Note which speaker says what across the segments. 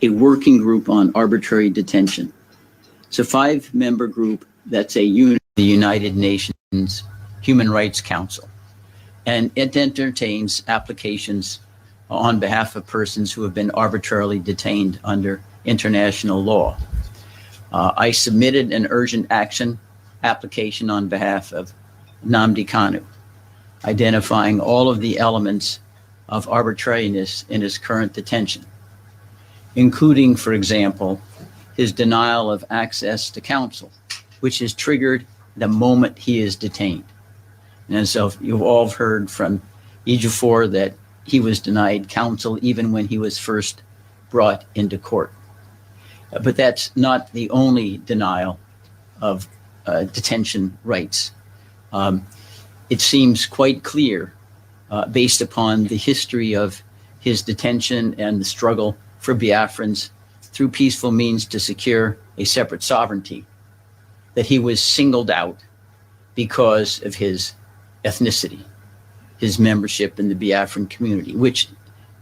Speaker 1: a working group on arbitrary detention. It's a 5-member group that's a unit of the United Nations Human Rights Council, and it entertains applications on behalf of persons who have been arbitrarily detained under international law. I submitted an urgent action application on behalf of Nnamdi Kanu, identifying all of the elements of arbitrariness in his current detention, including, for example, his denial of access to counsel, which is triggered the moment he is detained. And so you've all heard from Ejiofor that he was denied counsel even when he was first brought into court. But that's not the only denial of detention rights. It seems quite clear, based upon the history of his detention and the struggle for Biafrans through peaceful means to secure a separate sovereignty, that he was singled out because of his ethnicity, his membership in the Biafran community, which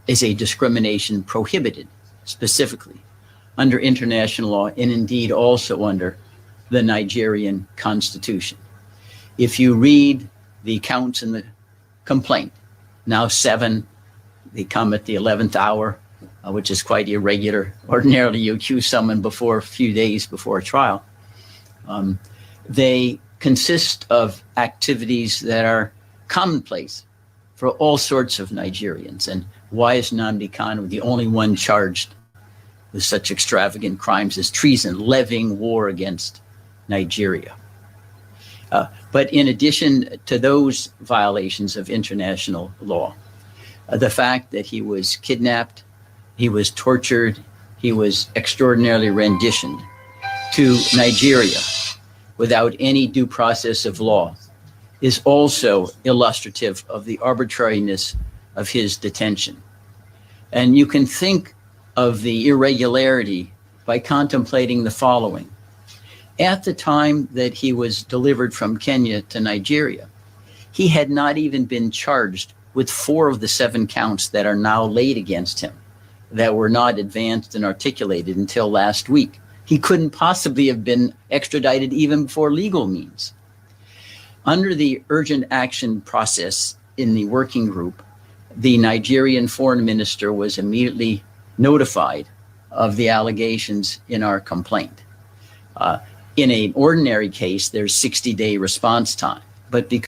Speaker 1: is a discrimination prohibited specifically under international law and indeed also under the Nigerian constitution. If you read the counts in the complaint, now 7, they come at the 11th hour, which is quite irregular. Ordinarily, you accuse someone before a few days before a trial. They consist of activities that are commonplace for all sorts of Nigerians. And why is Nnamdi Kanu the only one charged with such extravagant crimes as treason, levying war against Nigeria? But in addition to those violations of international law, the fact that he was kidnapped, he was tortured, he was extraordinarily renditioned to Nigeria without any due process of law is also illustrative of the arbitrariness of his detention. And you can think of the irregularity by contemplating the following. At the time that he was delivered from Kenya to Nigeria, he had not even been charged with 4 of the 7 counts that are now laid against him, that were not advanced and articulated until last week. He couldn't possibly have been extradited even before legal means. Under the urgent action process in the working group, the Nigerian foreign minister was immediately notified of the allegations in our complaint. In an ordinary case, there's 60-day response time, but because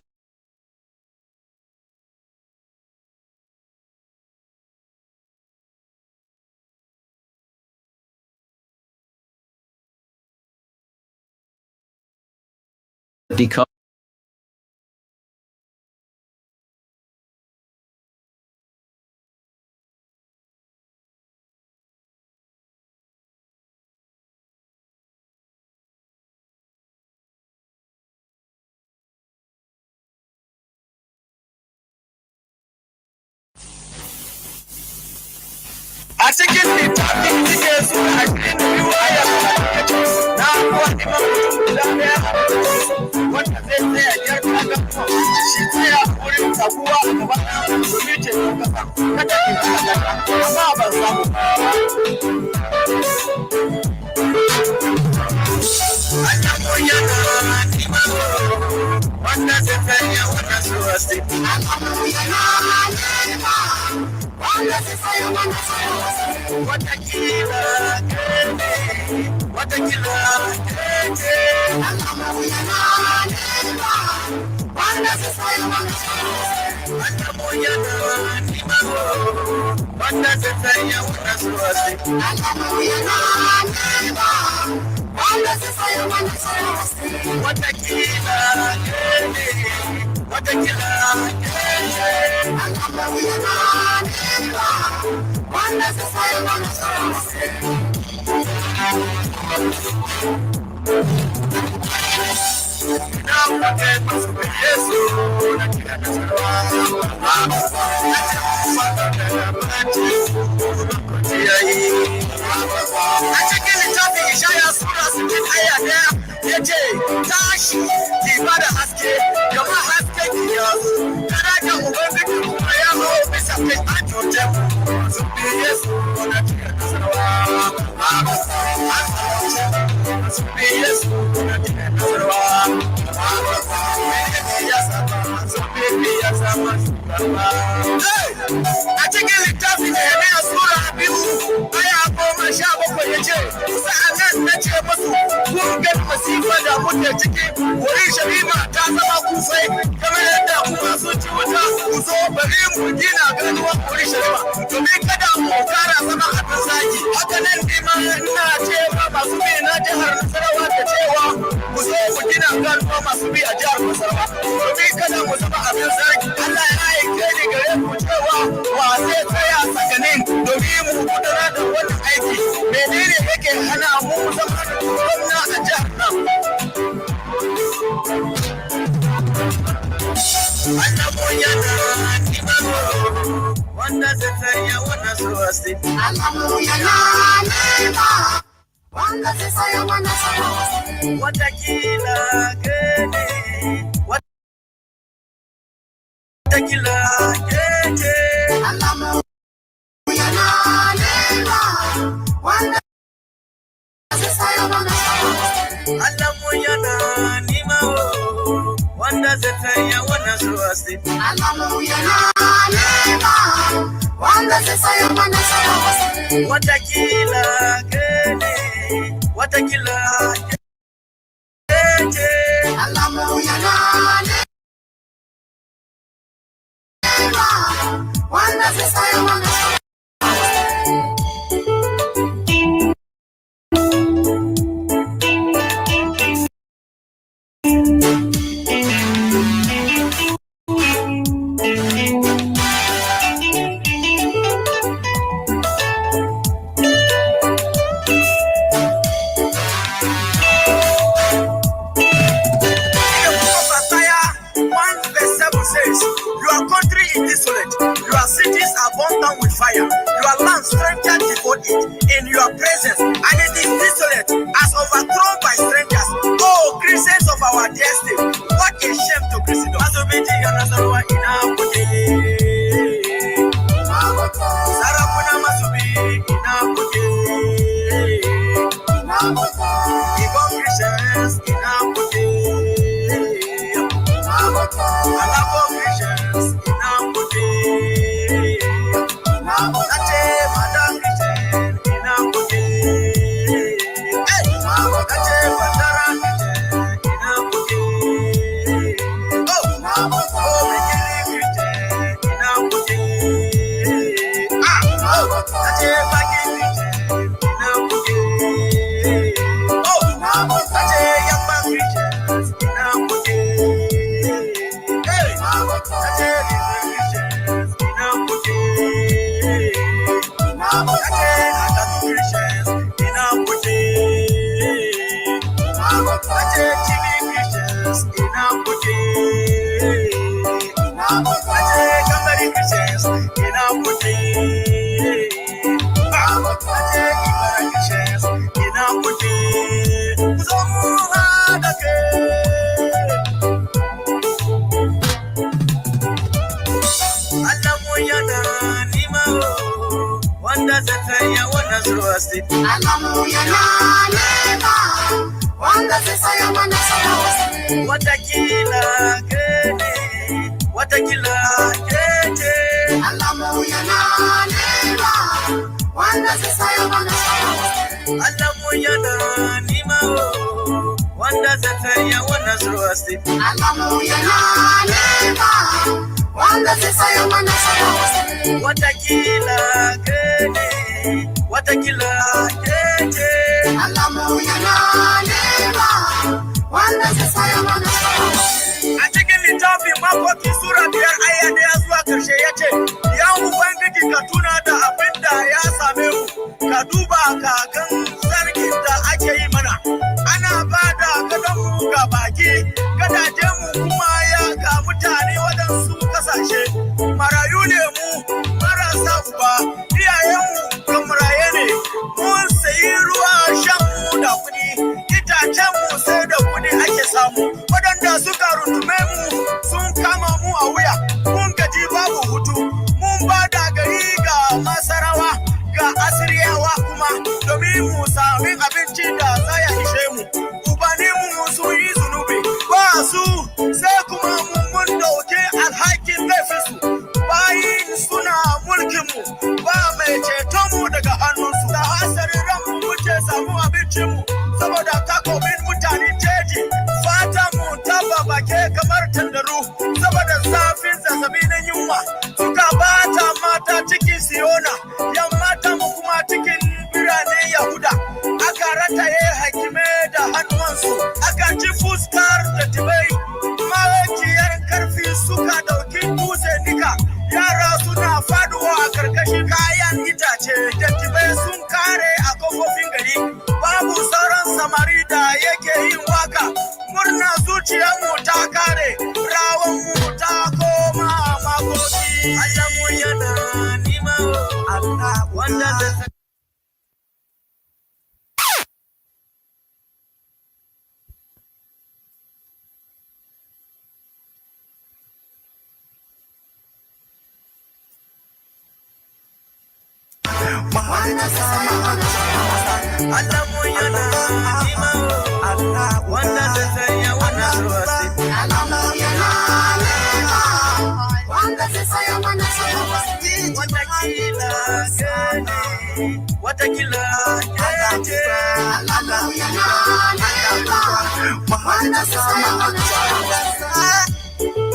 Speaker 2: a cikin littafin da ya mai sura biyu aya 17 ya ce sa'annan na ce musu kun ga masifa da muke ciki wurin sharima ta zama kufai kamar yadda kuma sun ci wuta ku zo bari mu gina ganuwar wurin sharima domin kada mu kara zama abin zaki haka nan ma ina cewa masu bi na jihar Nasarawa da cewa ku zo ku gina ganuwa masu bi a jihar Nasarawa domin kada mu zama abin zaki Allah ya aike ni gare ku cewa wa zai tsaya tsakanin domin mu gudanar da wannan aiki menene yake hana mu zama da gwamna a jihar nan Allah mu yana nimamo wanda zai tsaya wannan suwasti Allah mu yana nema wanda zai tsaya wannan suwasti watakila gene watakila gene Allah mu yana nema wanda zai tsaya wannan suwasti Allah mu yana nimamo wanda zai tsaya wannan suwasti Allah mu yana nema wanda zai tsaya wannan suwasti watakila gene watakila gene Allah mu yana nema wanda zai tsaya wannan suwasti Your country is desolate, your cities are burned down with fire, your land strangers devote it in your presence, and it is desolate as overthrown by strangers. Oh, Christians of our dear state, what a shame to Christendom. Mazobiti yanazarwa inapote, Sarapuna masubi inapote, Ibon Christians inapote, Alabo Christians inapote, Nache Madam Christian inapote, Nache Bandara Christian inapote, Oh, Mikili Christian inapote, Nache Bagi Christian inapote, Nache Yamba Christians inapote, Nache Libre Christians inapote, Nache Adatu Christians inapote, Nache Chili Christians inapote, Nache Kambari Christians inapote, Nache Ibara Christians inapote, Zomu Hadake. Allah mu yana nimamo wanda zai tsaya wannan suwasti Allah mu yana nema wanda zai tsaya wannan suwasti watakila gene watakila gene Allah mu yana nema wanda zai tsaya wannan suwasti Allah mu yana nimamo wanda zai tsaya wannan suwasti Allah mu yana nema wanda zai tsaya wannan suwasti watakila gene watakila gene Allah mu yana nema wanda zai tsaya wannan suwasti a cikin littafin makoki sura 5 aya 1 zuwa karshe yace ya ubangiji ka tuna da abin da ya same mu ka duba ka gan zargin da ake yi mana ana bada gadon mu ga baki gadajen mu kuma ya ga mutane wadansu kasashe marayu ne mu marasa uba iyayenmu kamaraye ne mun sayi ruwa shan mu da kuɗi itacen mu sai da kuɗi ake samu waɗanda suka rundume mu sun kama mu a wuya mun gaji babu hutu mun ba da gari ga Masarawa ga Asiriyawa kuma domin mu sami abinci da za ya ishe mu ubaninmu sun yi zunubi ba su sai kuma mun dauke alhakin laifin aka rataye hakime da hannunsu, aka ji fuskar da tibai, mawakiyar karfi suka dauki dutse nika, yara suna faduwa a karkashin kayan itace da tibai sun kare a kofofin gari, babu sauran samari da yake yin waka, murna zuciyarmu ta kare, rawanmu ta koma makoki, Allahnmu yana nima Allah wanda zai Allahnmu yana nima Allah wanda zai saya wannan ruwasi. Allahnmu yana nima wanda zai saya wannan ruwasi. Watakila gani, watakila gani. Allahnmu yana nima wanda zai saya wannan ruwasi.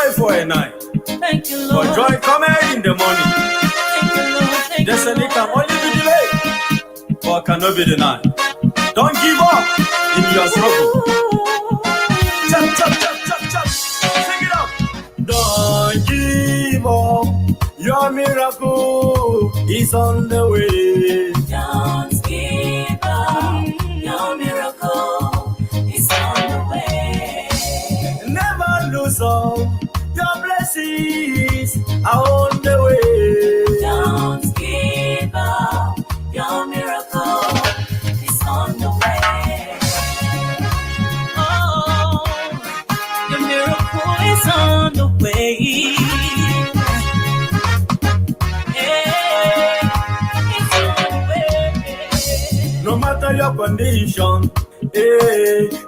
Speaker 3: Thank you,
Speaker 2: For
Speaker 3: Lord.
Speaker 2: joy cometh in the morning.
Speaker 3: Thank you, Lord. Thank you,
Speaker 2: Destiny can
Speaker 3: Lord.
Speaker 2: only be delayed, but cannot be denied. Don't give up in your struggle. Chop, chop, chop, chop, chop. Sing it up. Don't give up. Your miracle is on the way.
Speaker 3: Don't give up. Your miracle is on the way.
Speaker 2: Never lose hope. Your blessings are on the way.
Speaker 3: Don't give up. Your miracle is on the way. Oh, your miracle is on the way. Yeah, it's on the way.
Speaker 2: No matter your condition,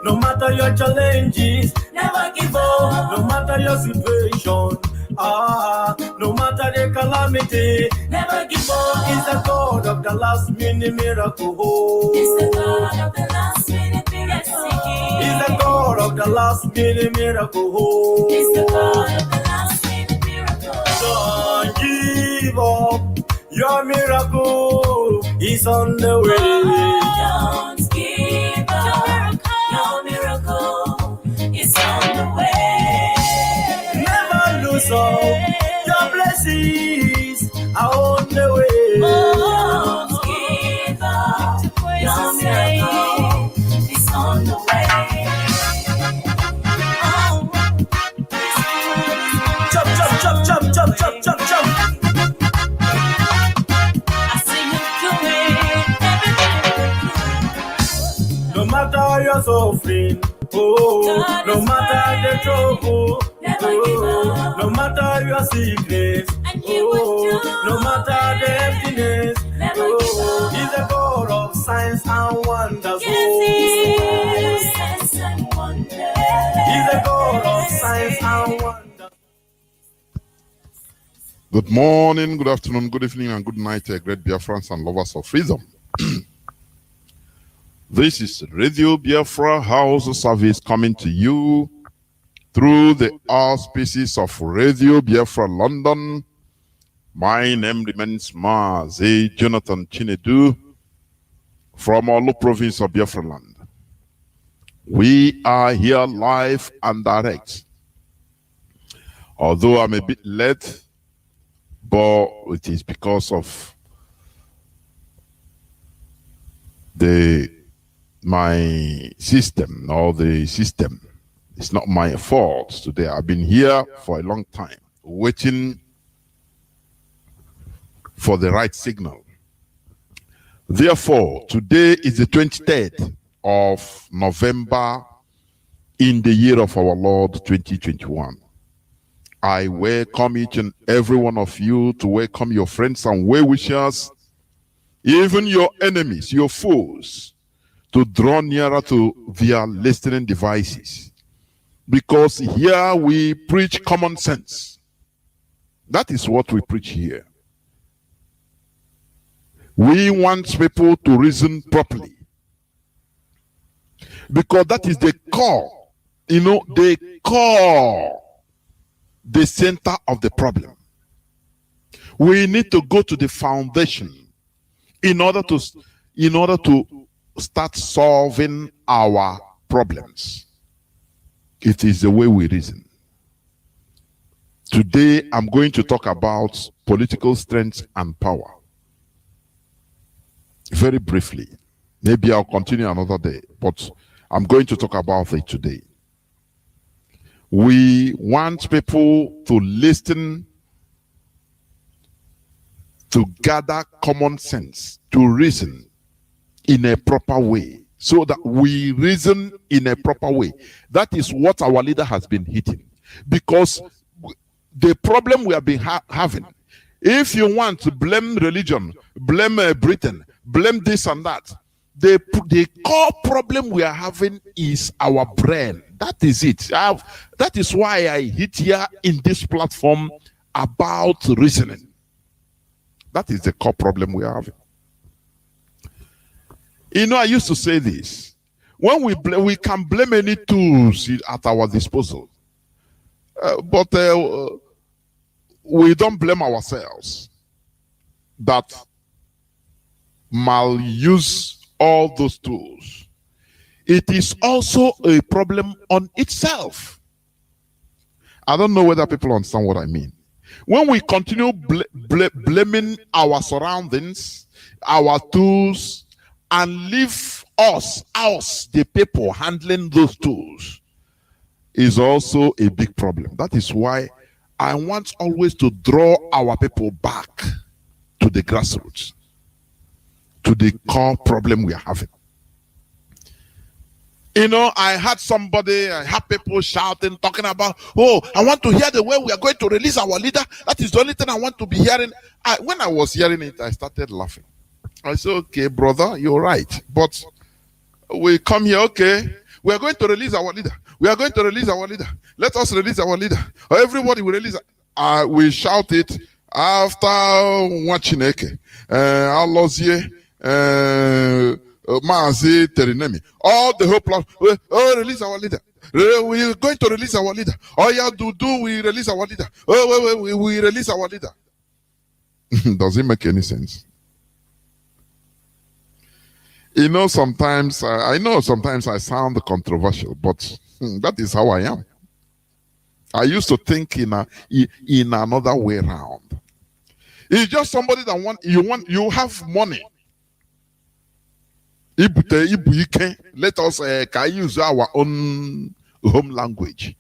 Speaker 2: no matter your challenges,
Speaker 3: Never give up.
Speaker 2: no matter your situation, no matter the calamity,
Speaker 3: Never give up.
Speaker 2: He's the God of the last minute miracle.
Speaker 3: It's the God of the last minute miracle.
Speaker 2: He's the God of the last minute miracle.
Speaker 3: It's the God of the last minute miracle.
Speaker 2: Don't give up. Your miracle is on the way.
Speaker 3: Don't give up. Your miracle is on the way.
Speaker 2: Never lose hope. Your blessings are on the way.
Speaker 3: Don't give up. Your miracle is on the way. Oh,
Speaker 2: Chop, chop, chop, chop, chop, chop, chop, chop.
Speaker 3: I see you doing everything.
Speaker 2: No matter how you're suffering, no matter the trouble, no matter your sickness, no matter the emptiness, He's the God of signs and wonders.
Speaker 3: Yes, and wonder.
Speaker 2: He's the God of signs and wonders.
Speaker 4: Good morning, good afternoon, good evening, and good night, great Biafrans and lovers of freedom. This is Radio Biafra Hausa service coming to you through the auspices of Radio Biafra London. My name remains Mazi Jonathan Chinedu from Olu province of Biafra land. We are here live and direct. Although I'm a bit late, but it is because of my system, or the system. It's not my fault today. I've been here for a long time, waiting for the right signal. Therefore, today is the 23rd of November in the year of our Lord 2021. I welcome each and every one of you to welcome your friends and well-wishers even your enemies, your foes, to draw nearer to their listening devices. Because here we preach common sense. That is what we preach here. We want people to reason properly. Because that is the core, the core, the center of the problem. We need to go to the foundation in order to start solving our problems. It is the way we reason. Today, I'm going to talk about political strength and power. Very briefly. Maybe I'll continue another day, but I'm going to talk about it today. We want people to listen, to gather common sense, to reason in a proper way, so that we reason in a proper way. That is what our leader has been hitting. Because the problem we have been having, if you want to blame religion, blame Britain, blame this and that, the core problem we are having is our brain. That is it. That is why I hit here in this platform about reasoning. That is the core problem we are having. I used to say this. When we can blame any tools at our disposal, but we don't blame ourselves that maluse all those tools. It is also a problem on itself. I don't know whether people understand what I mean. When we continue blaming our surroundings, our tools, and leave us, the people handling those tools, is also a big problem. That is why I want always to draw our people back to the grassroots, to the core problem we are having. I had people shouting, talking about, oh, I want to hear the way we are going to release our leader. That is the only thing I want to be hearing. When I was hearing it, I started laughing. I said, okay, brother, you're right. But we come here, okay, we are going to release our leader. We are going to release our leader. Let us release our leader. Everybody will release. We shout it after watching Alozie, Mazi, Terinemi. All the whole plan. Oh, release our leader. We are going to release our leader. Oh, yeah, we release our leader. Oh, we release our leader. Does it make any sense? Sometimes I sound controversial, but that is how I am. I used to think in another way around. It's just somebody that you have money. Let us use our own home language.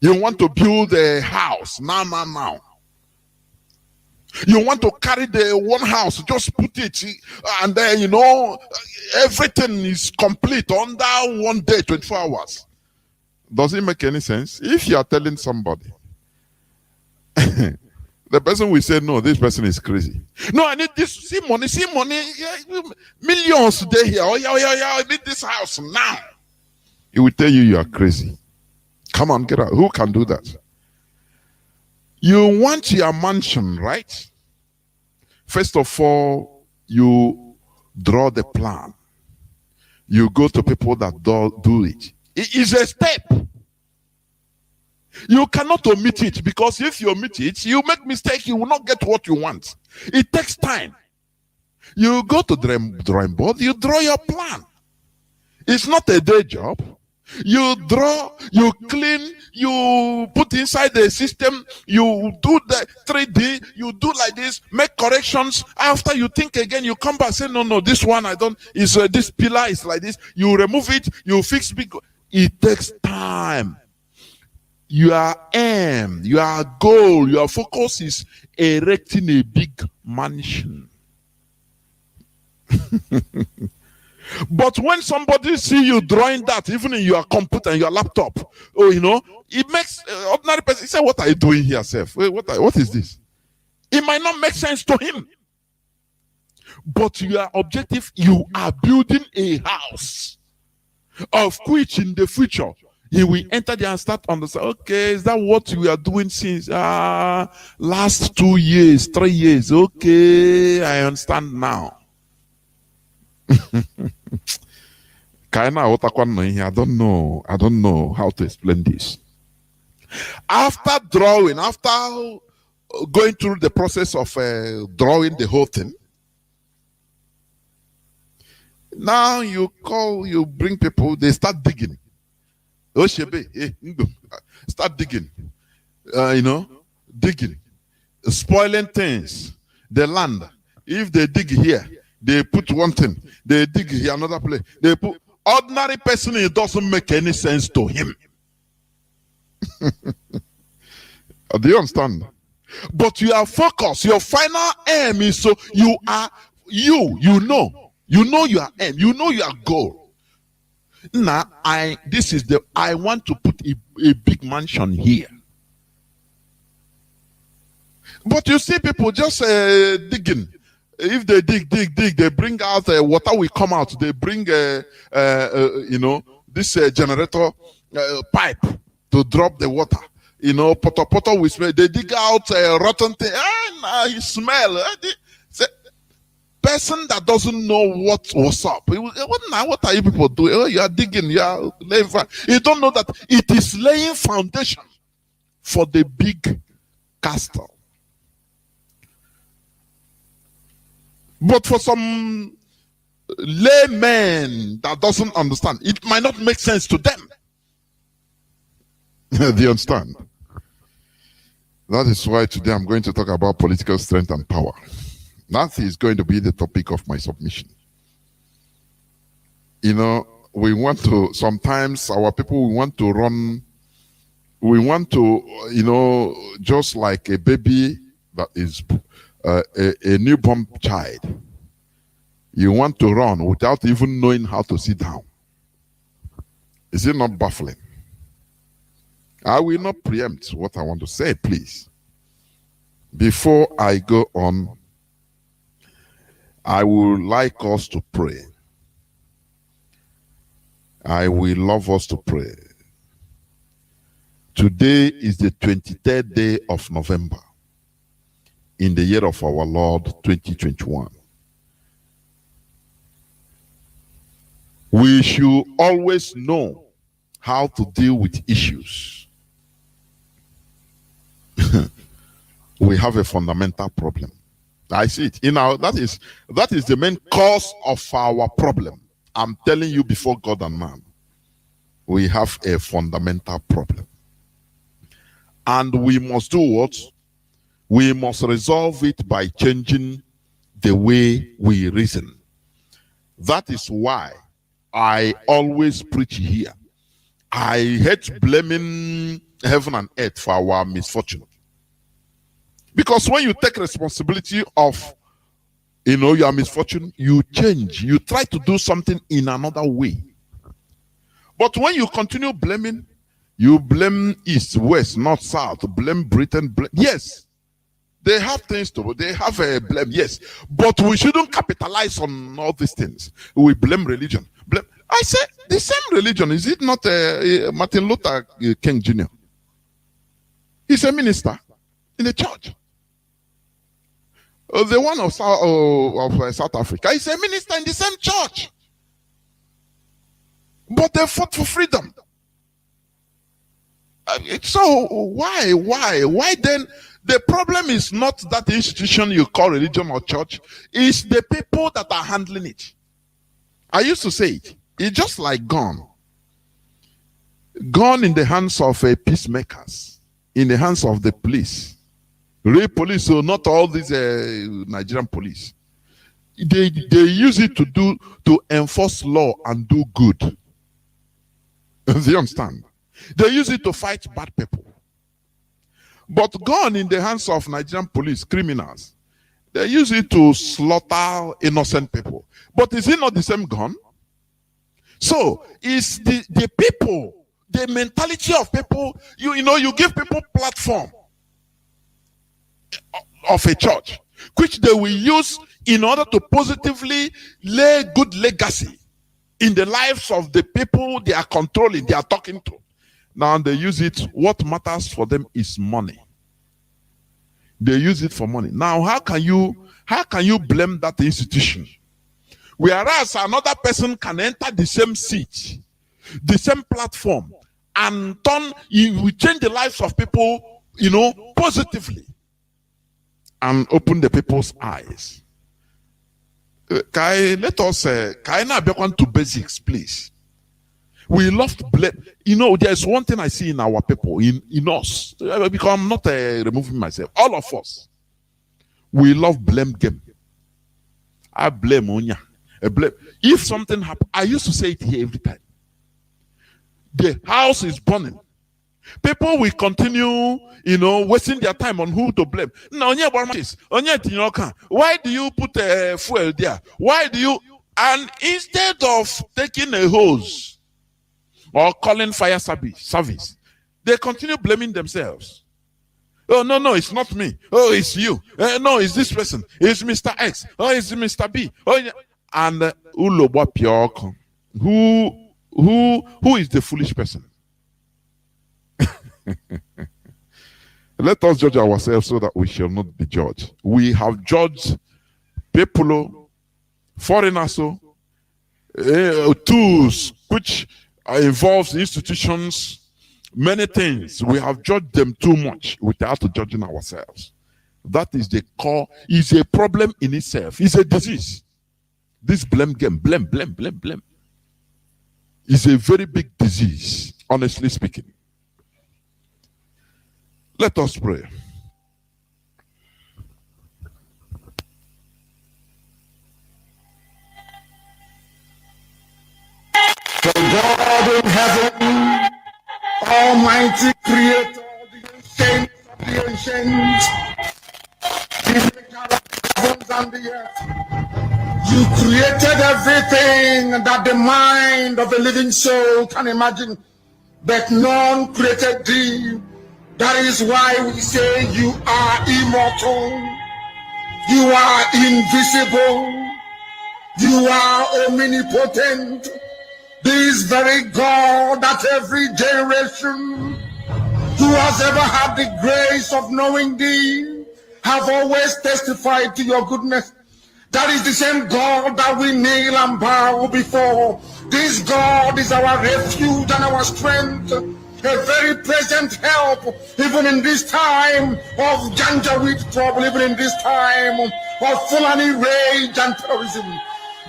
Speaker 4: You want to build a house now. You want to carry the one house, just put it, and then everything is complete under one day, 24 hours. Does it make any sense? If you are telling somebody, the person will say, no, this person is crazy. No, I need this, see money, millions today here. Oh yeah, I need this house now. He will tell you are crazy. Come on, get out. Who can do that? You want your mansion, right? First of all, you draw the plan. You go to people that do it. It is a step. You cannot omit it, because if you omit it, you make mistake, you will not get what you want. It takes time. You go to the drawing board, you draw your plan. It's not a day job. You draw, you clean, you put inside the system, you do the 3D, you do like this, make corrections. After you think again, you come back, say, no, this one I don't, this pillar is like this. You remove it, you fix big. It takes time. Your aim, your goal, your focus is erecting a big mansion. But when somebody see you drawing that, even in your computer and your laptop, it makes ordinary person say, what are you doing here, self? What is this? It might not make sense to him. But your objective, you are building a house of which in the future he will enter there and start understand. Okay, is that what we are doing since last 2 years, 3 years? Okay, I understand now. I don't know how to explain this. After drawing, after going through the process of drawing the whole thing, now you bring people, they start digging. Start digging. Digging. Spoiling things. The land. If they dig here, they put one thing. They dig here, another place. They put ordinary person, it doesn't make any sense to him. Do you understand? But you are focused. Your final aim is so you are you know your aim, you know your goal. Now I want to put a big mansion here. But you see people just digging. If they dig, they bring out water will come out. They bring this generator pipe to drop the water. Poto will smell. They dig out rotten thing. He smell. Person that doesn't know what's up. What are you people doing? Oh, you are digging. You are laying. You don't know that it is laying foundation for the big castle. But for some layman that doesn't understand, it might not make sense to them. Do you understand? That is why today I'm going to talk about political strength and power. That is going to be the topic of my submission. We want to, sometimes our people, we want to, just like a baby that is a newborn child. You want to run without even knowing how to sit down. Is it not baffling? I will not preempt what I want to say, please. Before I go on, I would like us to pray. I will love us to pray. Today is the 23rd day of November in the year of our Lord 2021. We should always know how to deal with issues. We have a fundamental problem. I see it. That is the main cause of our problem. I'm telling you before God and man, we have a fundamental problem. And we must do what? We must resolve it by changing the way we reason. That is why I always preach here. I hate blaming heaven and earth for our misfortune. Because when you take responsibility of your misfortune, you change. You try to do something in another way. But when you continue blaming, you blame east, west, north, south, blame Britain. Yes, they have things to do. They have a blame, yes. But we shouldn't capitalize on all these things. We blame religion. I say, the same religion, is it not Martin Luther King Jr.? He's a minister in the church. The one of South Africa is a minister in the same church. But they fought for freedom. So why then? The problem is not that the institution you call religion or church, it's the people that are handling it. I used to say it. It's just like gun. Gun in the hands of peacemakers, in the hands of the police. Real police, so not all these Nigerian police. They use it to enforce law and do good. Do you understand? They use it to fight bad people. But gun in the hands of Nigerian police, criminals, they use it to slaughter innocent people. But is it not the same gun? So it's the people, the mentality of people. You give people platform of a church. which they will use in order to positively lay good legacy in the lives of the people they are controlling, they are talking to. Now they use it. What matters for them is money. They use it for money. Now, how can you blame that institution? Whereas another person can enter the same seat, the same platform, and we change the lives of people, positively, and open the people's eyes. Let us now be on to basics, please. We love to blame. There's one thing I see in our people, in us, because I'm not removing myself. All of us, we love blame game. I blame Onya. If something happens, I used to say it here every time. The house is burning. People will continue, wasting their time on who to blame. Now, why do you put fuel there? Why do you? And instead of taking a hose or calling fire service, they continue blaming themselves. Oh, no, it's not me. Oh, it's you. No, it's this person. It's Mr. X. Oh, it's Mr. B. Oh, and who is the foolish person? Let us judge ourselves so that we shall not be judged. We have judged people, foreigners, tools which involves institutions, many things. We have judged them too much without judging ourselves. That is the core, is a problem in itself. It's a disease. This blame game, blame, is a very big disease, honestly speaking. Let us pray.
Speaker 5: For God in heaven, Almighty Creator, the ancient of the ancients, the maker of the heavens and the earth, you created everything that the mind of a living soul can imagine, but none created thee. That is why we say you are immortal, you are invisible, you are omnipotent. This very God that every generation who has ever had the grace of knowing thee have always testified to your goodness. That is the same God that we kneel and bow before. This God is our refuge and our strength, a very present help, even in this time of Janjaweed trouble, even in this time of Fulani rage and terrorism.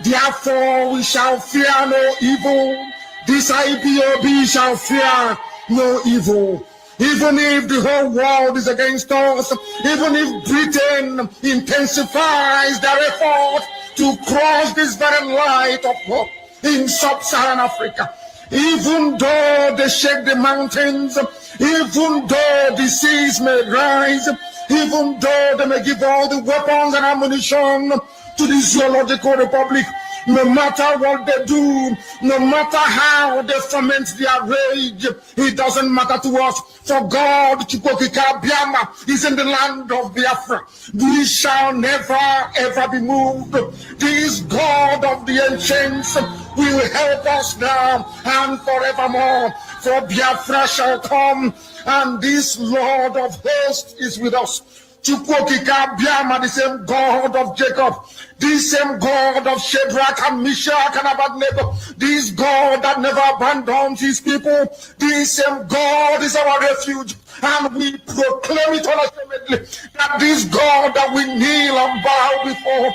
Speaker 5: Therefore, we shall fear no evil. This IPOB shall fear no evil. Even if the whole world is against us, even if Britain intensifies their effort to cross this very light of hope in sub-Saharan Africa, even though they shake the mountains, even though the seas may rise, even though they may give all the weapons and ammunition to the Zoological Republic, no matter what they do, no matter how they ferment their rage, it doesn't matter to us. For God, Chukokika Biama, is in the land of Biafra. We shall never ever be moved. This God of the ancients will help us now and forevermore. For Biafra shall come, and this Lord of hosts is with us. Chukwokika Biama, the same God of Jacob, this same God of Shadrach and Meshach and Abednego, this God that never abandons his people, this same God is our refuge, and we proclaim it unashamedly that this God that we kneel and bow before,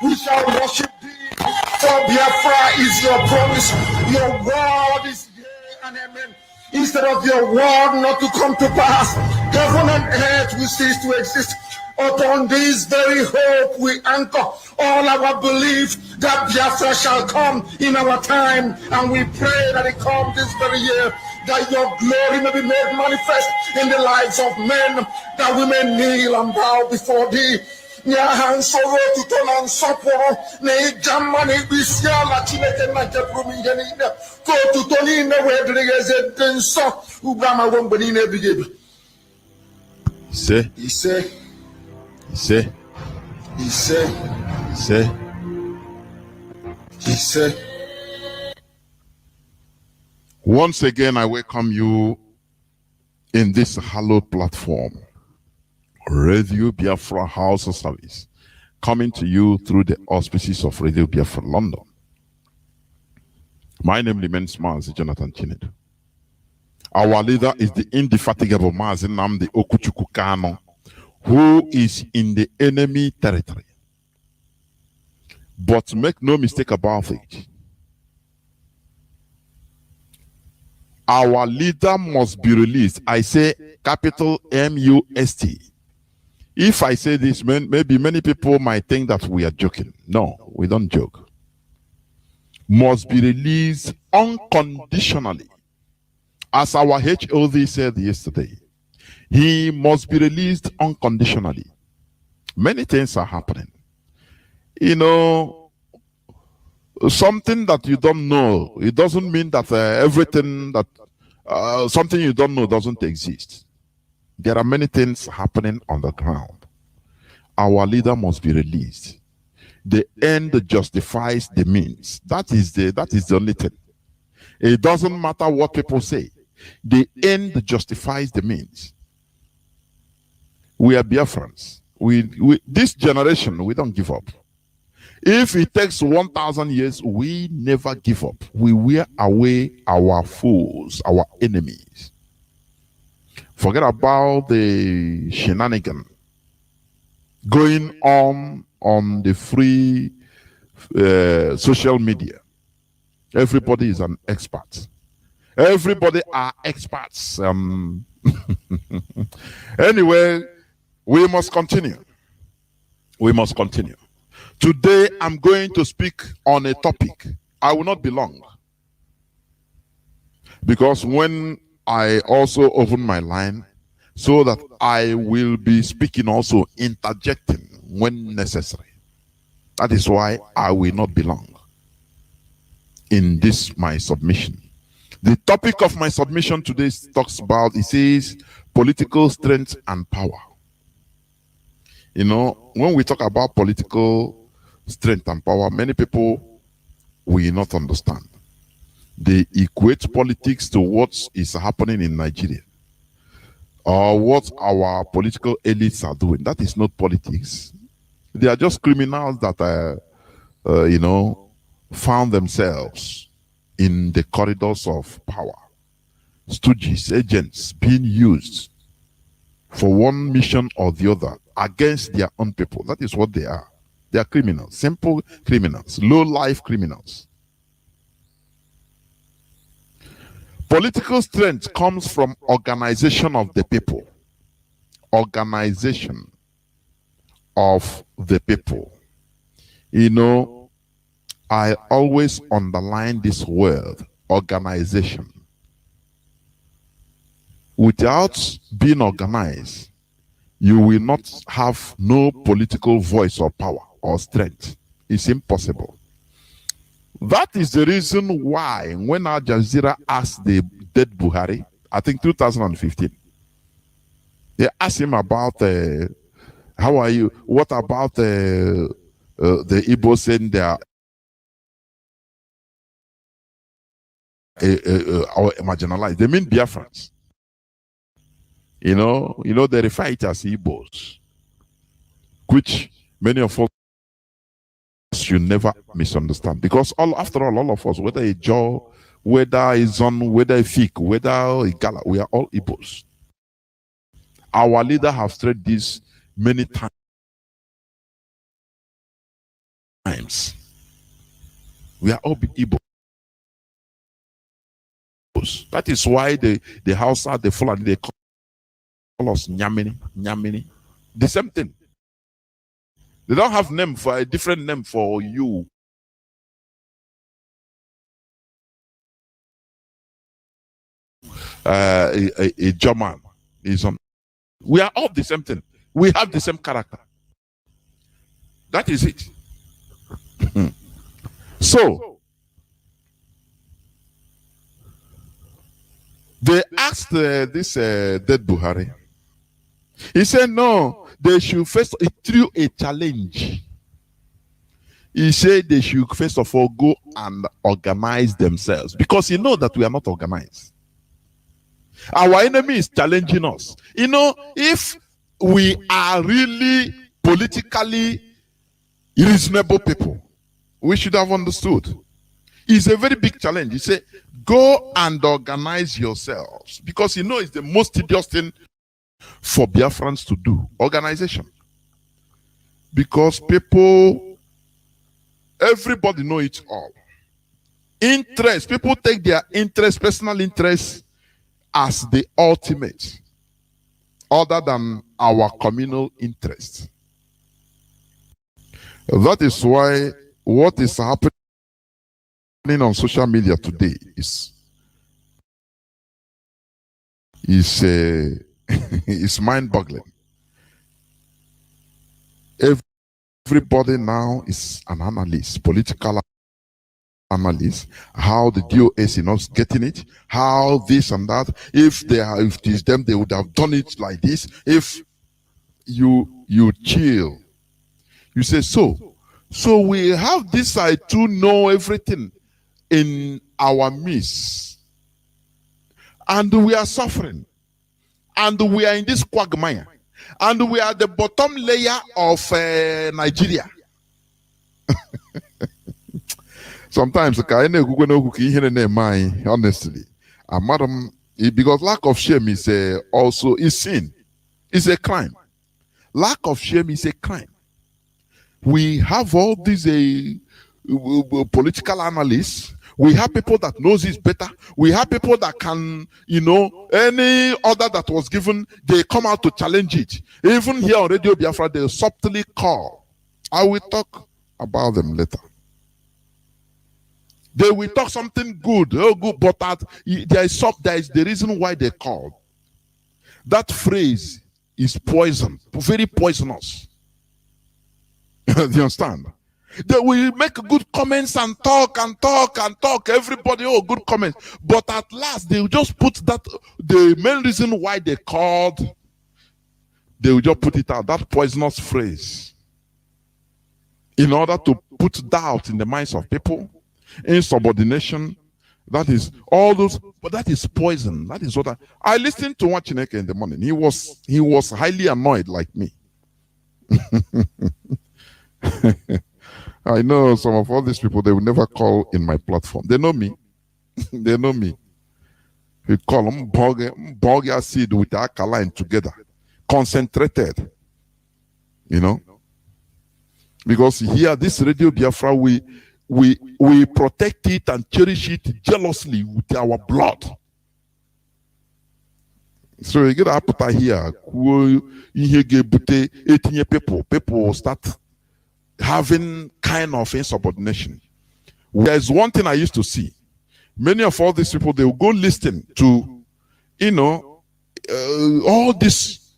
Speaker 5: we shall worship thee, for Biafra is your promise, your word is yea and amen. Instead of your word not to come to pass, heaven and earth will cease to exist. Upon this very hope we anchor all our belief that Biafra shall come in our time, and we pray that it comes this very year, that your glory may be made manifest in the lives of men, that we may kneel and bow before thee. Nyahan soro tutonan soporo ne jamani bisiala chineke na jeprumi genida ko tutoni ne wedrigeze tenso ubrama wombeni ne bigebi.
Speaker 4: Say,
Speaker 5: He said,
Speaker 4: say,
Speaker 5: he said,
Speaker 4: say.
Speaker 5: he said.
Speaker 4: Once again, I welcome you in this hallowed platform, Radio Biafra Hausa service, coming to you through the auspices of Radio Biafra London. My name remains Mazi Jonathan Chinedu. Our leader is the indefatigable Mazi Namdi Okuchuku Kano, who is in the enemy territory. But make no mistake about it, our leader must be released. I say capital M-U-S-T. If I say this, maybe many people might think that we are joking. No, we don't joke. Must be released unconditionally. As our HOD said yesterday, he must be released unconditionally. Many things are happening. You know, something that you don't know, it doesn't mean that everything that, something you don't know doesn't exist. There are many things happening on the ground. Our leader must be released. The end justifies the means. That is the only thing. It doesn't matter what people say. The end justifies the means. We are Biafrans. This generation, we don't give up. If it takes 1,000 years, we never give up. We wear away our foes, our enemies. Forget about the shenanigan going on the free social media. Everybody is an expert. Everybody are experts. Anyway, we must continue. We must continue. Today, I'm going to speak on a topic. I will not be long, because when I also open my line, so that I will be speaking, also interjecting when necessary. That is why I will not be long in this my submission. The topic of my submission today talks about, it says, political strength and power. You know, when we talk about political strength and power, many people will not understand. They equate politics to what is happening in Nigeria, or what our political elites are doing. That is not politics. They are just criminals that, you know, found themselves in the corridors of power. Stooges, agents being used for one mission or the other against their own people. That is what they are. They are criminals, simple criminals, low-life criminals. Political strength comes from organization of the people. Organization of the people. You know, I always underline this word, organization. Without being organized, you will not have no political voice or power or strength. It's impossible. That is the reason why when Al Jazeera asked the dead Buhari, I think 2015, they asked him about how are you? What about the Igbo saying they are marginalized? They mean Biafrans. You know, they refer it as Igbos, which many of us should never misunderstand. Because after all of us, whether a Jaw, whether a Zon, whether a Fik, whether a Gala, we are all Igbos. Our leader have stressed this many times. We are all Igbos. That is why the Hausa, the Fulani, they call us Nyamini, Nyamini. The same thing. They don't have name for a different name for you. A German is on. We are all the same thing. We have the same character. That is it. So they asked this dead Buhari, He said, no, they should first, it threw a challenge. He said they should first of all go and organize themselves, because you know that we are not organized. Our enemy is challenging us. You know, if we are really politically reasonable people, we should have understood. It's a very big challenge. He said, go and organize yourselves, because you know it's the most tedious thing for Biafrans to do, organization. Because people, everybody know it all. Interest, people take their interest, personal interest, as the ultimate, other than our communal interest. That is why what is happening on social media today is mind-boggling. Everybody now is an analyst, political analyst. How the DOS is not getting it, how this and that. If it is them, they would have done it like this. If you chill, you say so we have this side to know everything in our midst, and we are suffering, and we are in this quagmire, and we are the bottom layer of Nigeria. Sometimes, honestly, madam, because lack of shame is also a sin. It's a crime. Lack of shame is a crime. We have all these political analysts. We have people that knows this better. We have people that can, any order that was given, they come out to challenge it. Even here on Radio Biafra, they subtly call. I will talk about them later. They will talk something good, but there is the reason why they called. That phrase is poison, very poisonous. Do you understand? They will make good comments and talk. Everybody, good comments. But at last, they will just put that, the main reason why they called, they will just put it out, that poisonous phrase, in order to put doubt in the minds of people, insubordination. That is all those, but that is poison. That is what I listened to Chineke in the morning. He was highly annoyed like me. I know some of all these people, they will never call in my platform. They know me. They know me. We call them bog acid with alkaline together. Concentrated. Because here, this Radio Biafra, we protect it and cherish it jealously with our blood. So you get a put here, people will start having kind of insubordination. There's one thing I used to see. Many of all these people, they will go listen to, all this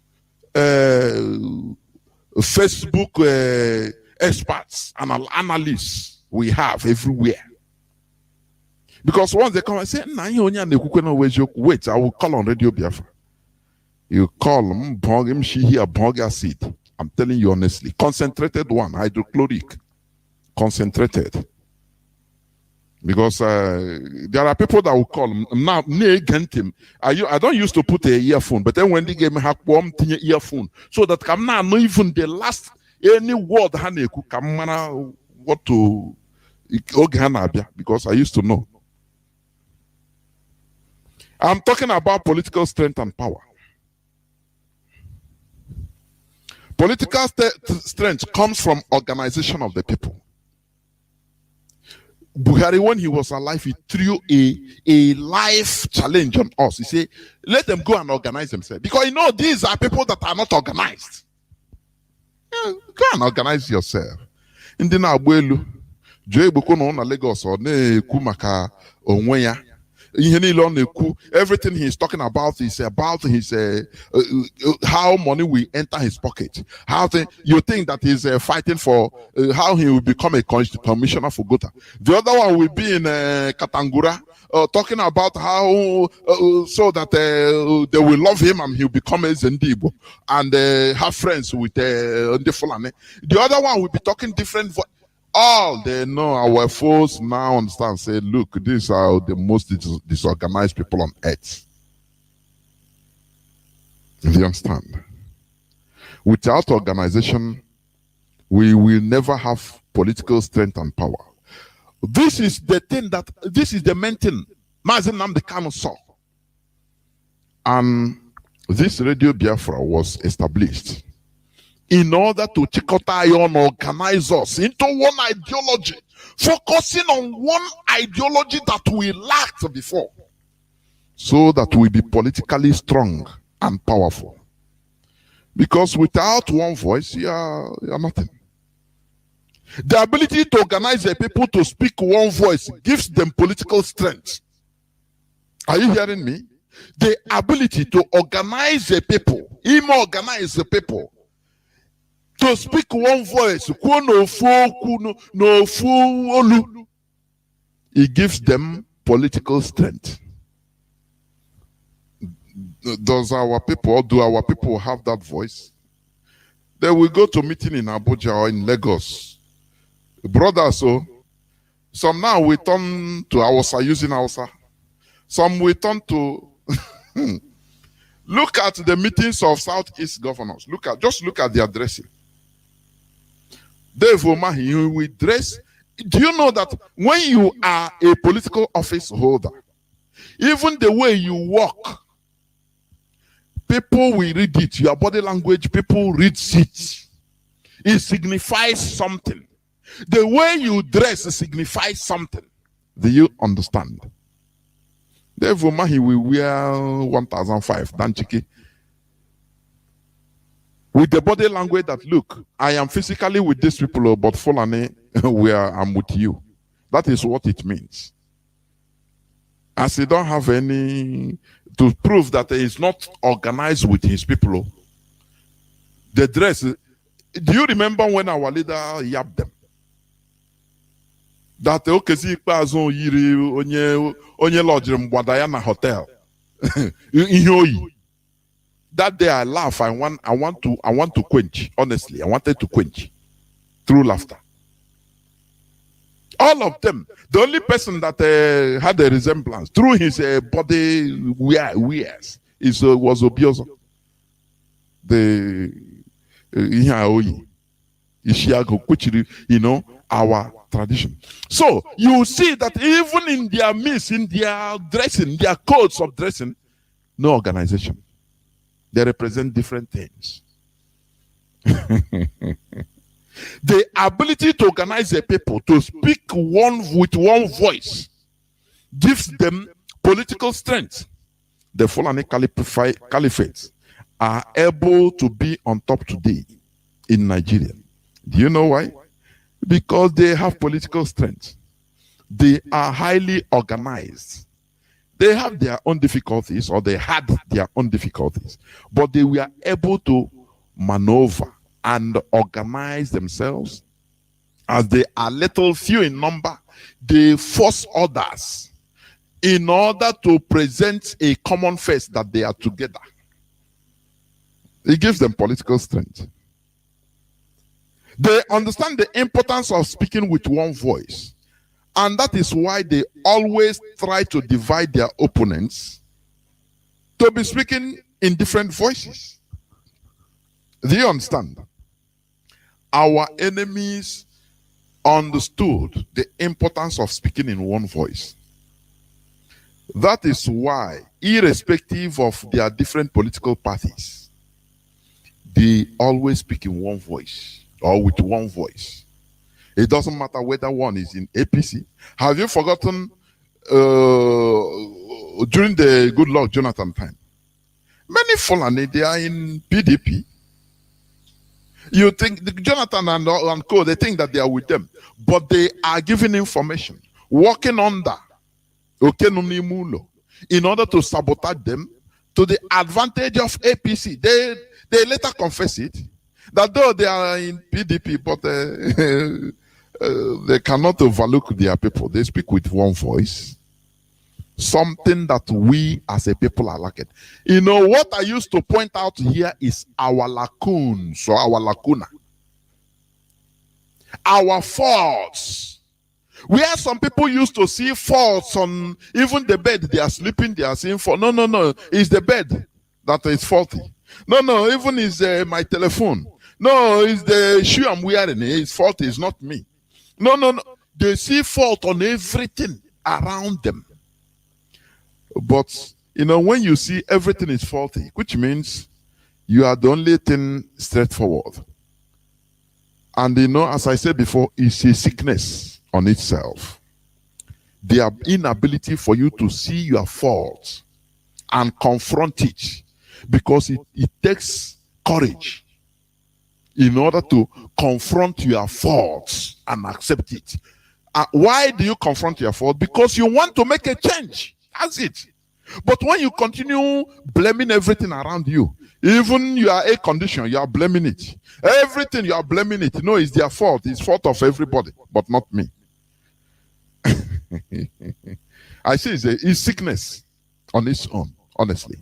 Speaker 4: Facebook experts and analysts we have everywhere. Because once they come and say, wait, I will call on Radio Biafra. You call them, bog acid. I'm telling you honestly, concentrated one, hydrochloric, concentrated. Because there are people that will call him now. I don't used to put a earphone, but then when they gave me a earphone, so that I'm not even the last any word what to because I used to know. I'm talking about political strength and power. Political strength comes from organization of the people. Buhari, when he was alive, he threw a life challenge on us. He said, let them go and organize themselves. Because these are people that are not organized. Go and organize yourself. Ndị na-agba elu, jee Igbo na Lagos ọ na-ekwu maka onwe ya. Everything he's talking about is about his how money will enter his pocket. You think that he's fighting for how he will become a commissioner for Gota. The other one will be in Katangura, talking about how so that they will love him and he'll become a Zendibo and have friends with the Fulani. The other one will be talking different voice. All they know, our foes now understand, say, look, these are the most disorganized people on earth. Do you understand? Without organization, we will never have political strength and power. This is the main thing Mazi Nnamdi Kanu saw. And this Radio Biafra was established in order to and organize us into one ideology, focusing on one ideology that we lacked before, so that we be politically strong and powerful. Because without one voice, you are nothing. The ability to organize the people to speak one voice gives them political strength. Are you hearing me? The ability to organize the people, organize the people, to speak one voice, it gives them political strength. Do our people have that voice? They will go to meeting in Abuja or in Lagos. Brothers, so some now we turn to Hausa, using Hausa. Some we turn to look at the meetings of Southeast governors. Just look at the addressing. Therefore, he will dress. Do you know that when you are a political office holder, even the way you walk, people will read it. Your body language, people read it. It signifies something. The way you dress signifies something. Do you understand? Therefore, he will wear 1005 danchiki. With the body language that, look, I am physically with these people, but Fulani, I'm with you. That is what it means. As he don't have any to prove that he is not organized with his people. The dress. Do you remember when our leader yapped them? That okezi ikpeazụ yiri onye lodging mgbada ya na hotel. Ihe oyi. That day I laugh. I want to quench. Honestly, I wanted to quench through laughter. All of them. The only person that had a resemblance through his body wears was Obiozo. The Ihaoyi, Ishiago, which our tradition. So you see that even in their midst, in their dressing, their codes of dressing, no organization. They represent different things. The ability to organize the people to speak with one voice gives them political strength. The Fulani caliphates are able to be on top today in Nigeria. Do you know why? Because they have political strength. They are highly organized. They have their own difficulties, or they had their own difficulties, but they were able to maneuver and organize themselves. As they are little few in number, they force others in order to present a common face that they are together. It gives them political strength. They understand the importance of speaking with one voice. And that is why they always try to divide their opponents to be speaking in different voices. Do you understand? Our enemies understood the importance of speaking in one voice. That is why, irrespective of their different political parties, they always speak in one voice or with one voice. It doesn't matter whether one is in APC. Have you forgotten during the Good Luck Jonathan time? Many Fulani, they are in PDP. You think Jonathan and co, they think that they are with them, but they are giving information, working under in order to sabotage them to the advantage of APC. They later confess it, that though they are in PDP, but they cannot overlook their people. They speak with one voice. Something that we as a people are lacking. You know, what I used to point out here is our lacunes, or our lacuna. Our faults. Where some people used to see faults on even the bed they are sleeping, they are seeing fault. No. It's the bed that is faulty. No. Even it's my telephone. No, it's the shoe I'm wearing. It's faulty. It's not me. No. They see fault on everything around them. But, you know, when you see everything is faulty, which means you are the only thing straightforward. And, you know, as I said before, it's a sickness on itself. The inability for you to see your faults and confront it, because it takes courage in order to confront your faults and accept it. Why do you confront your fault? Because you want to make a change. That's it. But when you continue blaming everything around you, even your air condition, you are blaming it. Everything you are blaming it. No, it's their fault. It's fault of everybody, but not me. I say it's sickness on its own, honestly.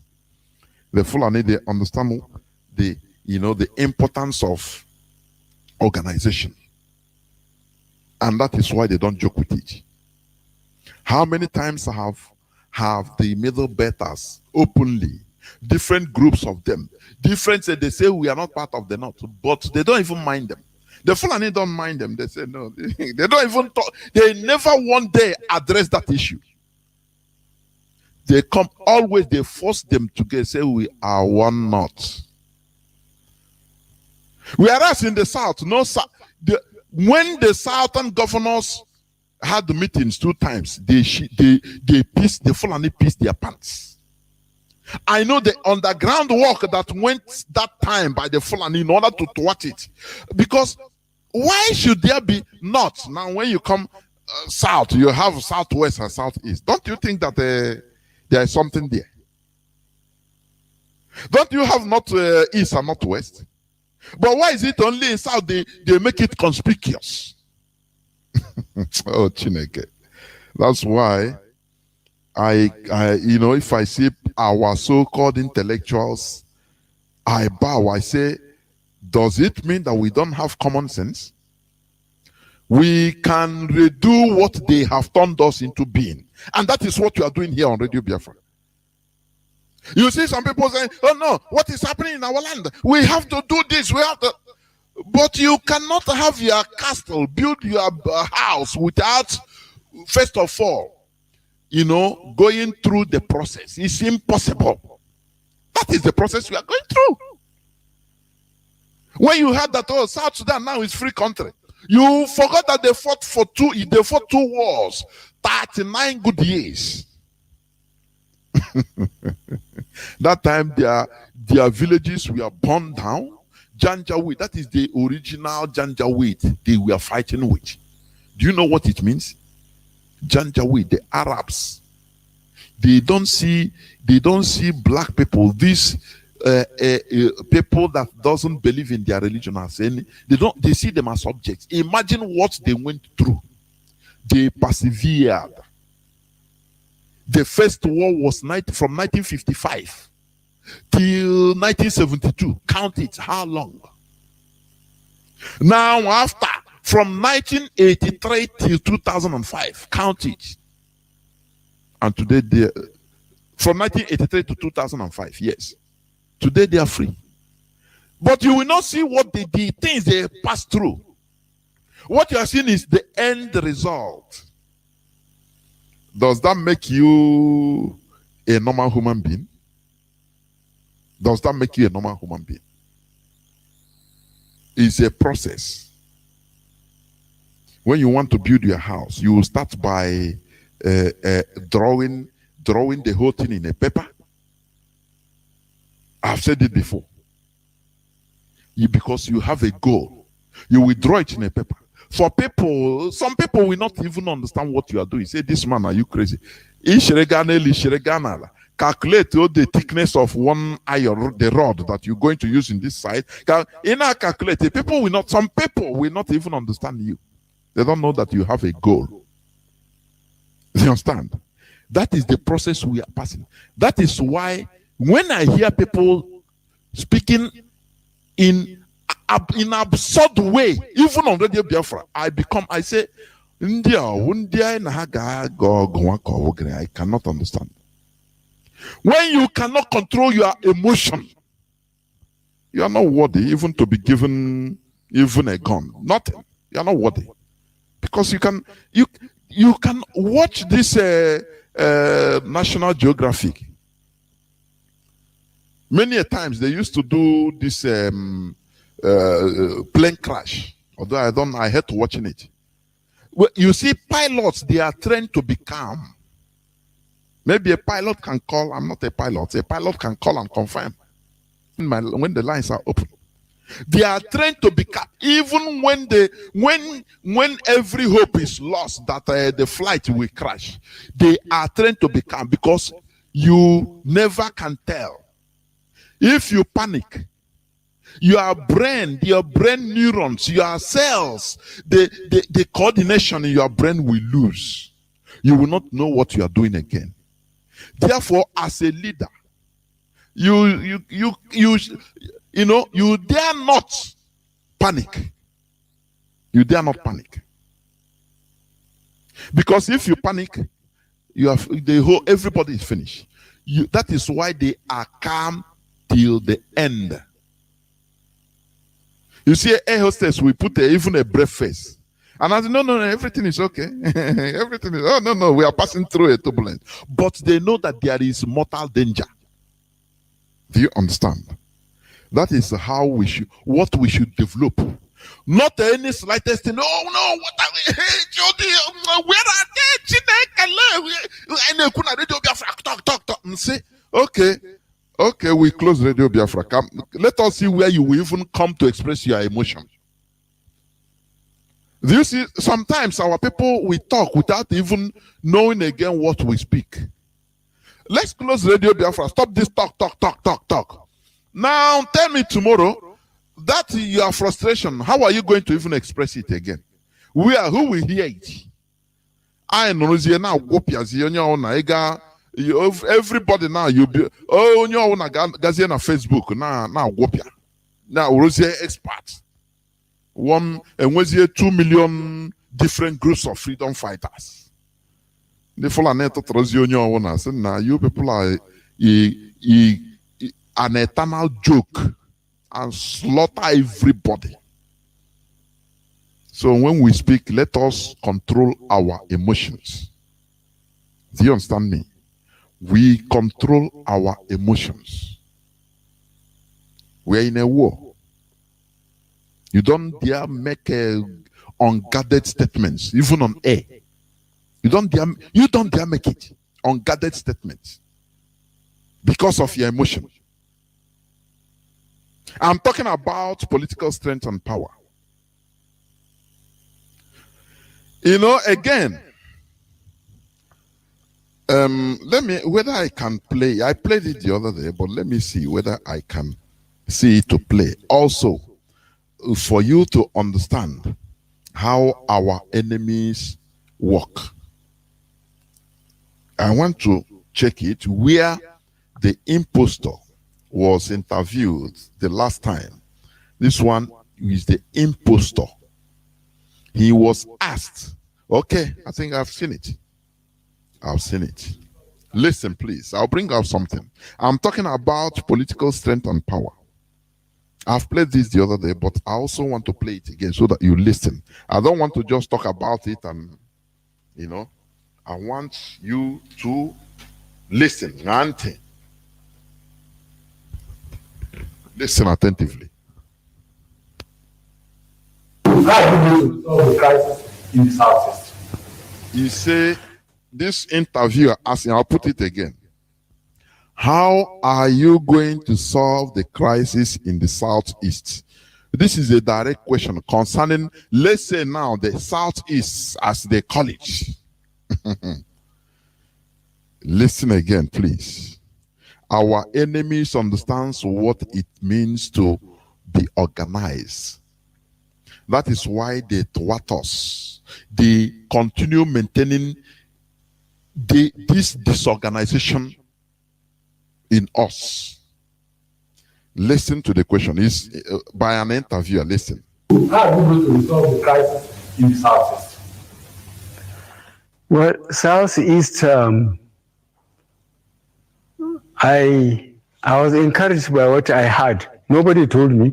Speaker 4: The Fulani, they understand the importance of organization. And that is why they don't joke with it. How many times have the middle betters openly, different groups of them, different, they say we are not part of the North, but they don't even mind them. The Fulani don't mind them. They say no, they don't even talk. They never one day address that issue. They come always, they force them to say we are one North. Whereas in the South, when the Southern governors had the meetings 2 times, the Fulani pissed their pants. I know the underground work that went that time by the Fulani in order to thwart it. Because why should there be not? Now when you come south, you have southwest and southeast. Don't you think that there is something there? Don't you have not east and not west? But why is it only in south they make it conspicuous? Oh, Chineke. That's why I if I see our so-called intellectuals, I bow. I say, does it mean that we don't have common sense? We can redo what they have turned us into being. And that is what you are doing here on Radio Biafra. You see some people saying, oh no, what is happening in our land? We have to do this, we have to. But you cannot have your castle, build your house without, first of all, going through the process. It's impossible. That is the process we are going through. When you heard that, oh, South Sudan now is free country, you forgot that they fought 2 wars, 39 good years. That time their villages were burned down. Janjaweed, that is the original Janjaweed they were fighting with. Do you know what it means? Janjaweed, the Arabs, they don't see black people, these people that doesn't believe in their religion as any, they see them as objects. Imagine what they went through. They persevered. The first war was from 1955 till 1972. Count it. How long? Now, after, from 1983 till 2005, count it. And today, from 1983 to 2005, yes. Today, they are free. But you will not see what the things they passed through. What you are seeing is the end result. Does that make you a normal human being? Does that make you a normal human being? It's a process. When you want to build your house, you will start by drawing the whole thing in a paper. I've said it before. Because you have a goal. You will draw it in a paper. For people, some people will not even understand what you are doing. Say, this man, are you crazy? Calculate the thickness of one iron, the rod that you're going to use in this side. Calculate. Some people will not even understand you. They don't know that you have a goal. You understand? That is the process we are passing. That is why when I hear people speaking in absurd way, even on Radio Biafra, I say, India, I cannot understand. When you cannot control your emotion, you are not worthy even to be given even a gun. Nothing. You are not worthy. Because you can watch this National Geographic. Many a times they used to do this plane crash. Although I hate watching it. Well, you see, pilots, they are trained to be calm. Maybe a pilot can call, I'm not a pilot, a pilot can call and confirm when the lines are open. They are trained to be calm, even when every hope is lost that the flight will crash. They are trained to be calm because you never can tell. If you panic, your brain neurons, your cells, the coordination in your brain will lose. You will not know what you are doing again. Therefore, as a leader, you dare not panic. You dare not panic. Because if you panic, everybody is finished. That is why they are calm till the end. You see, air hostess, we put even a brave face. And I said, no, everything is okay. Everything is, no, we are passing through a turbulence. But they know that there is mortal danger. Do you understand? That is what we should develop. Not any slightest thing. Oh no, what are we? Hey, Jody, where are they? Talk. And say, okay, we close Radio Biafra. Let us see where you will even come to express your emotion. Do you see, sometimes our people, we talk without even knowing again what we speak. Let's close Radio Biafra. Stop this talk. Now, tell me tomorrow, that your frustration, how are you going to even express it again? Who will hear it? I know now, everybody now, you be, Gaziana Facebook, now, now, Rosie experts. 2 million different groups of freedom fighters. The said, now you people are an eternal joke and slaughter everybody. So when we speak, let us control our emotions. Do you understand me? We control our emotions. We are in a war. You don't dare make unguarded statements, even on air. You don't dare make it unguarded statements because of your emotion. I'm talking about political strength and power. Again, whether I can play. I played it the other day, but let me see whether I can see it to play. Also, for you to understand how our enemies work. I want to check it where the impostor was interviewed the last time. This one is the impostor. He was asked, okay, I think I've seen it. Listen, please. I'll bring up something. I'm talking about political strength and power. I've played this the other day, but I also want to play it again so that you listen. I don't want to just talk about it and, I want you to listen. Listen attentively.
Speaker 6: How are you going to solve the crisis in the Southeast?
Speaker 4: You say, this interviewer asking, I'll put it again. How are you going to solve the crisis in the Southeast? This is a direct question concerning, let's say now, the Southeast, as they call it. Listen again, please. Our enemies understands what it means to be organized. That is why they thwart us. They continue maintaining this disorganization in us. Listen to the question. It's by an interviewer. Listen.
Speaker 6: How are you going to resolve the crisis in the Southeast?
Speaker 7: Well, Southeast, I was encouraged by what I heard. Nobody told me.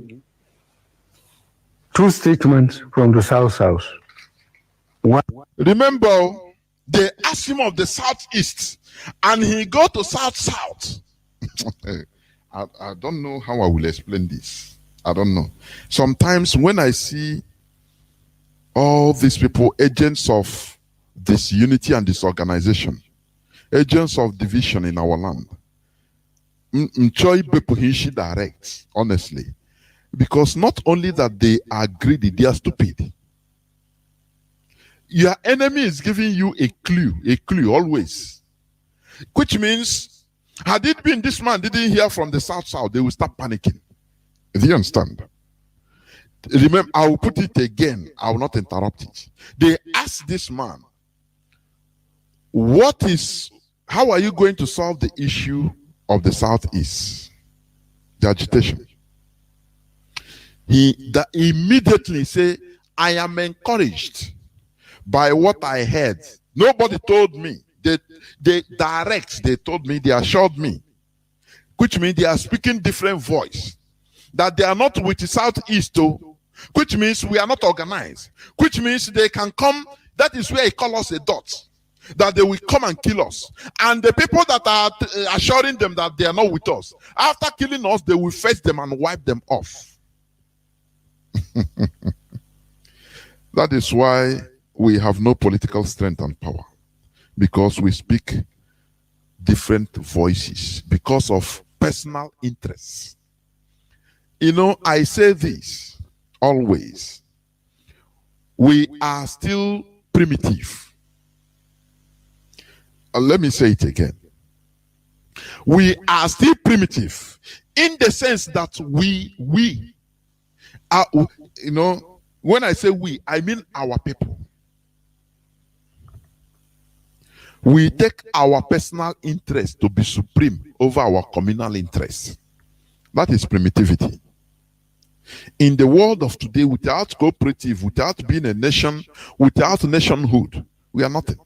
Speaker 7: 2 statements from the South. One,
Speaker 4: remember, they asked him of the Southeast, and he go to South. I don't know how I will explain this. I don't know. Sometimes when I see all these people, agents of disunity and disorganization, agents of division in our land, direct, honestly. Because not only that they are greedy, they are stupid. Your enemy is giving you a clue always. Which means, had it been this man didn't hear from the South, they will start panicking. Do you understand? Remember, I will put it again. I will not interrupt it. They asked this man, how are you going to solve the issue of the Southeast? The agitation. He immediately say, I am encouraged by what I heard. Nobody told me. They told me, they assured me. Which means they are speaking different voice. That they are not with the Southeast, though. Which means we are not organized. Which means they can come. That is where he call us a dot. That they will come and kill us. And the people that are assuring them that they are not with us, after killing us, they will face them and wipe them off. That is why we have no political strength and power, because we speak different voices because of personal interests. You know, I say this always. We are still primitive. Let me say it again. We are still primitive in the sense that we are, you know, when I say we, I mean our people. We take our personal interest to be supreme over our communal interest. That is primitivity. In the world of today, without cooperative, without being a nation, without nationhood, we are nothing.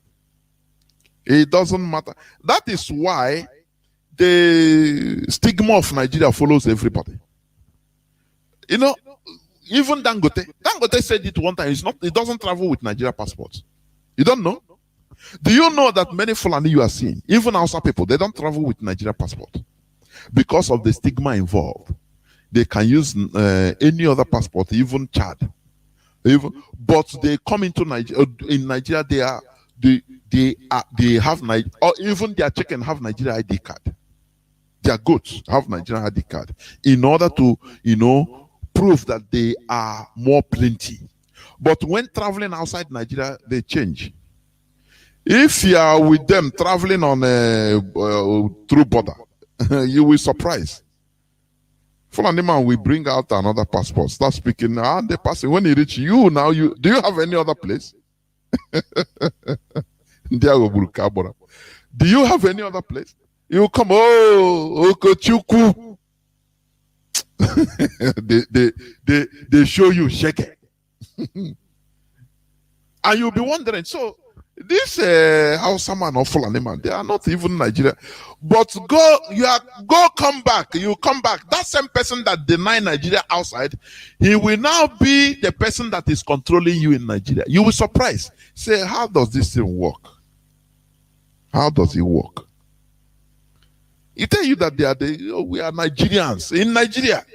Speaker 4: It doesn't matter. That is why the stigma of Nigeria follows everybody. You know, even Dangote said it one time. It doesn't travel with Nigeria passports. You don't know? Do you know that many Fulani you are seeing, even Hausa people, they don't travel with Nigeria passport because of the stigma involved. They can use any other passport, even Chad. But they come into Nigeria. In Nigeria, they have Nigeria, or even their chicken have Nigeria ID card. Their goats have Nigeria ID card in order to, you know, prove that they are more plenty. But when traveling outside Nigeria, they change. If you are with them traveling on a through border, you will surprise. Fulani man will bring out another passport, start speaking. The person, when he reach you now, do you have any other place? Do you have any other place? You come, Okochukwu. they show you shake it. And you'll be wondering, so this Hausa man or Fulani man, they are not even Nigeria. But come back. You come back. That same person that denied Nigeria outside, he will now be the person that is controlling you in Nigeria. You will surprise. Say, how does this thing work? How does it work? He tell you that we are Nigerians in Nigeria.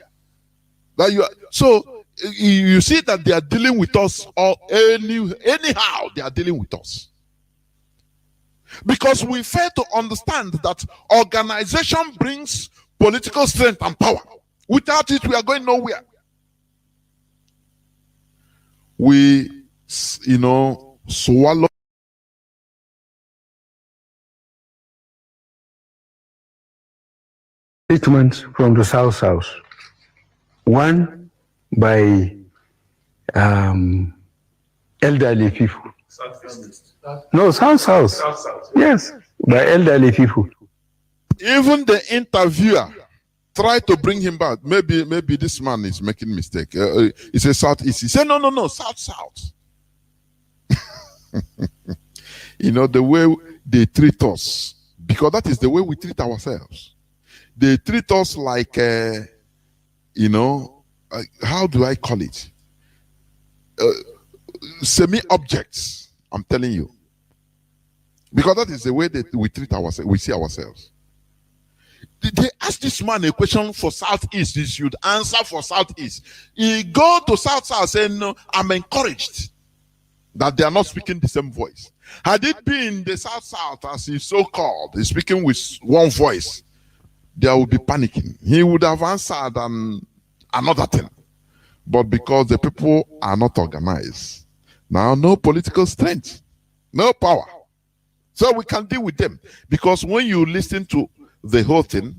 Speaker 4: That you are, so you see that they are dealing with us or anyhow they are dealing with us. Because we fail to understand that organization brings political strength and power. Without it, we are going nowhere. we, swallow
Speaker 7: statements from the South. One by elderly people. No, South. Yes, by elderly people.
Speaker 4: even the interviewer tried to bring him back. Maybe this man is making mistake. He says Southeast. He said, no, South. The way they treat us, because that is the way we treat ourselves. They treat us like, how do I call it? Semi-objects, I'm telling you. Because that is the way that we treat ourselves, we see ourselves. They asked this man a question for Southeast. He should answer for Southeast. He go to South saying, no, I'm encouraged that they are not speaking the same voice. Had it been the South, as he's so-called, he's speaking with one voice, there would be panicking. He would have answered another thing. But because the people are not organized, now no political strength, no power. So we can deal with them. Because when you listen to the whole thing,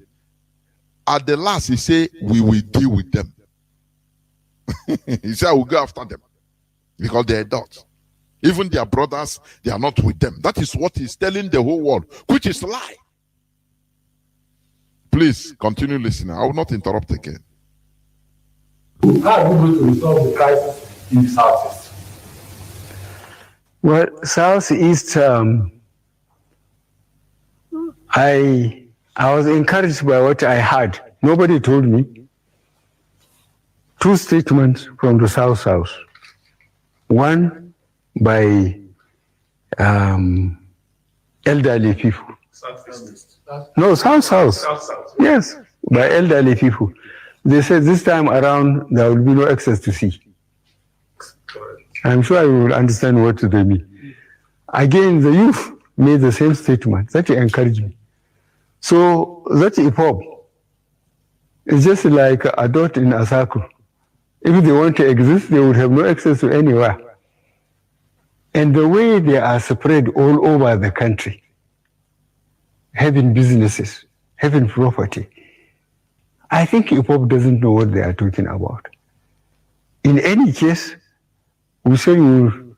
Speaker 4: at the last he say, we will deal with them. He said, I will go after them. Because they are adults. Even their brothers, they are not with them. That is what he's telling the whole world, which is a lie. Please continue listening. I will not interrupt again.
Speaker 6: How are we going to resolve the crisis in the Southeast?
Speaker 7: Well, Southeast, I was encouraged by what I heard. Nobody told me. Two statements from the South. One by elderly people. No, South. Yes, by elderly people. They said this time around there will be no access to sea. I'm sure you will understand what they mean. Again, the youth made the same statement. That encouraged me. So that EPOB is just like a dot in a circle. If they want to exist, they would have no access to anywhere. And the way they are spread all over the country, having businesses, having property, I think EPOB doesn't know what they are talking about. In any case, we say we will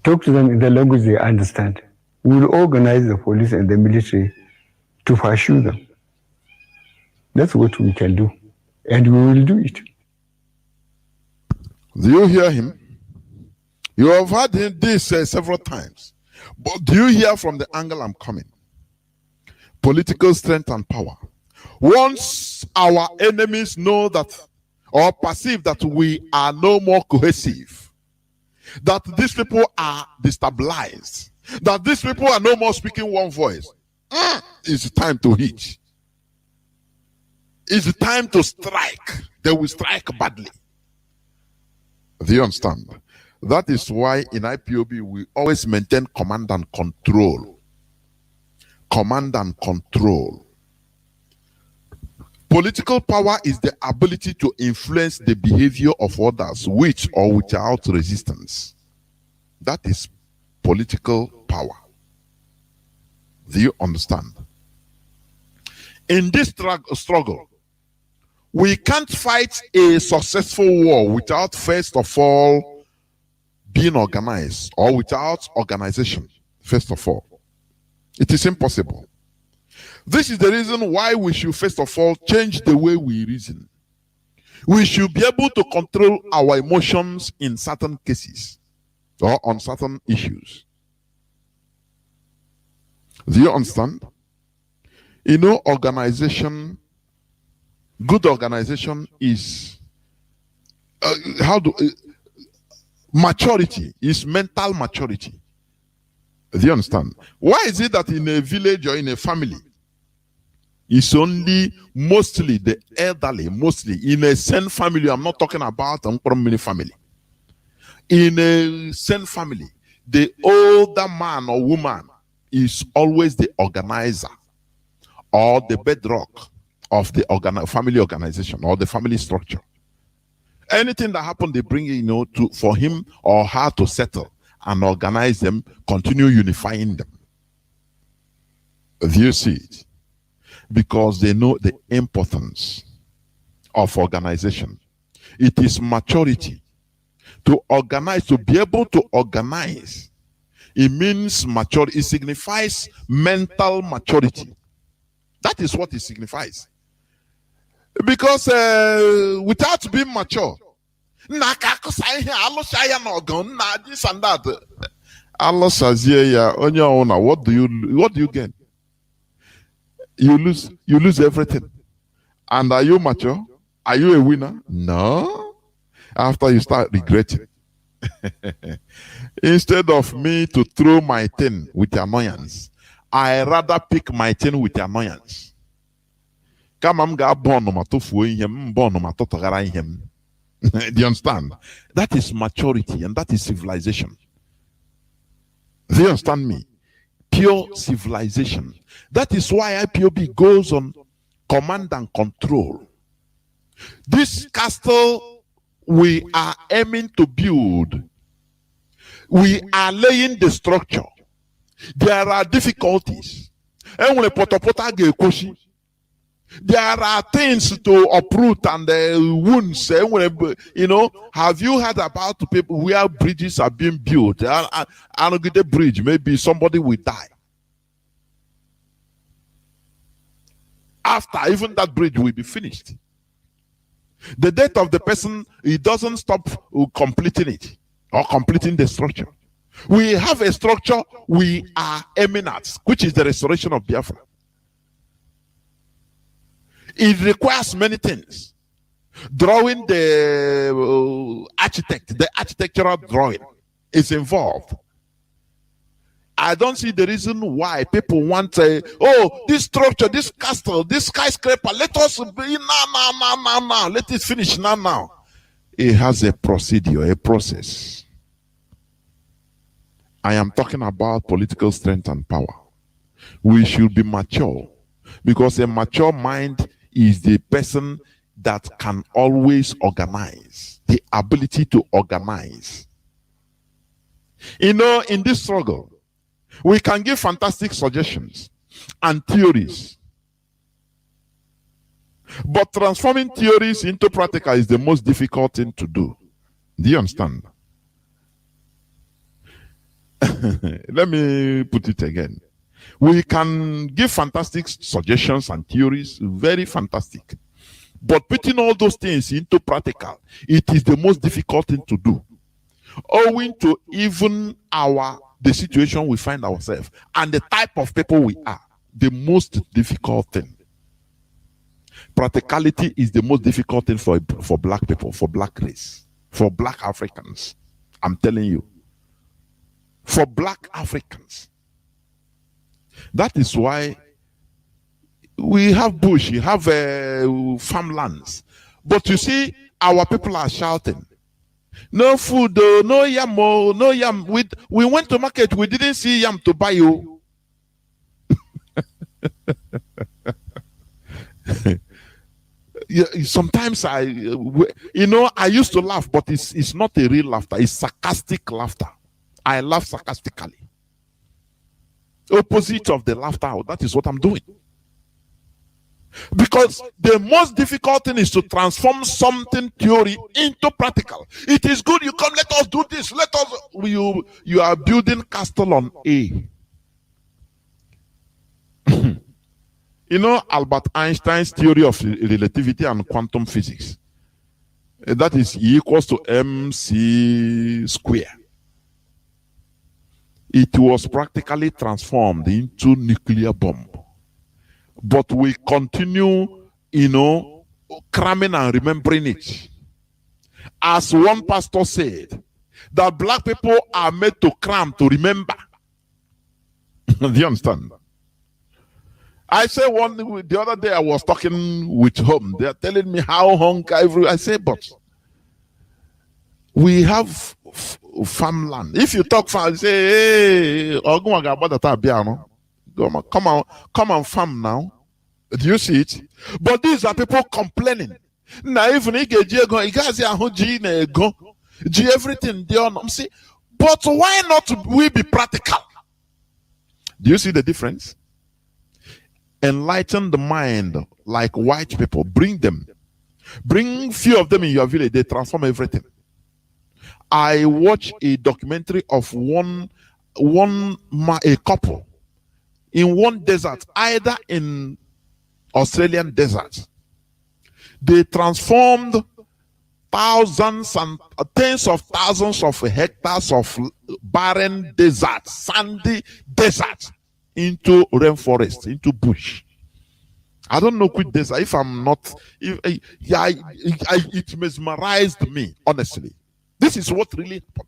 Speaker 7: talk to them in the language they understand. We will organize the police and the military to pursue them. That's what we can do. And we will do it.
Speaker 4: Do you hear him? You have heard this several times. But do you hear from the angle I'm coming? Political strength and power. Once our enemies know that or perceive that we are no more cohesive, that these people are destabilized, that these people are no more speaking one voice, it's time to hit. It's time to strike. They will strike badly. Do you understand? That is why in IPOB we always maintain command and control. Command and control. Political power is the ability to influence the behavior of others with or without resistance. That is political power. Do you understand? In this struggle, we can't fight a successful war without first of all being organized, or without organization, first of all. It is impossible. This is the reason why we should first of all change the way we reason. We should be able to control our emotions in certain cases or on certain issues. Do you understand? Organization, good organization is maturity, is mental maturity. Do you understand? Why is it that in a village or in a family, it's only mostly the elderly, mostly in a same family? I'm not talking about a mini family. In a same family, the older man or woman is always the organizer or the bedrock of the family organization or the family structure. Anything that happened, they bring for him or her to settle and organize them, continue unifying them. Do you see it? Because they know the importance of organization. It is maturity. To organize, to be able to organize, it means maturity. It signifies mental maturity. That is what it signifies. Because without being mature, this and that, what do you get? You lose everything. And are you mature? Are you a winner? No. After you start regretting. Instead of me to throw my thing with annoyance, I rather pick my thing with annoyance. Do you understand? That is maturity and that is civilization. Do you understand me? Pure civilization. That is why IPOB goes on command and control. This castle we are aiming to build, we are laying the structure. There are difficulties. There are things to uproot and wounds. Have you heard about the people where bridges are being built? And the bridge, maybe somebody will die. After even that bridge will be finished. The death of the person, it doesn't stop completing it or completing the structure. We have a structure we are aiming at, which is the restoration of Biafra. It requires many things. Drawing the architect, the architectural drawing is involved. I don't see the reason why people want this structure, this castle, this skyscraper, let us be now. Let it finish now. It has a procedure, a process. I am talking about political strength and power. We should be mature, because a mature mind is the person that can always organize, the ability to organize. In this struggle, we can give fantastic suggestions and theories. But transforming theories into practical is the most difficult thing to do. Do you understand? Let me put it again. We can give fantastic suggestions and theories, very fantastic. But putting all those things into practical, it is the most difficult thing to do. Owing to even the situation we find ourselves and the type of people we are, the most difficult thing. Practicality is the most difficult thing for black people, for black race, for black Africans. I'm telling you. For black Africans. That is why we have bush, we have farmlands. But you see, our people are shouting, no food, no yam, no yam. We went to market, we didn't see yam to buy you. Sometimes I used to laugh, but it's not a real laughter, it's sarcastic laughter. I laugh sarcastically. Opposite of the laughter, that is what I'm doing. Because the most difficult thing is to transform something theory into practical. It is good you come, let us do this, let us. You are building castle on A. Albert Einstein's theory of relativity and quantum physics. That is E equals to mc square. It was practically transformed into nuclear bomb. But we continue, cramming and remembering it. As one pastor said, that black people are made to cram to remember. Do you understand? I say the other day I was talking with home. They are telling me how hungry I say, but we have farmland. If you talk farm, say, hey, come on, farm now. Do you see it? But these are people complaining. Now even he get you guys go everything they on see. But why not we be practical? Do you see the difference? Enlighten the mind like white people. Bring them. Bring few of them in your village. They transform everything. I watch a documentary of a couple in one desert, either in Australian desert. They transformed thousands and tens of thousands of hectares of barren desert, sandy desert, into rainforest, into bush. I don't know which desert. If I'm not, it mesmerized me, honestly. This is what really happened.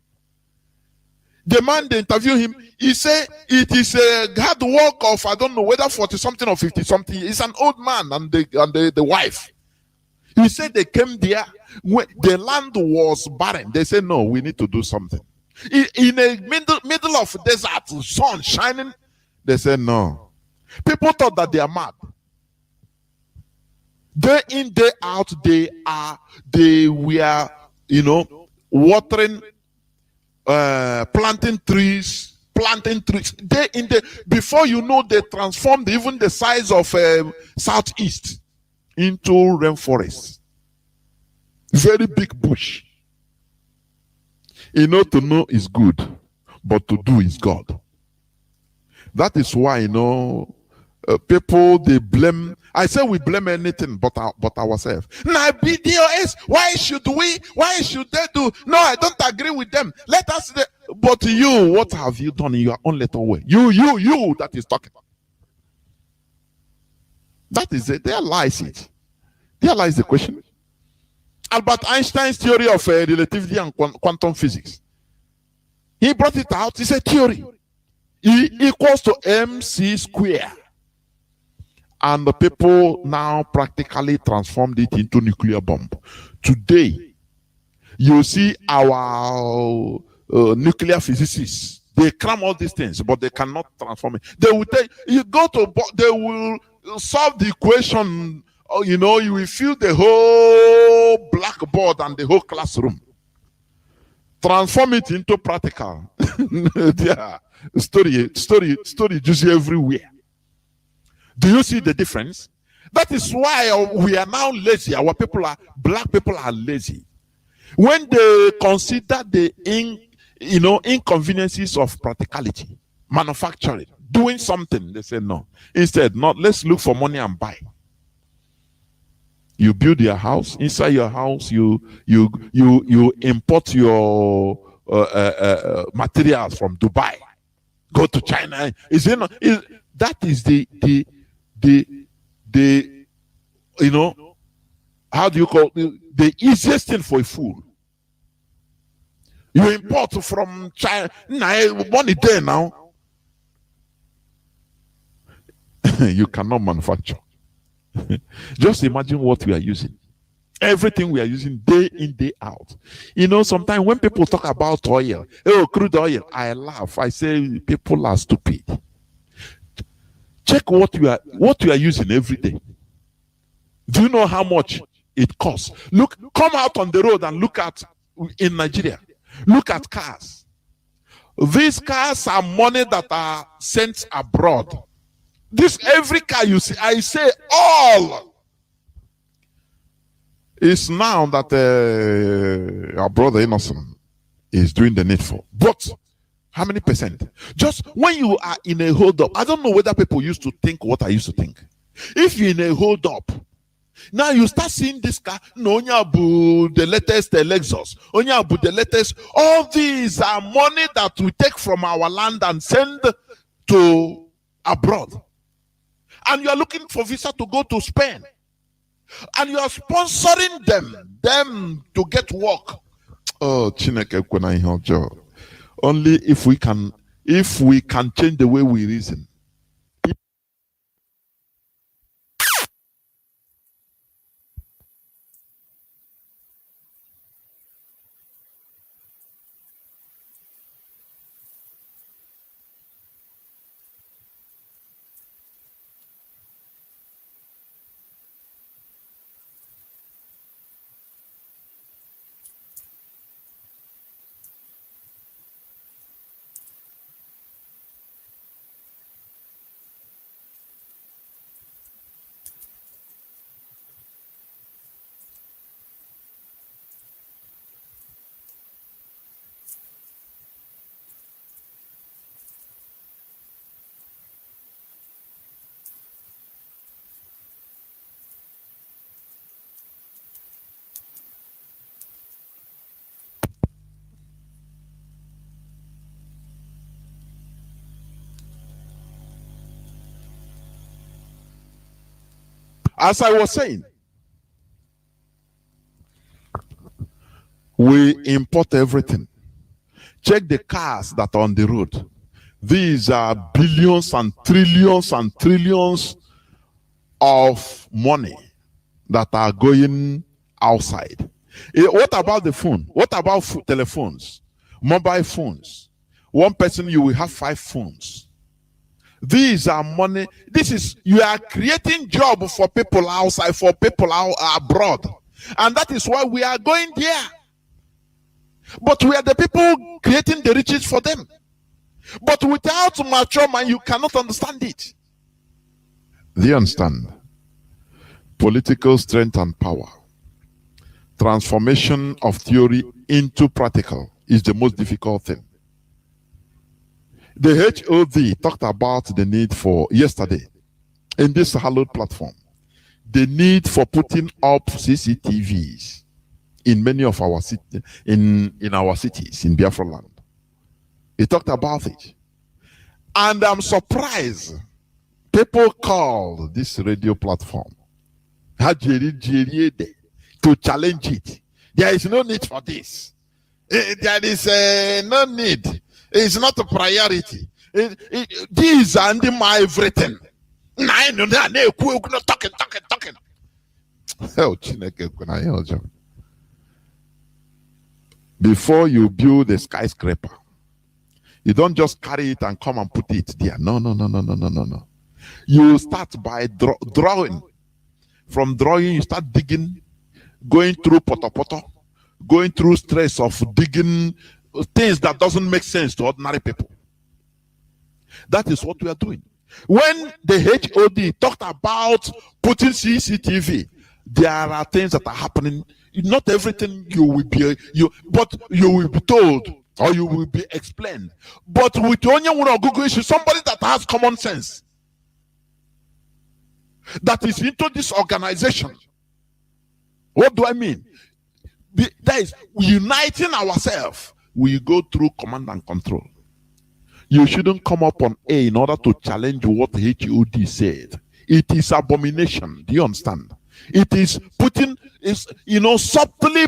Speaker 4: The man, they interview him, he said it is a hard work of, I don't know whether 40 something or 50 something. It's an old man and the wife. He said they came there when the land was barren. They said, no, we need to do something. In a middle of desert, sun shining, they said, no. People thought that they are mad. Day in, day out, they were, watering, planting trees. Day in, day, before you know, they transformed even the size of southeast into rainforest. Very big bush. To know is good, but to do is God. That is why, people, they blame. I say we blame anything but ourselves. Now, BDOS, why should they do? No, I don't agree with them. Let us, but you, what have you done in your own little way? You that is talking. That is it. There lies it. There lies the question. Albert Einstein's theory of relativity and quantum physics. He brought it out. It's a theory. E equals to mc square. And the people now practically transformed it into nuclear bomb. Today, you see our nuclear physicists. They cram all these things, but they cannot transform it. They will tell you they will solve the equation. You will fill the whole blackboard and the whole classroom. Transform it into practical. Yeah. Story juicy everywhere. Do you see the difference? That is why we are now lazy. Black people are lazy. When they consider the inconveniences of practicality, manufacturing, doing something, they say no. Instead, not let's look for money and buy. You build your house. Inside your house, you import your materials from Dubai. Go to China. That is the how do you call it? The easiest thing for a fool. You import from China. Money there now. You cannot manufacture. Just imagine what we are using. Everything we are using day in, day out. Sometimes when people talk about oil, crude oil, I laugh. I say people are stupid. Check what you are using every day. Do you know how much it costs? Come out on the road and look at in Nigeria. Look at cars. These cars are money that are sent abroad. Every car you see, I say all. It's now that our brother Innocent is doing the needful. But how many percent? Just when you are in a hold up, I don't know whether people used to think what I used to think. If you're in a hold up, now you start seeing this car, the latest Lexus, the latest. All these are money that we take from our land and send to abroad. And you are looking for visa to go to Spain. And you are sponsoring them to get work. Oh, Chineke kwena ihe ọjọọ. Only if we can change the way we reason. As I was saying, we import everything. Check the cars that are on the road. These are billions and trillions of money that are going outside. What about the phone? What about telephones, mobile phones? One person, you will have 5 phones. These are money. You are creating job for people outside, for people abroad. And that is why we are going there. But we are the people creating the riches for them. But without mature mind, you cannot understand it. Do you understand? Political strength and power. Transformation of theory into practical is the most difficult thing. The HOD talked about the need for, yesterday, in this hallowed platform, the need for putting up CCTVs in many of our cities, in our cities, in Biafra land. He talked about it. And I'm surprised people call this radio platform to challenge it. There is no need for this. There is no need. It's not a priority. These are my everything. Talking. Before you build a skyscraper, you don't just carry it and come and put it there. No. You start by drawing. From drawing, you start digging, going through poto, going through stress of digging things that doesn't make sense to ordinary people. That is what we are doing. When the HOD talked about putting CCTV, there are things that are happening. Not everything but you will be told or you will be explained. But with Google issue, somebody that has common sense, that is into this organization. What do I mean? That is uniting ourselves. We go through command and control. You shouldn't come up on A in order to challenge what HOD said. It is abomination. Do you understand? It is subtly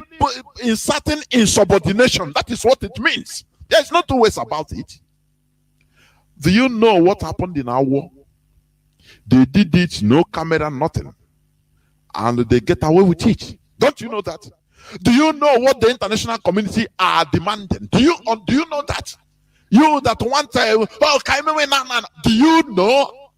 Speaker 4: inserting insubordination. That is what it means. There's no two ways about it. Do you know what happened in our war? They did it, no camera, nothing. And they get away with it. Don't you know that? Do you know what the international community are demanding? Do you know that? You that want do you know?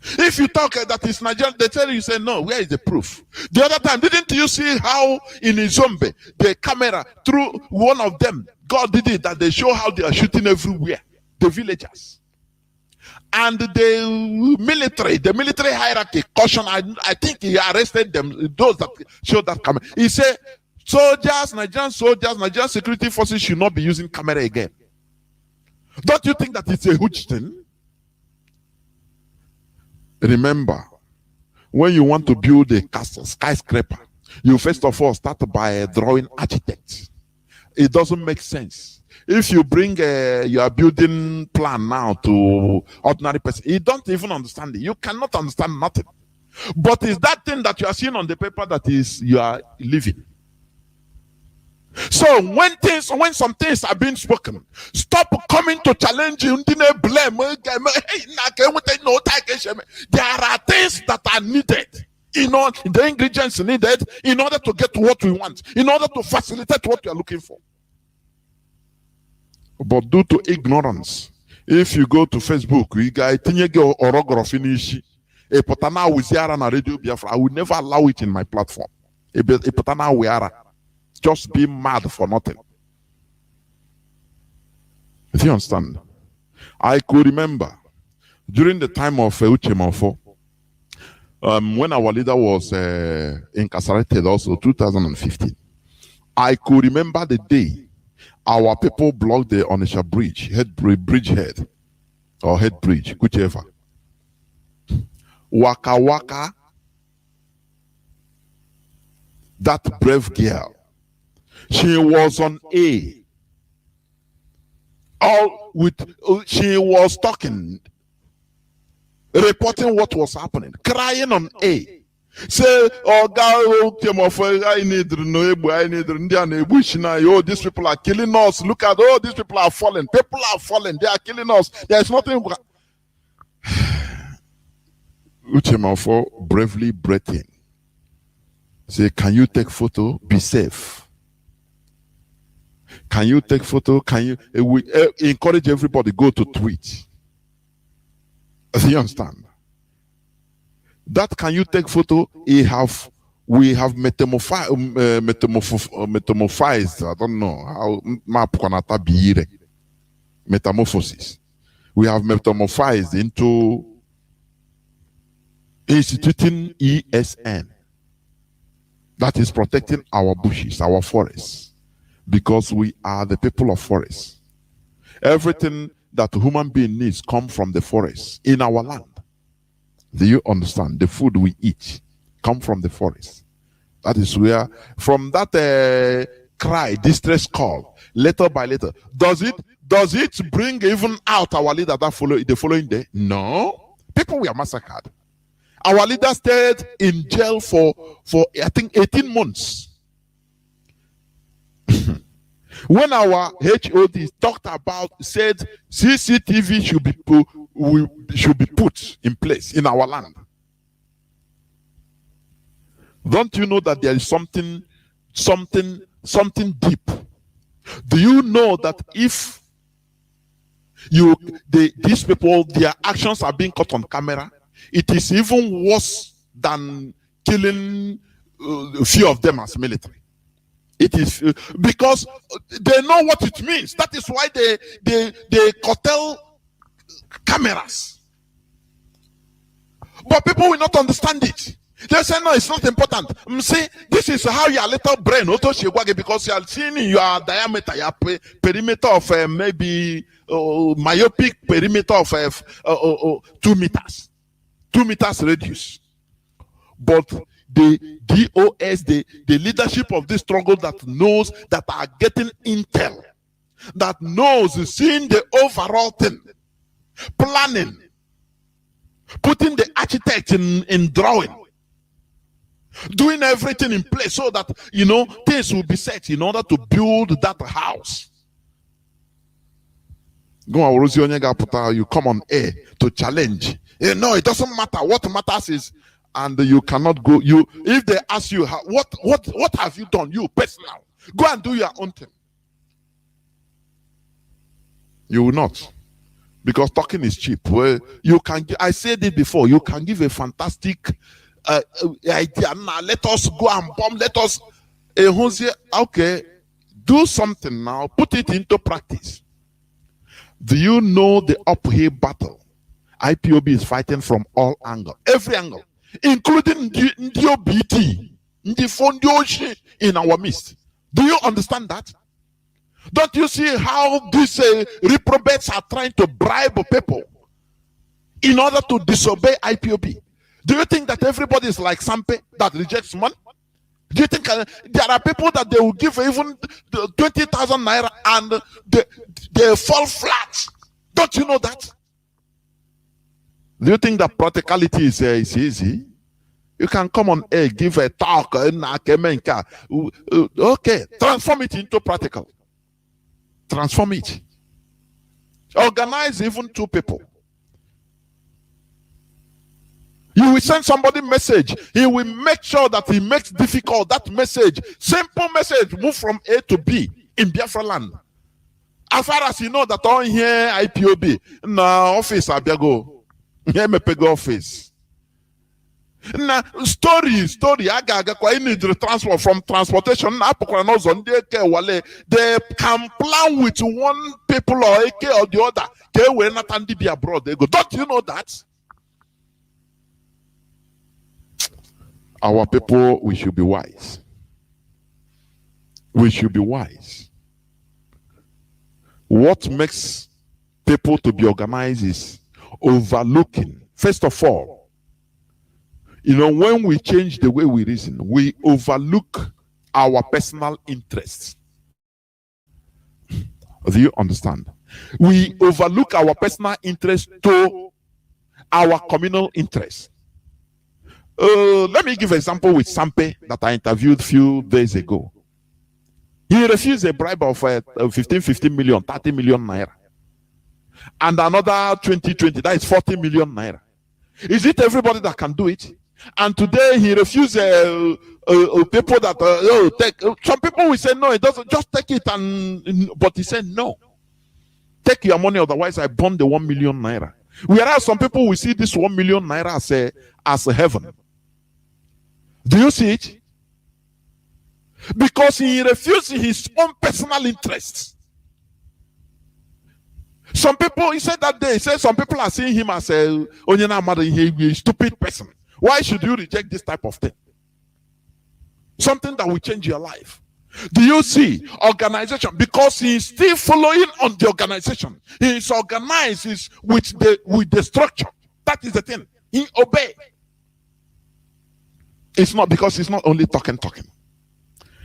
Speaker 4: If you talk that is Nigerian, they tell you, say no, where is the proof? The other time, didn't you see how in Izombe, the camera, through one of them, God did it, that they show how they are shooting everywhere, the villagers. And the military hierarchy caution, I think he arrested them, those that showed that camera. He said, Nigerian security forces should not be using camera again. Don't you think that it's a huge thing? Remember, when you want to build a castle, skyscraper, you first of all start by drawing architects. It doesn't make sense. If you bring your building plan now to ordinary person, you don't even understand it. You cannot understand nothing. But it's that thing that you are seeing on the paper that is you are living. So when some things are being spoken, stop coming to challenge you. There are things that are needed, the ingredients needed in order to get what we want, in order to facilitate what we are looking for. But due to ignorance, if you go to Facebook, you guys I will never allow it in my platform. Just be mad for nothing. Do you understand? I could remember during the time of Uche when our leader was incarcerated, also 2015. I could remember the day our people blocked the Onisha bridge, head, whichever. Waka Waka, that brave girl, she was on A. She was talking. reporting what was happening, crying on A. Say, oh God, I need oh, these people are killing us. Look at, oh, these people are falling. People are falling. They are killing us. There's nothing. Uchemafo bravely breathing. Say, can you take photo? Be safe. Can you take photo? Can you we encourage everybody go to tweet? Do you understand? That can you take photo? We have metamorphized. I don't know how metamorphosis. We have metamorphized into instituting ESN. That is protecting our bushes, our forests, because we are the people of forests. Everything that human being needs come from the forest in our land. Do you understand? The food we eat come from the forest. That is where, from that cry, distress call, letter by letter, does it bring even out our leader the following day? No. People were massacred. Our leader stayed in jail for I think 18 months. When our HOD talked about, said CCTV should be put in place in our land. Don't you know that there is something deep? Do you know that if these people, their actions are being caught on camera, it is even worse than killing a few of them as military? It is because they know what it means. That is why they curtail cameras. But people will not understand it. They say, no, it's not important. See, this is how your little brain, because you are seeing your diameter, your perimeter of maybe myopic perimeter of 2 meters. 2 meters radius. But the DOS, the leadership of this struggle that knows, that are getting intel, that knows, seeing the overall thing, planning, putting the architect in drawing, doing everything in place so that, things will be set in order to build that house. You come on air to challenge. No, it doesn't matter. What matters is, and you cannot go. If they ask you, what have you done, you personal, go and do your own thing. You will not, because talking is cheap. Well, you can. I said it before. You can give a fantastic idea. Now let us go and bomb. Let us. Okay, do something now. Put it into practice. Do you know the uphill battle IPOB is fighting from all angles, every angle, including the OBT, the Fondoshi in our midst? Do you understand that? Don't you see how these reprobates are trying to bribe people in order to disobey IPOB? Do you think that everybody is like Sampe that rejects money? Do you think there are people that they will give even 20,000 naira and they fall flat? Don't you know that? Do you think that practicality is easy? You can come on air, give a talk, okay, transform it into practical. Transform it. Organize even 2 people. You will send somebody message. He will make sure that he makes difficult that message. Simple message, move from A to B in Biafra land. As far as you know that on here IPOB, no office Abiago, here me peg office. Na story. Aga kwa need the transfer from transportation. They can plan with one people or AK or the other. They will not be abroad. They go. Don't you know that? Our people, we should be wise. We should be wise. What makes people to be organized is overlooking. First of all, when we change the way we reason, we overlook our personal interests. Do you understand? We overlook our personal interest to our communal interests. Let me give an example with Sampe that I interviewed a few days ago. He refused a bribe of 15 million, 30 million naira. And another 20, that is 40 million naira. Is it everybody that can do it? And today he refused people that take. Some people will say no, it doesn't. Just take it, but he said no. Take your money, otherwise I burn the 1 million naira. Whereas some people will see this 1 million naira as a heaven. Do you see it? Because he refused his own personal interests. Some people, he said that day, he said some people are seeing him as a stupid person. Why should you reject this type of thing? Something that will change your life. Do you see organization? Because he is still following on the organization. He is organized with the structure. That is the thing. He obeys. It's not because it's not only talking.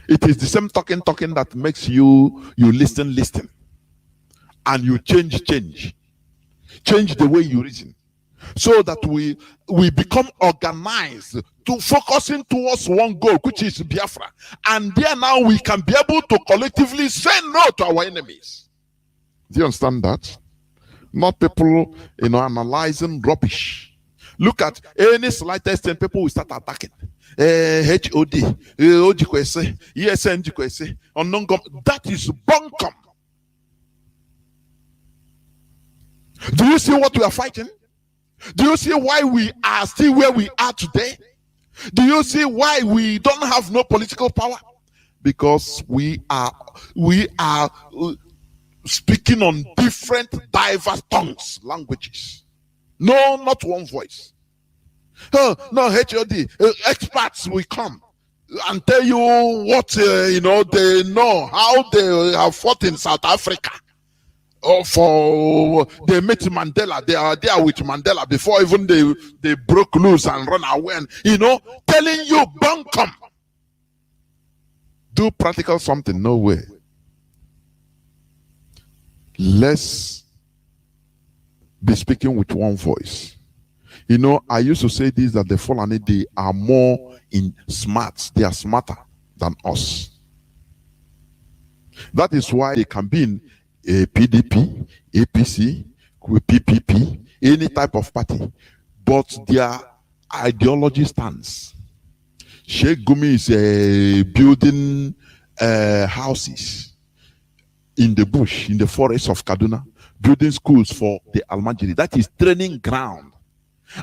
Speaker 4: It is the same talking that makes you listen, and you change the way you reason, so that we become organized to focusing towards one goal, which is Biafra. And there now we can be able to collectively say no to our enemies. Do you understand that? Not people, analyzing rubbish. Look at any slightest thing, people will start attacking. HOD, OGQS, ESN, GQS, that is bunkum. Do you see what we are fighting? Do you see why we are still where we are today? Do you see why we don't have no political power? Because we are speaking on different diverse tongues, languages. No, not one voice. No, HOD, experts will come and tell you what, they know, how they have fought in South Africa. For they met Mandela, they are there with Mandela before even they broke loose and run away, and telling you bunkum. Do practical something, no way. Let's be speaking with one voice. I used to say this, that the Fulani, they are more smart. They are smarter than us. That is why they can be in a PDP, APC, PPP, any type of party. But their ideology stands. Sheikh Gumi is building houses in the bush, in the forest of Kaduna, building schools for the Almajiri. That is training ground.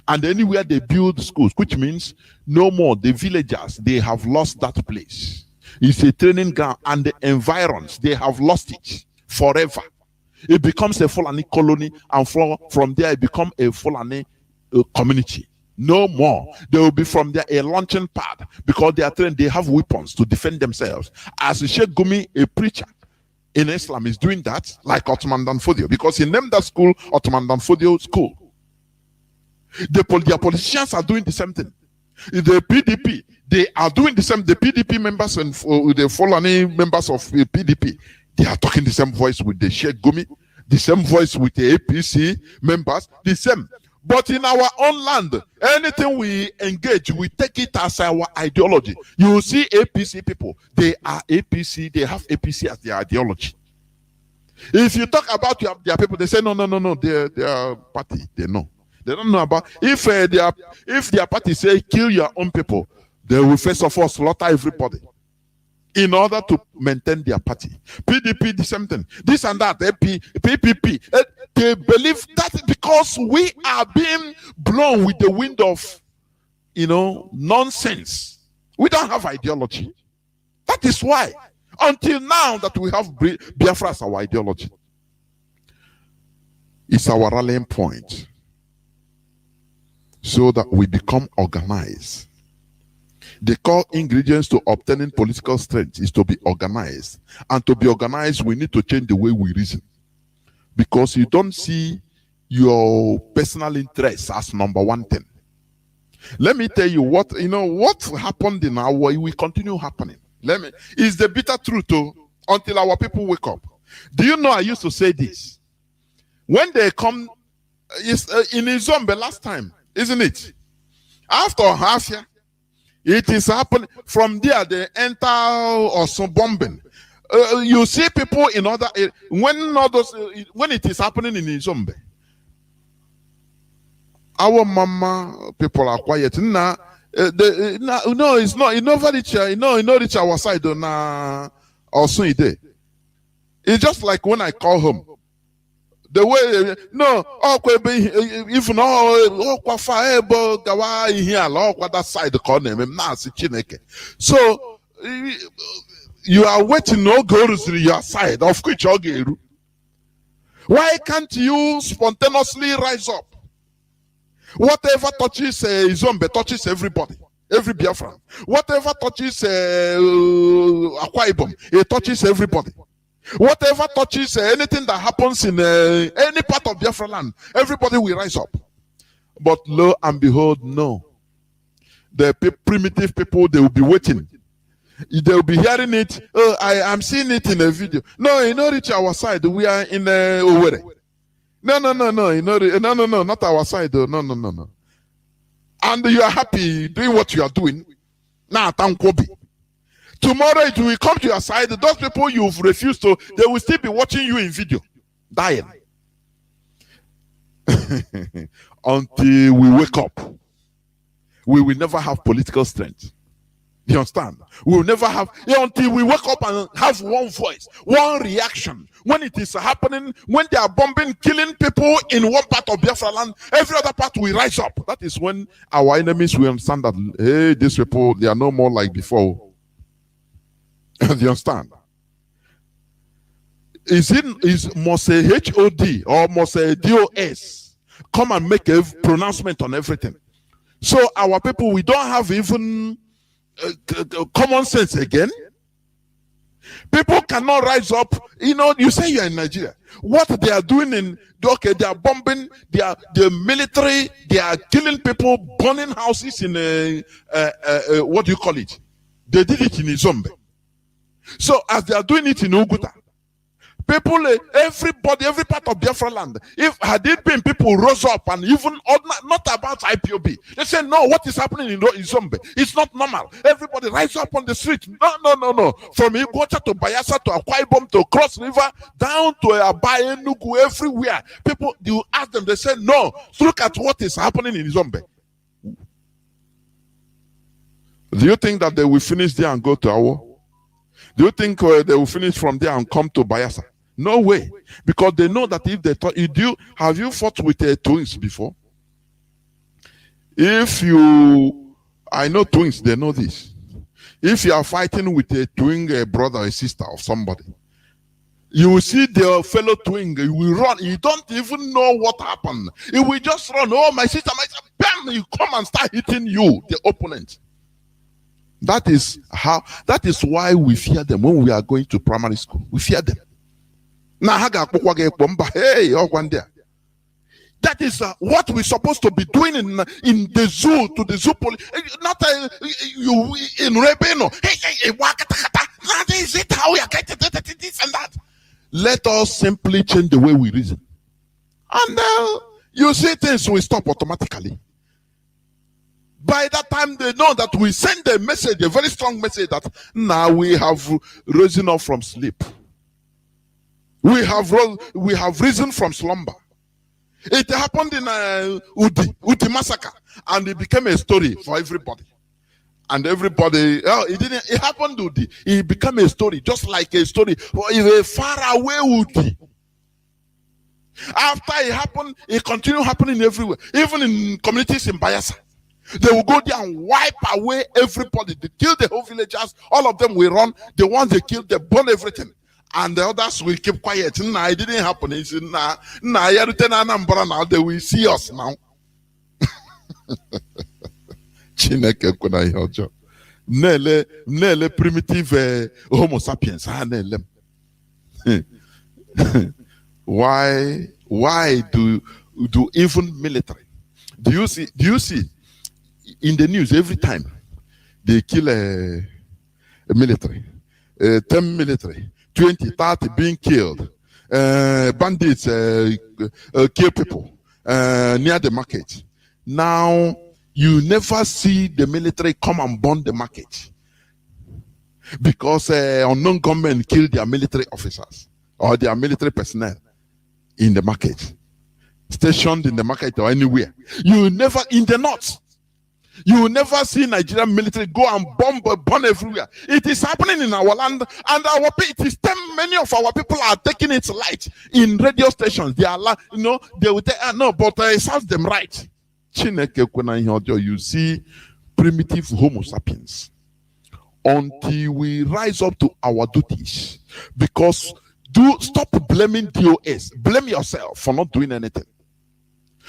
Speaker 4: And anywhere they build schools, which means no more, the villagers, they have lost that place. It's a training ground, and the environs, they have lost it forever. It becomes a Fulani colony, and from there it becomes a Fulani community. No more. They will be from there a launching pad, because they are trained, they have weapons to defend themselves. As Sheikh Gumi, a preacher in Islam, is doing that, like Ottoman Danfodio, because he named that school Ottoman Danfodio School. Their politicians are doing the same thing. The PDP, they are doing the same. The PDP members and the Fulani members of the PDP, they are talking the same voice with the Sheikh Gumi, the same voice with the APC members, the same. But in our own land, anything we engage, we take it as our ideology. You see APC people, they are APC, they have APC as their ideology. If you talk about their people, they say, no, their party, they know. They don't know about if their party say kill your own people, they will first of all slaughter everybody in order to maintain their party. PDP, the same thing. This and that, PPP. They believe that because we are being blown with the wind of, nonsense. We don't have ideology. That is why, until now, that we have Biafra as our ideology. It's our rallying point, so that we become organized. The core ingredients to obtaining political strength is to be organized. And to be organized, we need to change the way we reason. Because you don't see your personal interests as number one thing. Let me tell you what happened in our way will continue happening. It's the bitter truth until our people wake up. Do you know I used to say this? When they come is in Izombe last time, isn't it? After half year, it is happening. From there, they enter or some bombing. You see people in other when it is happening in Izombe. Our mama people are quiet. No, it's not. It never reach. It not reach our side. Or soon it day. It's just like when I call home. The way if no that side call name so you are waiting no go to your side of which why can't you spontaneously rise up? Whatever touches Izombe touches everybody, every Biafran. Whatever touches Akwa Ibom, it touches everybody. Whatever touches anything that happens in any part of Biafra land, everybody will rise up. But lo and behold, no. The primitive people, they will be waiting. They will be hearing it. Oh, I am seeing it in a video. No, you know, reach our side. We are in Owerri. No, not our side. No. And you are happy doing what you are doing. Now, Tankobi. Tomorrow it will come to your side. Those people you've refused to, they will still be watching you in video, dying. Until we wake up, we will never have political strength. You understand? We will never have, until we wake up and have one voice, one reaction. When it is happening, when they are bombing, killing people in one part of Biafra land, every other part will rise up. That is when our enemies will understand that, hey, these people, they are no more like before. Do you understand? Must a HOD or must a DOS come and make a pronouncement on everything? So our people, we don't have even common sense again. People cannot rise up. You know, you say you are in Nigeria. What they are doing they are bombing, the military, they are killing people, burning houses in what do you call it? They did it in Izombe. So as they are doing it in Uguta, people, everybody, every part of Biafra land, if had it been people rose up and even not about IPOB, they say no, what is happening in Izombe? It's not normal. Everybody rise up on the street. No. From Iguacha to Bayelsa to Akwa Ibom to Cross River down to Abaye, Enugu, everywhere. People, you ask them, they say no. Look at what is happening in Izombe. Do you think that they will finish there and go to Awo? Do you think they will finish from there and come to Bayelsa? No way. Because they know that if they have you fought with twins before? I know twins, they know this. If you are fighting with a twin brother or sister of somebody, you will see their fellow twin, you will run. You don't even know what happened. You will just run. Oh, my sister, bam, you come and start hitting you, the opponent. That is why we fear them when we are going to primary school. We fear them. That is what we're supposed to be doing in the zoo, to the zoo police. Not you in Rebeno. Is it how we are getting this and that? Let us simply change the way we reason. And you see things will stop automatically. By that time, they know that we send a message, a very strong message that now we have risen up from sleep. We have risen from slumber. It happened in Udi massacre, and it became a story for everybody. And everybody, it happened to Udi. It became a story, just like a story for a far away Udi. After it happened, it continued happening everywhere, even in communities in Bayelsa. They will go there and wipe away everybody. They kill the whole villagers. All of them will run. The ones they killed, they burn everything. And the others will keep quiet. Nah, it didn't happen. He said, now they will see us now. Chineke kuna yojo. Nele primitive Homo sapiens. Why do even military? Do you see? In the news, every time they kill a military, 10 military, 20, 30 being killed, bandits kill people, near the market. Now, you never see the military come and burn the market because unknown gunmen kill their military officers or their military personnel in the market, stationed in the market or anywhere. You never, in the north, you will never see Nigerian military go and burn everywhere. It is happening in our land, and many of our people are taking it light in radio stations. They are, they will say, no, but it serves them right. You see primitive Homo sapiens until we rise up to our duties. Because stop blaming DOS. Blame yourself for not doing anything.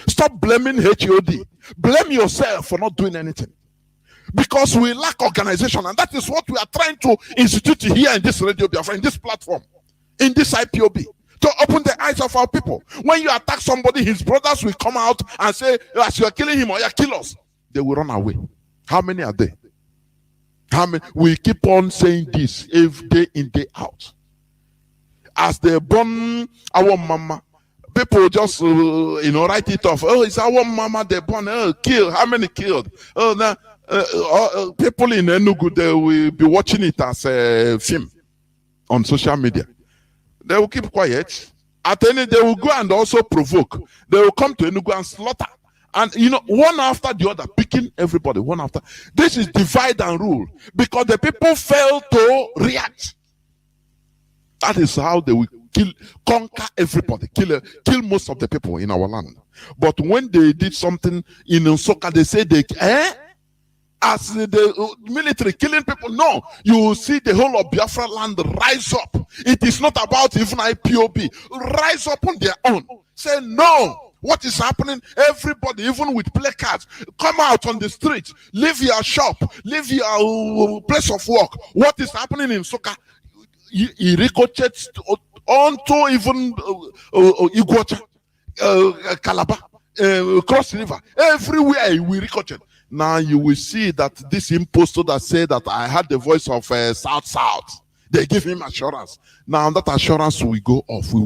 Speaker 4: Stop blaming HOD. Blame yourself for not doing anything. Because we lack organization, and that is what we are trying to institute here in this radio Biafra, in this platform, in this IPOB, to open the eyes of our people. When you attack somebody, his brothers will come out and say, as you are killing him or you kill us. They will run away. How many are there? How many? We keep on saying this every day in, day out. As they burn our mama, people just write it off. Oh, it's our mama they born. Oh, kill. How many killed? Oh, now people in Enugu, they will be watching it as a film on social media. They will keep quiet. At any, they will go and also provoke. They will come to Enugu and slaughter. And one after the other, picking everybody one after. This is divide and rule because the people fail to react. That is how they will conquer everybody, kill most of the people in our land. But when they did something in Nsukka, they say as the military killing people. No, you will see the whole of Biafra land rise up. It is not about even IPOB. Rise up on their own. Say no. What is happening? Everybody, even with placards, come out on the street. Leave your shop. Leave your place of work. What is happening in Nsukka? He ricochets onto even Iguacha, Calabar, Cross River. Everywhere we ricochet. Now you will see that this impostor that said that I had the voice of South, they give him assurance. Now that assurance will go off. We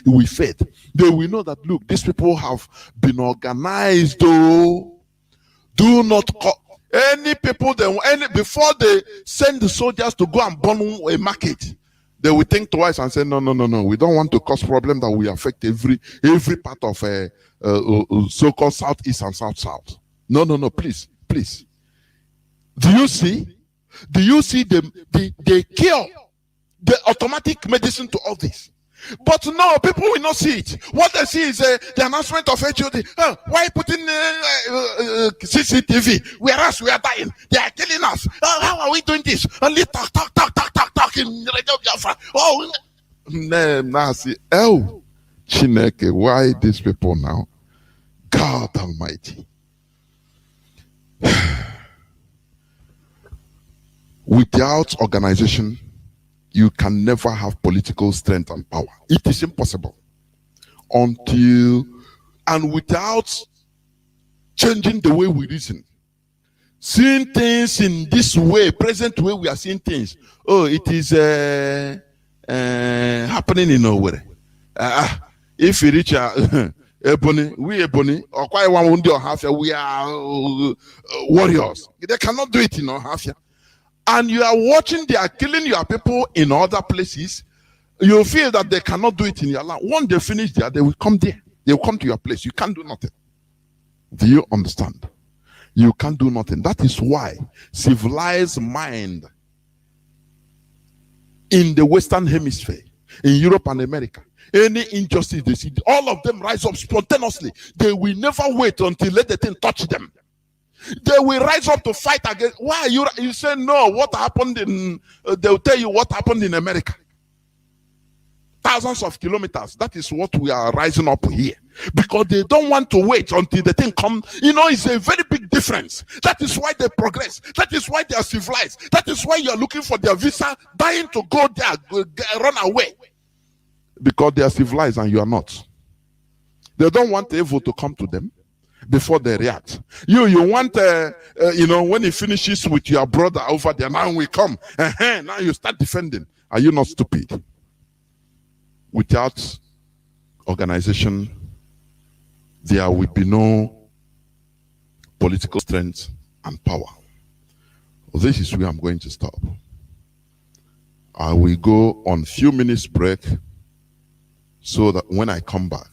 Speaker 4: will fade. They will know that, look, these people have been organized. Do not any people before they send the soldiers to go and burn a market. They will think twice and say, no. We don't want to cause problem that will affect every part of so-called Southeast and South. No, please. Do you see the cure, the automatic medicine to all this? But no, people will not see it. What they see is the announcement of HOD. Why putting CCTV? Whereas we are dying. They are killing us. How are we doing this? Only talk in Radio Biafra. Oh, now see. Oh, Chineke, why these people now? God Almighty. Without organization, you can never have political strength and power. It is impossible. And without changing the way we reason, seeing things in this way, present way we are seeing things. Oh, it is happening in nowhere. If you reach Ebony, or quite one or half, we are warriors. They cannot do it in half. And you are watching they are killing your people in other places, you feel that they cannot do it in your land. Once they finish there, they will come there. They will come to your place. You can't do nothing. Do you understand? You can't do nothing. That is why civilized mind in the Western Hemisphere, in Europe and America, any injustice they see, all of them rise up spontaneously. They will never wait until let the thing touch them. They will rise up to fight against. Why you say no? What happened in? They'll tell you what happened in America. Thousands of kilometers. That is what we are rising up here, because they don't want to wait until the thing comes. It's a very big difference. That is why they progress. That is why they are civilized. That is why you are looking for their visa, dying to go there, run away, because they are civilized and you are not. They don't want evil to come to them before they react. You want when he finishes with your brother over there, now we come, now you start defending. Are you not stupid? Without organization, there will be no political strength and power. This is where I'm going to stop. I will go on few minutes break so that when I come back,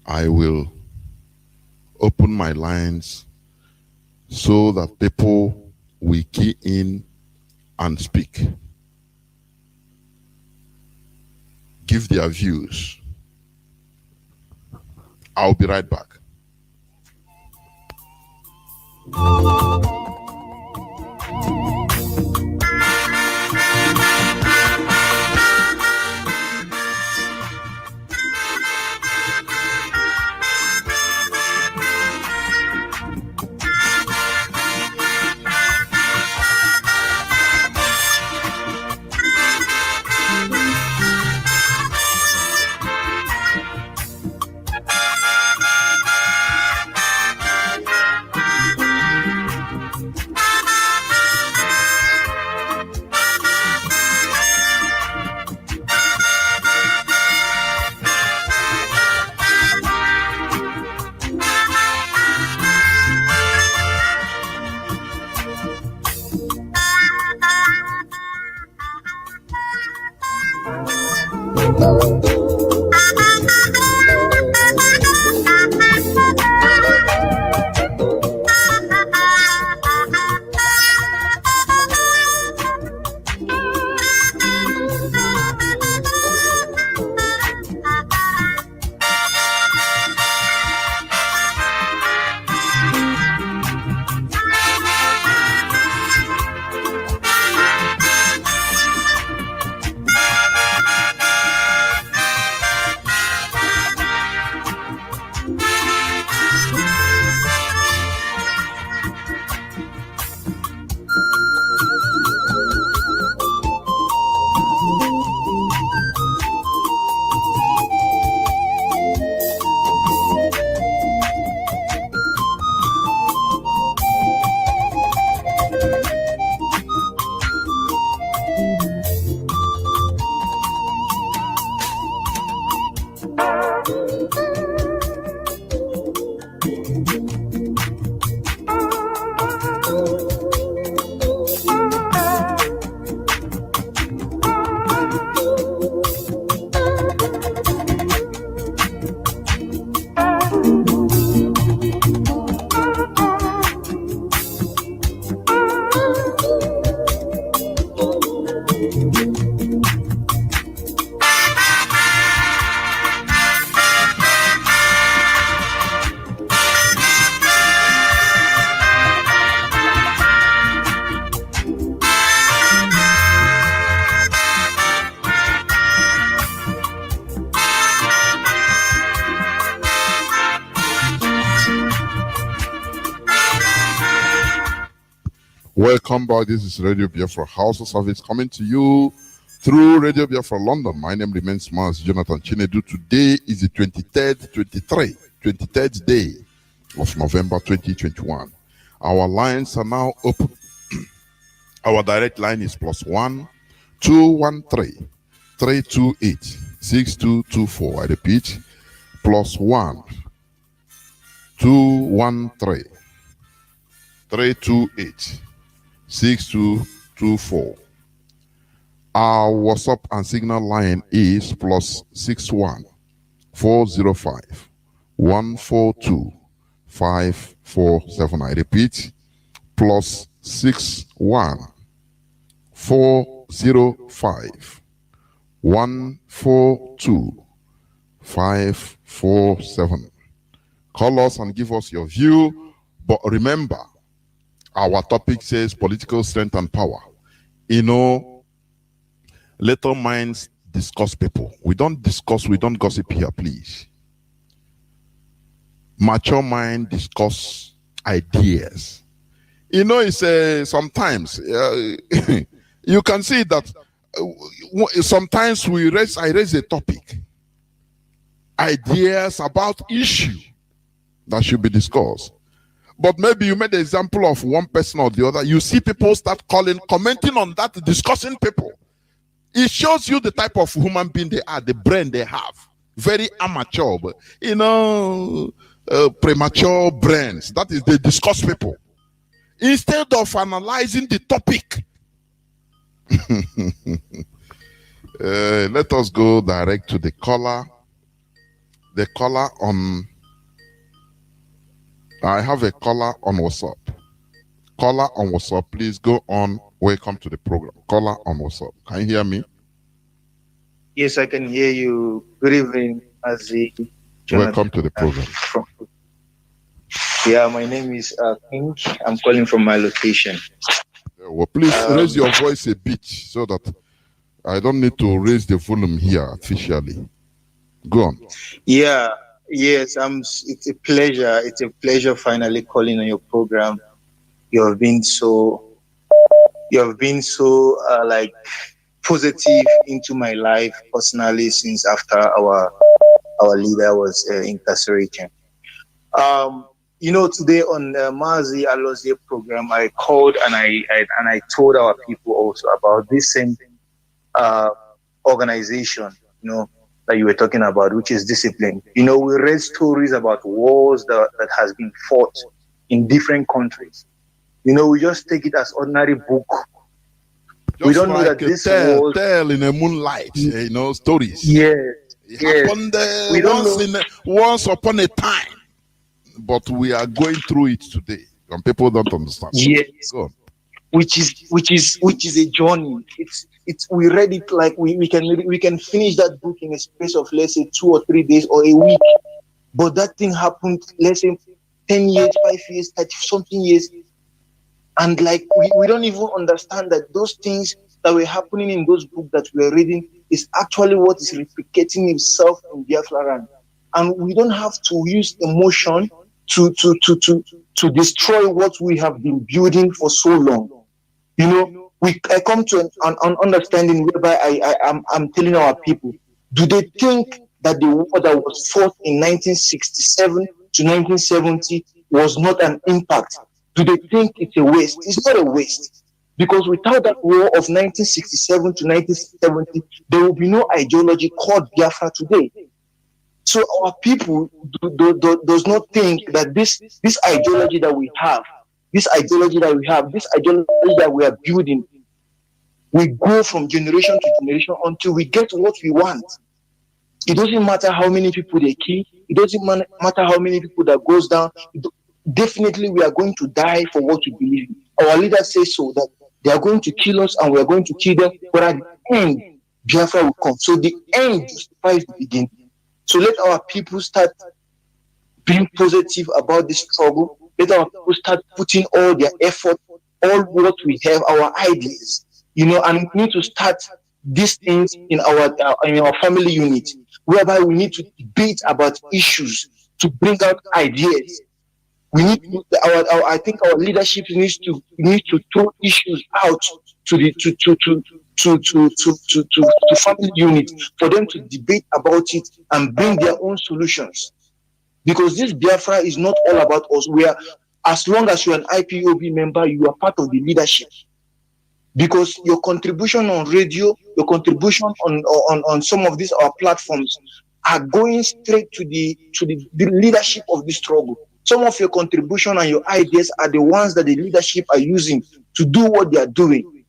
Speaker 4: I will open my lines so that people will key in and speak, give their views. I'll be right back. Welcome back. This is Radio Biafra Hausa service coming to you through Radio Biafra London. My name remains Mazi Jonathan Chinedu. Today is the 23rd day of November 2021. Our lines are now open. Our direct line is +1 213 328 6224. I repeat, +1 213 328 6224. Our WhatsApp and Signal line is +61 405 142 547. I repeat, +61 405 142 547. Call us and give us your view. But remember, our topic says political strength and power. You know, little minds discuss people. We don't discuss, we don't gossip here, please. Mature mind discuss ideas. You know, it's sometimes you can see that sometimes I raise a topic, ideas about issue that should be discussed. But maybe you made the example of one person or the other. You see people start calling, commenting on that, discussing people. It shows you the type of human being they are, the brain they have. very amateur, but, premature brains. That is, they discuss people instead of analyzing the topic. Let us go direct to the caller. The caller on. I have a caller on WhatsApp. Caller on WhatsApp, please go on. Welcome to the program. Caller on WhatsApp. Can you hear me?
Speaker 8: Yes, I can hear you. Good evening, Mazi.
Speaker 4: Welcome to the program.
Speaker 8: Yeah, my name is King. I'm calling from my location.
Speaker 4: Well, please raise your voice a bit so that I don't need to raise the volume here officially. Go on.
Speaker 8: Yeah, yes, it's a pleasure. It's a pleasure finally calling on your program. You have been so like positive into my life personally since after our leader was incarcerated. Today on Mazi Alozie program, I called and I told our people also about this same organization, that you were talking about, which is discipline. We read stories about wars that has been fought in different countries. We just take it as ordinary book.
Speaker 4: Just
Speaker 8: we don't
Speaker 4: like
Speaker 8: know that this
Speaker 4: tale in the moonlight, stories.
Speaker 8: Yes.
Speaker 4: It happened once upon a time, but we are going through it today, and people don't understand.
Speaker 8: Yes.
Speaker 4: Go on.
Speaker 8: Which is a journey. It's we read it like we can finish that book in a space of, let's say, 2 or 3 days or a week, but that thing happened, let's say, 10 years, 5 years, 30 something years, and like we don't even understand that those things that were happening in those books that we are reading is actually what is replicating itself in Biafra land. And we don't have to use emotion to destroy what we have been building for so long. I come to an understanding whereby I'm telling our people, do they think that the war that was fought in 1967 to 1970 was not an impact? Do they think it's a waste? It's not a waste. Because without that war of 1967 to 1970, there will be no ideology called Biafra today. So our people does not think that this ideology that we have, this ideology that we are building, we go from generation to generation until we get what we want. It doesn't matter how many people they kill. It doesn't matter how many people that goes down. Definitely, we are going to die for what we believe in. Our leaders say so, that they are going to kill us and we are going to kill them. But at the end, Biafra will come. So the end justifies the beginning. So let our people start being positive about this struggle. Let our people start putting all their effort, all what we have, our ideas, and we need to start these things in our family unit, whereby we need to debate about issues to bring out ideas. We need to, I think our leadership needs to throw issues out to the to family unit for them to debate about it and bring their own solutions. Because this Biafra is not all about us. As long as you're an IPOB member, you are part of the leadership. Because your contribution on radio, your contribution on some of these our platforms are going straight to the leadership of the struggle. Some of your contribution and your ideas are the ones that the leadership are using to do what they are doing.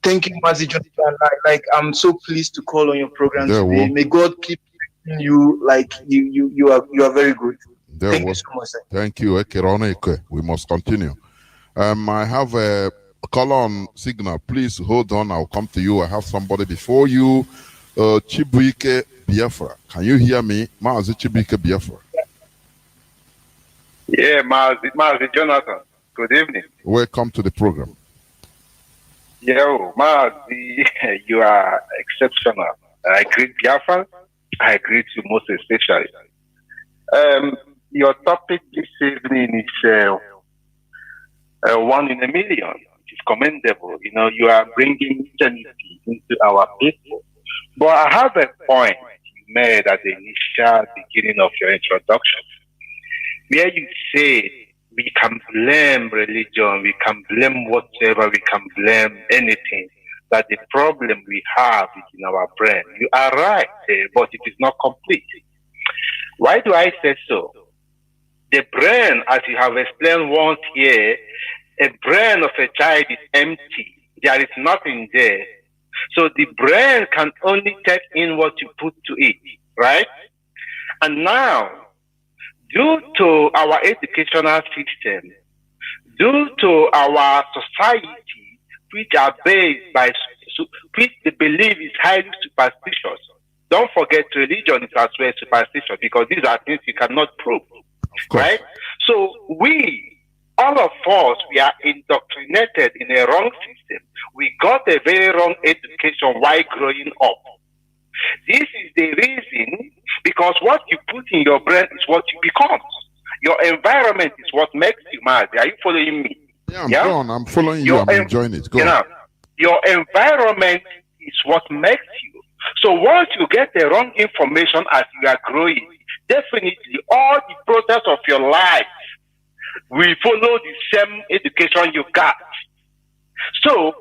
Speaker 8: Thank you, Mazi. I'm so pleased to call on your program today. May God keep you like you are very good. Thank you so much, sir.
Speaker 4: Thank you. We must continue. I have a caller on signal. Please hold on. I'll come to you. I have somebody before you. Chibuike Biafra. Can you hear me? Mazi Chibuike Biafra.
Speaker 9: Yeah, Mazi Jonathan. Good evening.
Speaker 4: Welcome to the program.
Speaker 9: Yo, Mazi, you are exceptional. I greet Biafra. I greet you most especially. Your topic this evening is one in a million. It is commendable. You are bringing unity into our people. But I have a point you made at the initial beginning of your introduction, where you say we can blame religion, we can blame whatever, we can blame anything that the problem we have is in our brain. You are right, but it is not complete. Why do I say so? The brain, as you have explained once here, a brain of a child is empty. There is nothing there. So the brain can only take in what you put to it, right? And now, due to our educational system, due to our society, which are based by, which the belief is highly superstitious. Don't forget, religion is as well superstitious, because these are things you cannot prove, right? So we, all of us, we are indoctrinated in a wrong system. We got a very wrong education while growing up. This is the reason, because what you put in your brain is what you become. Your environment is what makes you mad. Are you following me?
Speaker 4: Yeah, go on. I'm following you. I'm enjoying it. Go on.
Speaker 9: Your environment is what makes you. So once you get the wrong information as you are growing, definitely all the process of your life will follow the same education you got. So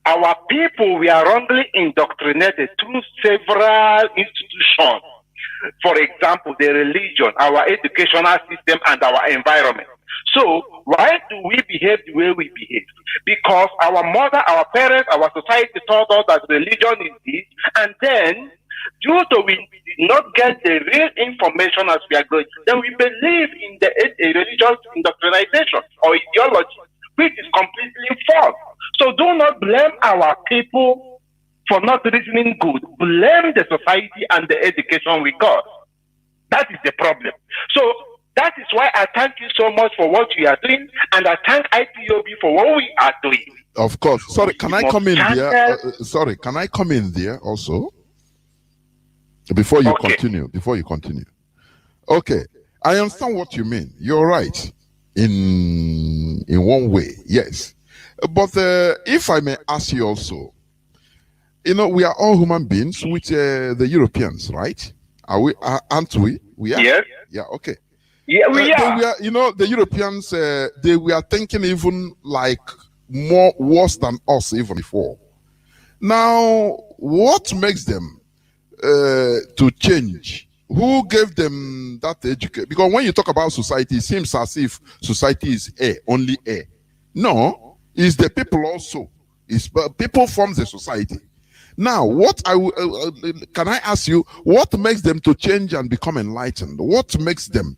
Speaker 9: our people, we are wrongly indoctrinated through several institutions. For example, the religion, our educational system, and our environment. So why do we behave the way we behave? Because our mother, our parents, our society taught us that religion is this, and then due to we did not get the real information as we are growing, then we believe in the religious indoctrination or ideology, which is completely false. So do not blame our people for not reasoning good. Blame the society and the education we got. That is the problem. So that is why I thank you so much for what you are doing, and I thank IPOB for what we are doing.
Speaker 4: Of course. Sorry, can I come in there? Sorry, can I come in there also? Before you continue. Before you continue. Okay, I understand what you mean. You're right in one way, yes. But if I may ask you also, you know, we are all human beings with the Europeans, right? Aren't we? We are.
Speaker 9: Yes.
Speaker 4: Yeah. Okay.
Speaker 9: Yeah, we are.
Speaker 4: You know, the Europeans, they were thinking even like worse than us even before. Now, what makes them to change? Who gave them that education? Because when you talk about society, it seems as if society is only A. No, it's the people also. It's people form the society. Now, what can I ask you? What makes them to change and become enlightened? What makes them?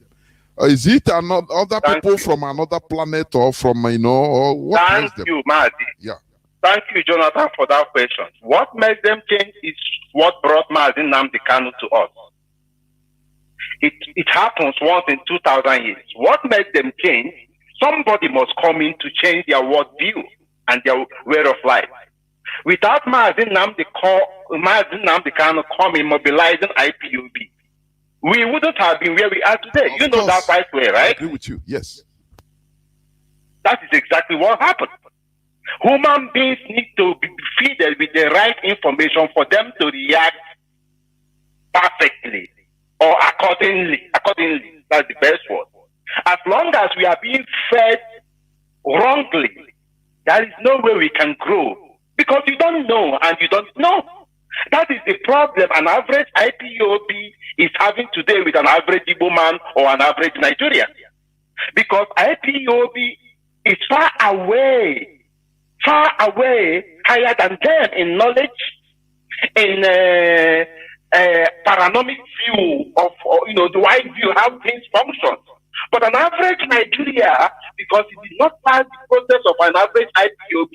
Speaker 4: Is it other people from another planet, or from or what makes them?
Speaker 9: Thank you, Mazi.
Speaker 4: Yeah.
Speaker 9: Thank you, Jonathan, for that question. What makes them change is what brought Mazi Nnamdi Kanu to us. It happens once in 2,000 years. What makes them change? Somebody must come in to change their worldview and their way of life. Without Mazi Nnamdi Kanu coming, mobilizing IPOB, we wouldn't have been where we are today. You know that right way, right?
Speaker 4: I agree with you. Yes.
Speaker 9: That is exactly what happened. Human beings need to be fed with the right information for them to react perfectly or accordingly. That's the best word. As long as we are being fed wrongly, there is no way we can grow, because you don't know and you don't know. That is the problem an average IPOB is having today with an average Igbo man or an average Nigerian. Because IPOB is far away, higher than them in knowledge, in paranomic view of, the wide view how things function. But an average Nigeria, because it did not pass the process of an average IPOB,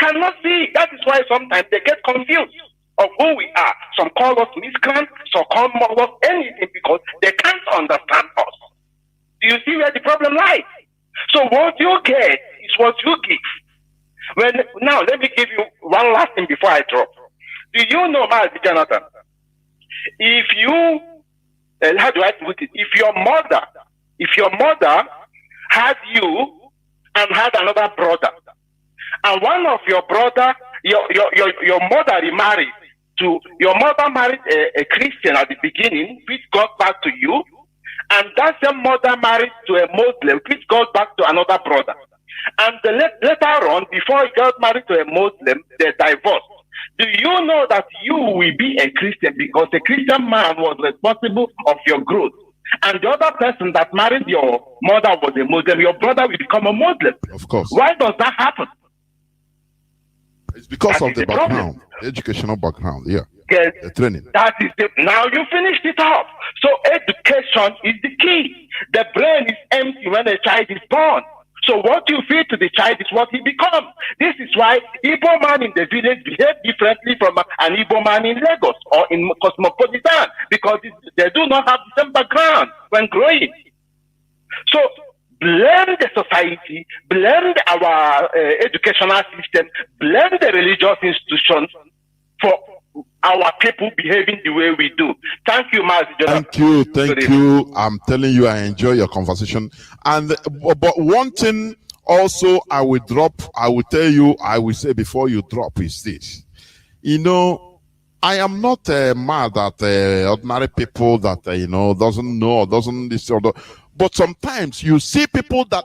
Speaker 9: cannot see. That is why sometimes they get confused of who we are. Some call us miscreants, some call us anything, because they can't understand us. Do you see where the problem lies? So what you get is what you give. Now let me give you one last thing before I drop. Do you know, Mazi Jonathan? If you, how do I put it? If your mother had you and had another brother, and one of your brother, your mother remarried to, your mother married a Christian at the beginning, which got back to you, and that same mother married to a Muslim, which got back to another brother. And later on, before he got married to a Muslim, they divorced. Do you know that you will be a Christian because a Christian man was responsible of your growth? And the other person that married your mother was a Muslim, your brother will become a Muslim.
Speaker 4: Of course.
Speaker 9: Why does that happen?
Speaker 4: It's because
Speaker 9: That
Speaker 4: of
Speaker 9: is
Speaker 4: the background, the educational background, yeah.
Speaker 9: Yes,
Speaker 4: The training.
Speaker 9: that is now you finished it off. So education is the key. The brain is empty when a child is born. So what you feed to the child is what he becomes. This is why Igbo man in the village behave differently from an Igbo man in Lagos or in Cosmopolitan, because they do not have the same background when growing. So blame the society, blame our educational system, blame the religious institutions for our people behaving the way we do. Thank you, Mazi.
Speaker 4: Thank you. I'm telling you, I enjoy your conversation. And but one thing also I will tell you, I will say before you drop is this. You know, I am not mad at ordinary people that doesn't know or doesn't listen. But sometimes you see people that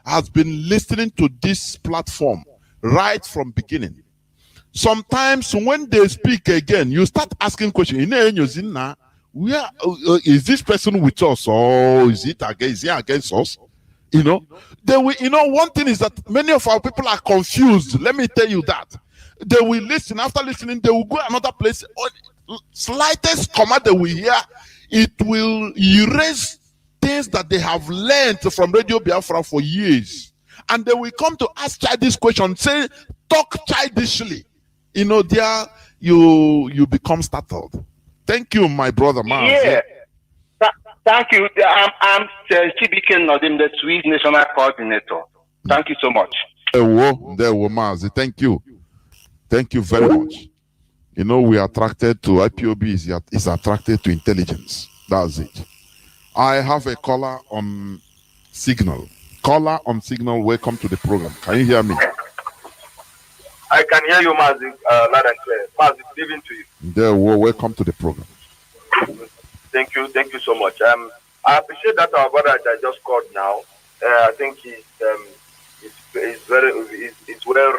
Speaker 4: has been listening to this platform right from beginning. Sometimes when they speak again, you start asking questions. Where is this person with us, or is he against us? One thing is that many of our people are confused. Let me tell you that. They will listen. After listening, they will go another place. Slightest comment they will hear, it will erase things that they have learned from Radio Biafra for years. And they will come to ask childish questions, talk childishly. There you become startled. Thank you, my brother, Mazi.
Speaker 9: Yeah. Thank you. I'm Chibike Nodim, the Swiss National Coordinator. Thank you so much.
Speaker 4: There were Mazi. Thank you. Thank you very much. We are attracted to IPOB is attracted to intelligence. That's it. I have a caller on Signal. Caller on Signal, welcome to the program. Can you hear me?
Speaker 10: I can hear you, Mazi, loud and clear. Mazi, good evening to you.
Speaker 4: There, welcome to the program.
Speaker 10: Thank you so much. I appreciate that our brother that just called now. I think he's well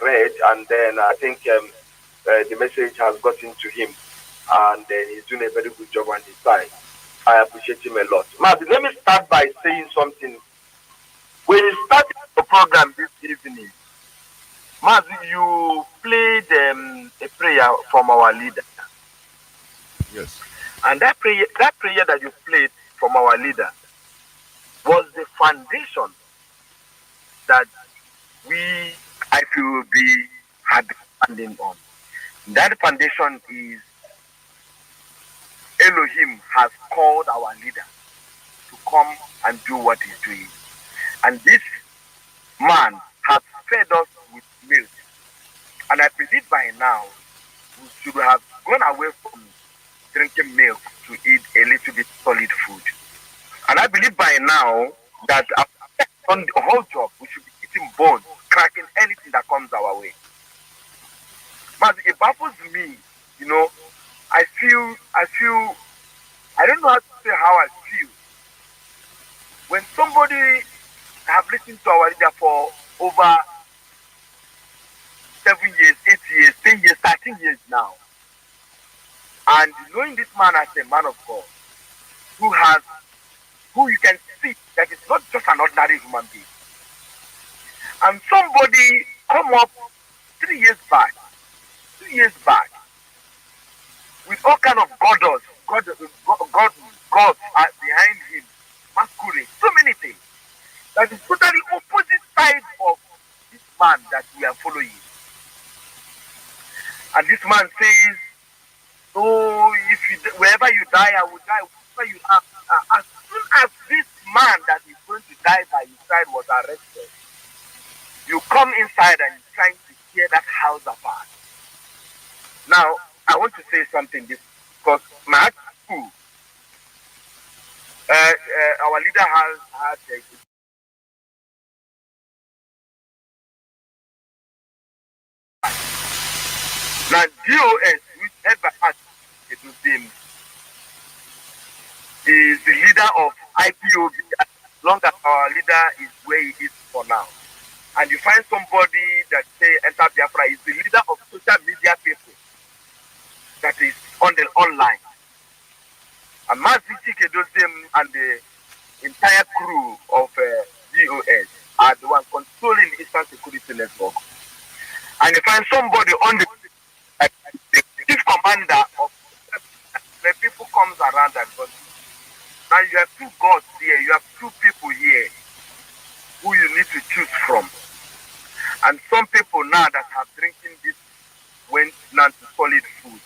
Speaker 10: read, and then I think the message has gotten to him, and he's doing a very good job on his side. I appreciate him a lot. Mazi, let me start by saying something. When you started the program this evening, Mazi, you played a prayer from our leader.
Speaker 4: Yes.
Speaker 10: And that prayer that you played from our leader was the foundation that we, IPOB, had standing on. That foundation is Elohim has called our leader to come and do what he's doing. And this man has fed us with milk. And I believe by now we should have gone away from drinking milk to eat a little bit solid food. And I believe by now that after on the whole job, we should be eating bones, cracking anything that comes our way. But it baffles me, I feel, I don't know how to say how I feel. When somebody have listened to our leader for over 7 years, 8 years, 10 years, 13 years now, and knowing this man as a man of God, who you can see that is not just an ordinary human being. And somebody come up 3 years back, 2 years back, with all kind of gods behind him, masquerade, so many things. That is totally opposite side of this man that we are following. And this man says, "Oh, wherever you die, I will die." Wherever you are. As soon as this man that is going to die by his side was arrested, you come inside and you're trying to tear that house apart. Now, I want to say something because my school, our leader has had now DOS, which ever had him, is the leader of IPOB long as our leader is where he is for now. And you find somebody that say enter Biafra is the leader of social media people that is on the online. And Mazi and the entire crew of DOS are the ones controlling the Eastern Security Network. And you find somebody on the chief commander of the people comes around and goes, now you have two gods here, you have two people here who you need to choose from. And some people now that have drinking this went now to solid food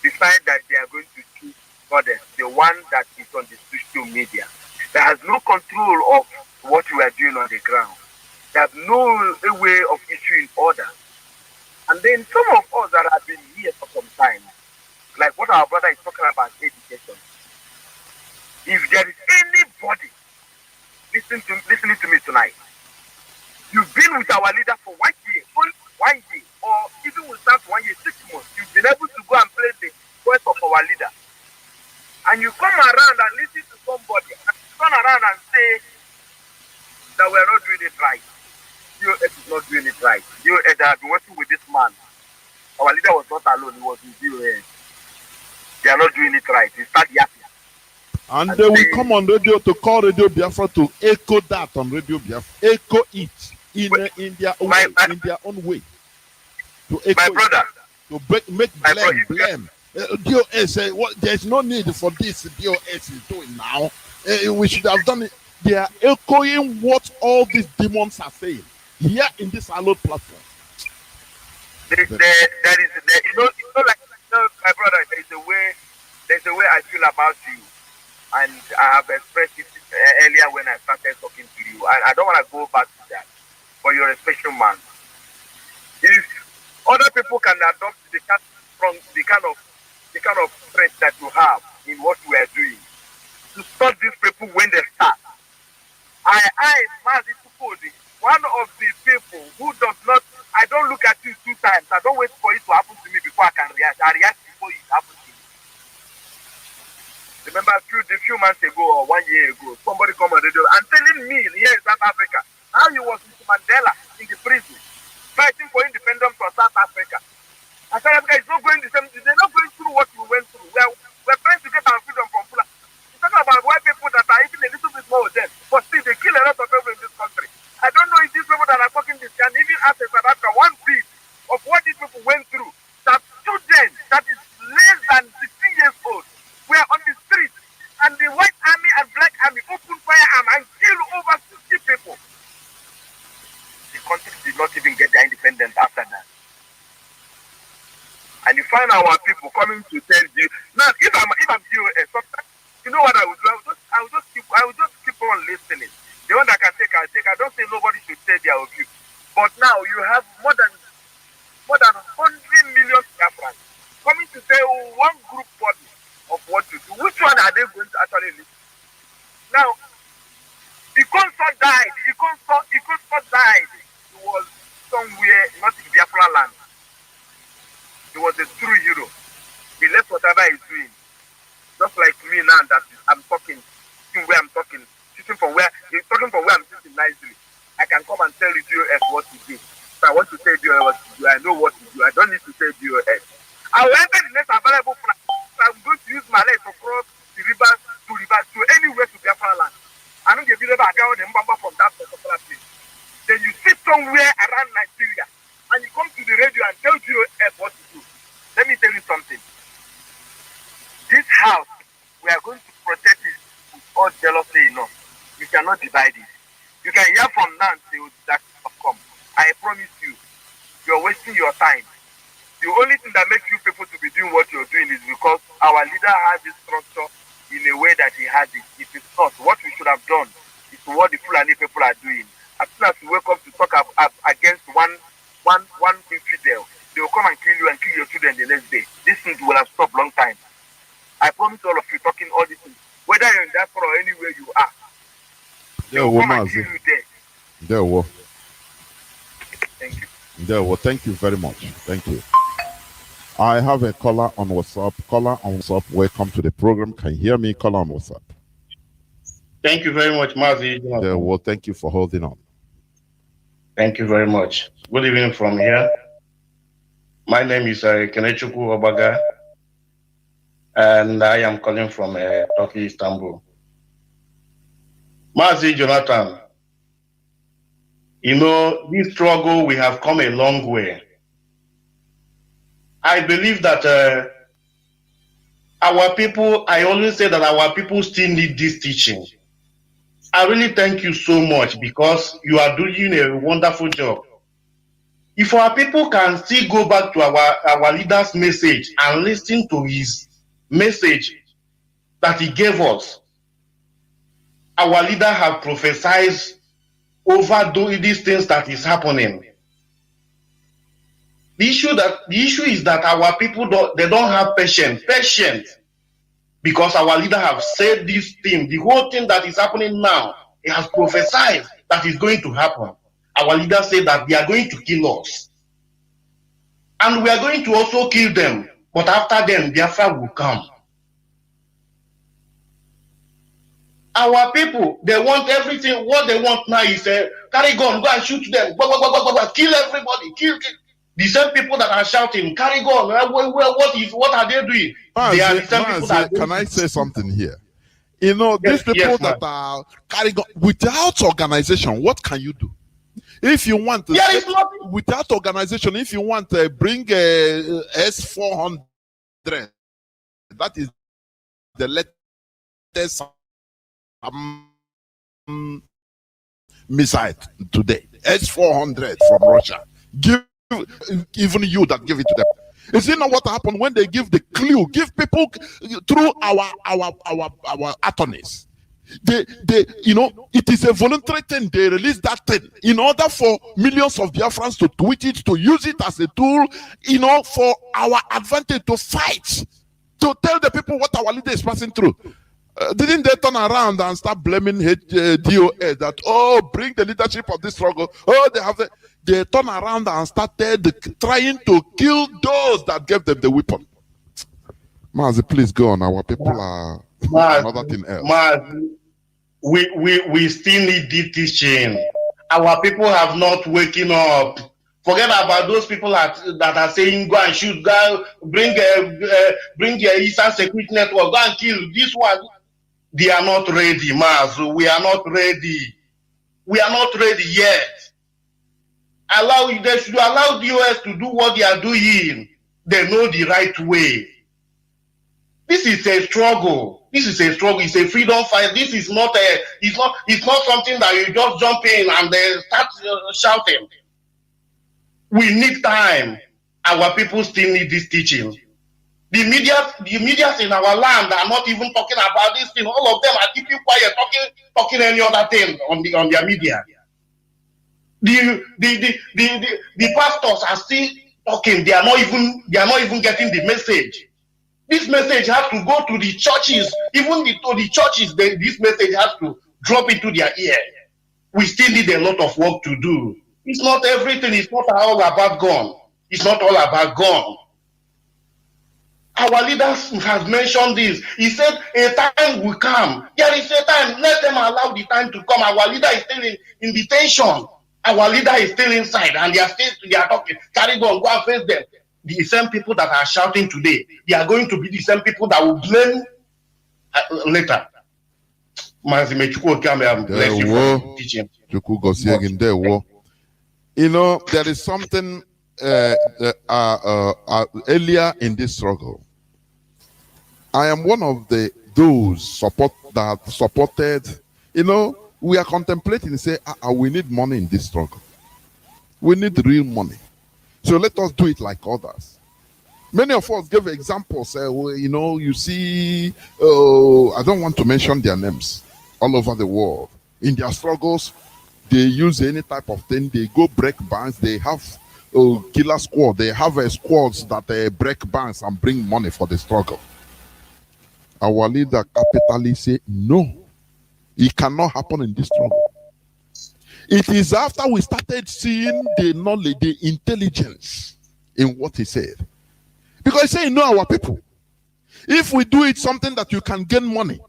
Speaker 10: decide that they are going to choose others, the one that is on the social media, that has no control of what we are doing on the ground. They have no way of issuing order. And then some of us that have been here for some time, like what our brother is talking about, education. If there is anybody listening to me tonight, you've been with our leader for 1 year, only 1 year, or even without 1 year, 6 months, you've been able to go and play the voice of our leader. And you come around and listen to somebody and turn around and say that we're not doing it right. DOS is not doing it right. DOS have been working with this man. Our leader was not alone, he was with DOS. They are not doing it right. They start yapping.
Speaker 4: And they will come on radio to call Radio Biafra to echo that on Radio Biafra. Echo it in their own way. In their own way. To echo
Speaker 10: my brother.
Speaker 4: It, to make blame. DOS, there's no need for this. DOS is doing now. We should have done it. They are echoing what all these demons are saying here in this hallowed platform.
Speaker 10: There is, my brother, there's a way I feel about you, and I have expressed it earlier when I started talking to you. I don't want to go back to that, but you're a special man. If other people can adopt the kind of strength that you have in what we are doing to stop these people when they start. Mazi, one of the people who does not, I don't look at you 2 times. I don't wait for it to happen to me before I can react. I react before it happens to me. Remember a few months ago or 1 year ago, somebody come on radio and telling me here in South Africa how he was with Mandela in the prison, fighting for independence for South Africa. And South Africa is not going the same, they're not going through what we went through. We're trying to get our freedom from Fula. You're talking about white people that are even a little bit more than, but still they kill a lot of people in this country. I don't know if these people that are talking this can even ask South Africa one bit of what these people went through. That students that is less than 16 years old were on the street, and the white army and black army opened firearm and killed over 60 people. The country did not even get their independence after that. And you find our people coming to tell you now. If I'm DOS, sometimes you know what I would do? I would just keep on listening. The one that can take, I'll take. I don't say nobody should say their view. But now you have more than 100 million Biafrans coming to say one group body of what to do. Which one are they going to actually listen? Now, the consort died. The consort died. He was somewhere, not in Biafra land. He was a true hero. He left whatever he's doing. Just like me now that I'm talking, where I'm talking, sitting from where you're talking from where I'm sitting nicely. I can come and tell you DOS what to do. If I want to say DOS what to do, I know what to do. I don't need to say DOS. I will enter the next available plan. I'm going to use my leg to cross the river to anywhere to Biafra land. I don't give you the background from that particular place. Then you sit somewhere around Nigeria and you come to the radio and tell DOS what to do. Let me tell you something. This house, we are going to protect it with all jealousy enough. We cannot divide it. You can hear from now until that come. I promise you, you're wasting your time. The only thing that makes you people to be doing what you're doing is because our leader has this structure in a way that he has it. If it's not, what we should have done is what the Fulani people are doing. As soon as you wake up to talk against one infidel, they will come and kill you and kill your children the next day. This thing will have stopped long time. I promise all of you talking all these things, whether you're in diaspora or anywhere you are. They will come and kill you there.
Speaker 4: There will.
Speaker 10: Thank you.
Speaker 4: There will. Thank you very much. Thank you. I have a caller on WhatsApp. Caller on WhatsApp. Welcome to the program. Can you hear me? Caller on WhatsApp.
Speaker 11: Thank you very much, Mazi.
Speaker 4: Yeah, well, thank you for holding on.
Speaker 11: Thank you very much. Good evening from here. My name is Kenechukwu Obaga, and I am calling from Turkey, Istanbul. Mazi Jonathan, you know, this struggle, we have come a long way. I believe that our people, I always say that our people still need this teaching. I really thank you so much because you are doing a wonderful job. If our people can still go back to our leader's message and listen to his message that he gave us, our leader have prophesied over these things that is happening. The issue is that our people don't have patience, because our leader have said this thing, the whole thing that is happening now, he has prophesied that is going to happen. Our leader said that they are going to kill us. And we are going to also kill them. But after them, Biafra will come. Our people, they want everything. What they want now is carry gun, go and shoot them, kill everybody, kill. The same people that are shouting, carry gun. What are they doing? They are the same people that
Speaker 4: can I say something here? You know, these people that are carrying on without organization, what can you do? If you want to, without organization, if you want to bring a S-400, that is the latest missile today, S-400 from Russia. Give even you that give it to them. You see now what happened when they give the clue, give people through our attorneys. They you know, it is a voluntary thing. They release that thing in order for millions of Biafrans to tweet it, to use it as a tool, you know, for our advantage, to fight, to tell the people what our leader is passing through. Didn't they turn around and start blaming DOA that, oh, bring the leadership of this struggle? Oh, they turn around and started trying to kill those that gave them the weapon. Mazi, please go on. Our people are another thing else.
Speaker 11: Mazi, we still need deep teaching. Our people have not waking up. Forget about those people that are saying go and shoot, go bring your Eastern Security Network, go and kill this one. They are not ready, Mazi. We are not ready. We are not ready yet. They should allow the US to do what they are doing. They know the right way. This is a struggle. This is a struggle. It's a freedom fight. This is not it's not something that you just jump in and start shouting. We need time. Our people still need this teaching. The media in our land are not even talking about this thing. All of them are keeping quiet, talking any other thing on their media. The pastors are still talking. They are not even getting the message. This message has to go to the churches. Even to the churches, this message has to drop into their ear. We still need a lot of work to do. It's not everything. It's not all about gun. It's not all about gun. Our leaders has mentioned this. He said a time will come. There is a time. Let them allow the time to come. Our leader is still in detention. Our leader is still inside, and they are talking. Carry gun, go and face them. The same people that are shouting today, they are going to be the same people that will blame later. Bless you for teaching.
Speaker 4: You know, there is something earlier in this struggle. I am one of those that supported, you know, we are contemplating, say, we need money in this struggle. We need real money. So let us do it like others. Many of us give examples. You know, you see, I don't want to mention their names, all over the world. In their struggles, they use any type of thing. They go break banks. They have killer squad. They have squads that break banks and bring money for the struggle. Our leader capitally say, no, it cannot happen in this struggle. It is after we started seeing the knowledge, the intelligence in what he said. Because he said, know our people. If we do it something that you can gain money,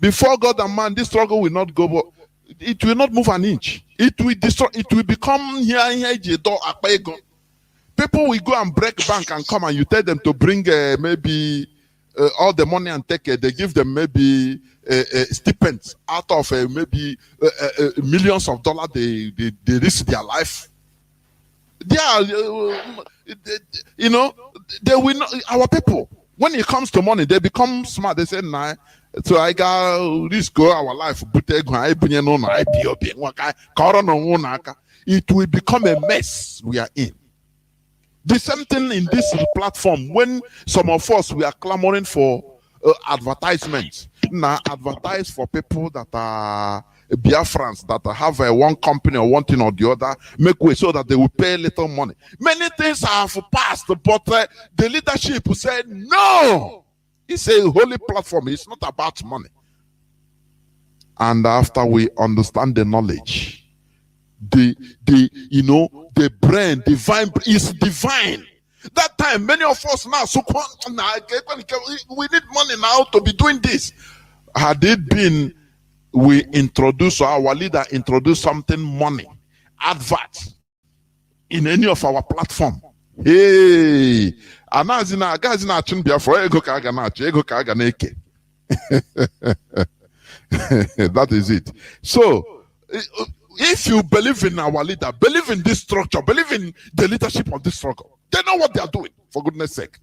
Speaker 4: Before God and man, this struggle will not go, but it will not move an inch. It will destroy. It will become here. People will go and break bank and come, and you tell them to bring maybe all the money and take it. They give them maybe stipends out of maybe millions of dollars. They risk their life. They are, you know, they will not. Our people, when it comes to money, they become smart. They say, "Nah, so I got risk our life." It will become a mess we are in. The same thing in this platform. When some of us we are clamoring for advertisements, now advertise for people that are Biafrans, that have one company or one thing or the other, make way so that they will pay little money. Many things have passed, but the leadership said no. It's a holy platform. It's not about money. And after we understand the knowledge, the brain, divine is divine. That time, many of us now, we need money now to be doing this. Had it been, we introduce, our leader introduce something money, advert, in any of our platform. Hey, that is it. So, if you believe in our leader, believe in this structure, believe in the leadership of this struggle, they know what they are doing, for goodness sake.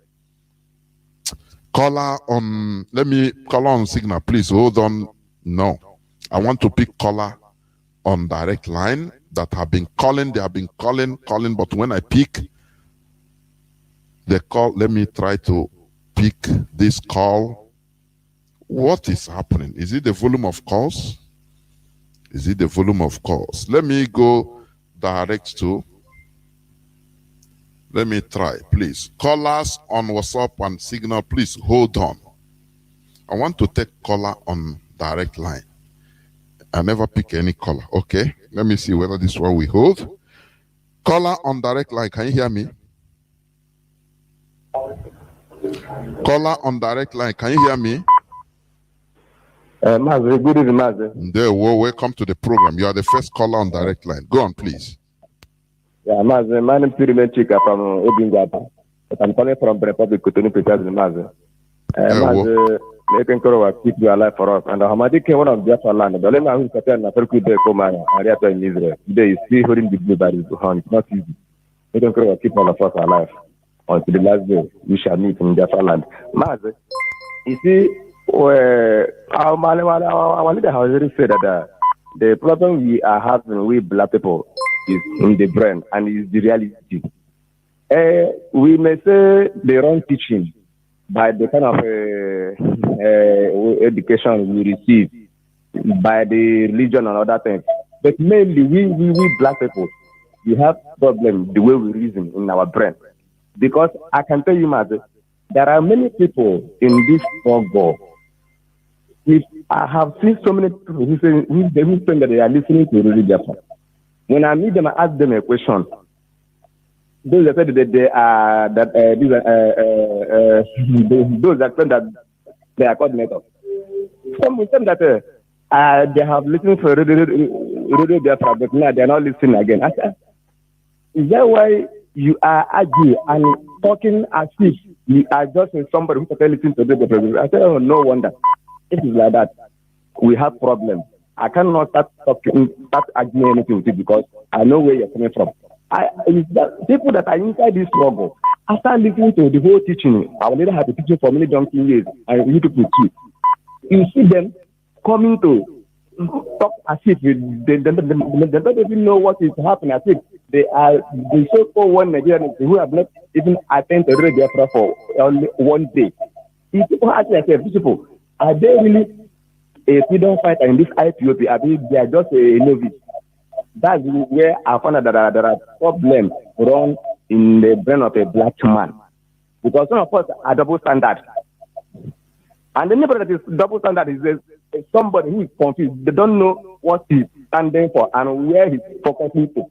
Speaker 4: Caller on, let me call on signal, please. Hold on. No, I want to pick caller on direct line that have been calling. They have been calling, but when I pick the call, let me try to pick this call. What is happening? Is it the volume of calls? Is it the volume of calls? Let me go direct to. Let me try, please. Callers on WhatsApp and Signal, please hold on. I want to take caller on direct line. I never pick any caller. Okay, let me see whether this one we hold. Caller on direct line, can you hear me? Caller on direct line, can you hear me?
Speaker 12: Mazi, good evening, Mazi.
Speaker 4: There, welcome to the program. You are the first caller on direct line. Go on, please.
Speaker 12: Yeah, Mazi, my name is Pirimen Chika from Obingwapa. But I'm calling from the Republic of Cotonou, Mazi. Mazi, making sure keep you alive for us. And Hamadi came one of Biafra land. The Lema who Katan na Ferku de Komaya, Ariata in Israel. Today is still holding the blueberries to hand. It's not easy. Making sure keep all of us alive until the last day we shall meet in Biafra land. Mazi, you see, our leader has already said that the problem we are having with black people is in the brain and is the reality. We may say the wrong teaching by the kind of education we receive by the religion and other things, but mainly we black people, we have problem the way we reason in our brain. Because I can tell you, Mazi, there are many people in this struggle. I have seen so many people who say that they are listening to religion. When I meet them, I ask them a question. Those that said that they are those that said that they are coordinators. Some will say that they have listened for radio Biafra, but now they are not listening again. I said, is that why you are arguing and talking as if you are just somebody who can listen to the program? I said, oh, no wonder. It is like that. We have problems. I cannot start arguing anything with you because I know where you're coming from. People that are inside this struggle, after listening to the whole teaching, our leader had been teaching for many donkey years, and you people too. You see them coming to talk as if they don't even know what is happening. As if they are the so-called one Nigerians who have not even attended the radio for only one day. If people ask themselves, these people, are they really a freedom fighter in this IPOP? They are just a novice. That's where I found out that there are problems run in the brain of a black man. Because some of us are double standard. And anybody that is double standard is somebody who is confused. They don't know what he's standing for and where he's focusing to.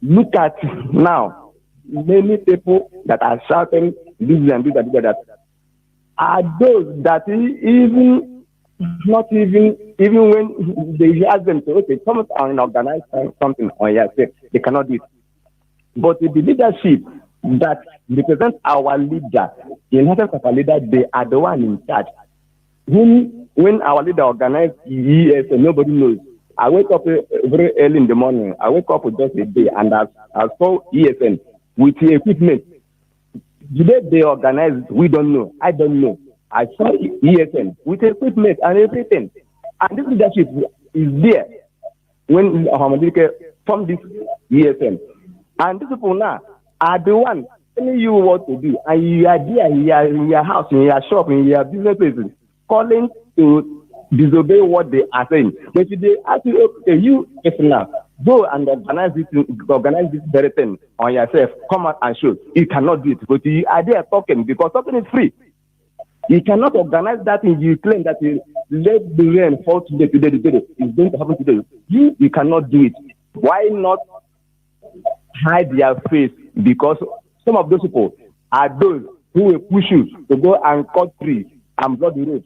Speaker 12: Look at now, many people that are shouting this and this and that are those that even not even when they ask them to, okay, come and organize something on yourself, they cannot do it. But the leadership that represents our leader, the inheritance of our leader, they are the one in charge. When our leader organized ESN, nobody knows. I wake up very early in the morning. I wake up with just a day, and I saw ESN with the equipment. Today they organized, we don't know. I don't know. I saw ESN with equipment and everything. And this leadership is there when Ahmadike formed this ESN. And these people now are the ones telling you what to do. And you are there in your house, in your shop, in your business places, calling to disobey what they are saying. But if they ask you, okay, you now go and organize this very thing on yourself, come out and show. You cannot do it, but you are there talking because talking is free. You cannot organize that thing. You claim that let the rain fall today. It's going to happen today. You cannot do it. Why not hide their face? Because some of those people are those who will push you to go and cut trees and block the road.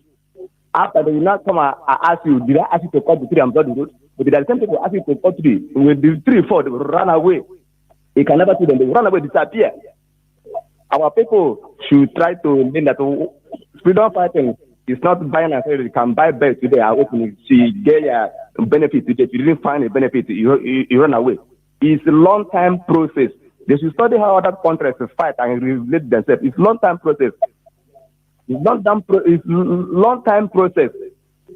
Speaker 12: After they will not come and ask you, did I ask you to cut the tree and block the road? But there are some people ask you to cut tree. When the tree fall, they will run away. You can never see them. They will run away, disappear. Our people should try to learn that freedom fighting is not buying and selling. You can buy bed today and open it. Get a benefit today. If you didn't find a benefit, you run away. It's a long-time process. They should study how other countries fight and relate themselves. It's a long-time process. It's long-time process.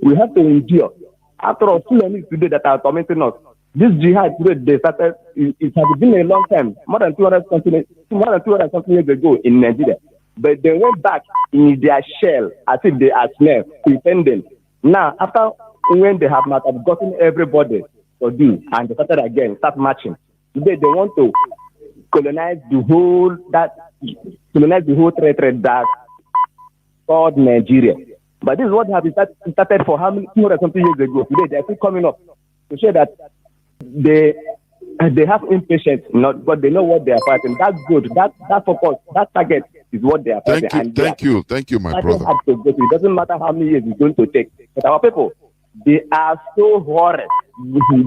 Speaker 12: We have to endure. After all, Fulani today that are tormenting us, this jihad today they started. It has been a long time, more than 200 something years ago in Nigeria. But they went back in their shell as if they are slaves, pretending. Now, after when they have gotten everybody to do, and they started again, start marching. Today they want to colonize the whole territory that called Nigeria. But this is what has started for how many 200 something years ago. Today they are still coming up to show that they have impatience, but they know what they are fighting. That's good. That focus, that target is what they are fighting.
Speaker 4: Thank you, my brother.
Speaker 12: It doesn't matter how many years it's going to take. But our people, they are so worried.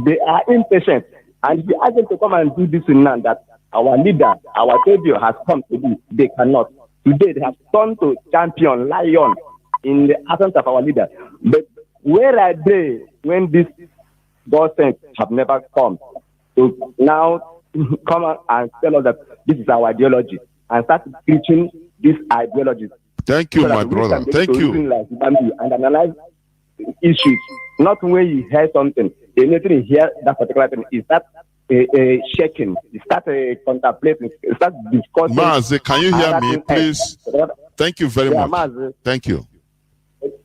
Speaker 12: They are impatient. And if you ask them to come and do this in now that our leader, our savior has come to do, they cannot. Today they have turned to champion, lion in the absence of our leader. But where are they when these God saints have never come to now come and tell us that this is our ideology and start preaching this ideology?
Speaker 4: Thank you, my brother. Thank you.
Speaker 12: And analyze issues. Not when you hear something, anything you hear that particular thing is that shaking, start contemplating, start discussing.
Speaker 4: Mazi, can you hear me, please? Thank you very much.
Speaker 12: Mazi.
Speaker 4: Thank you.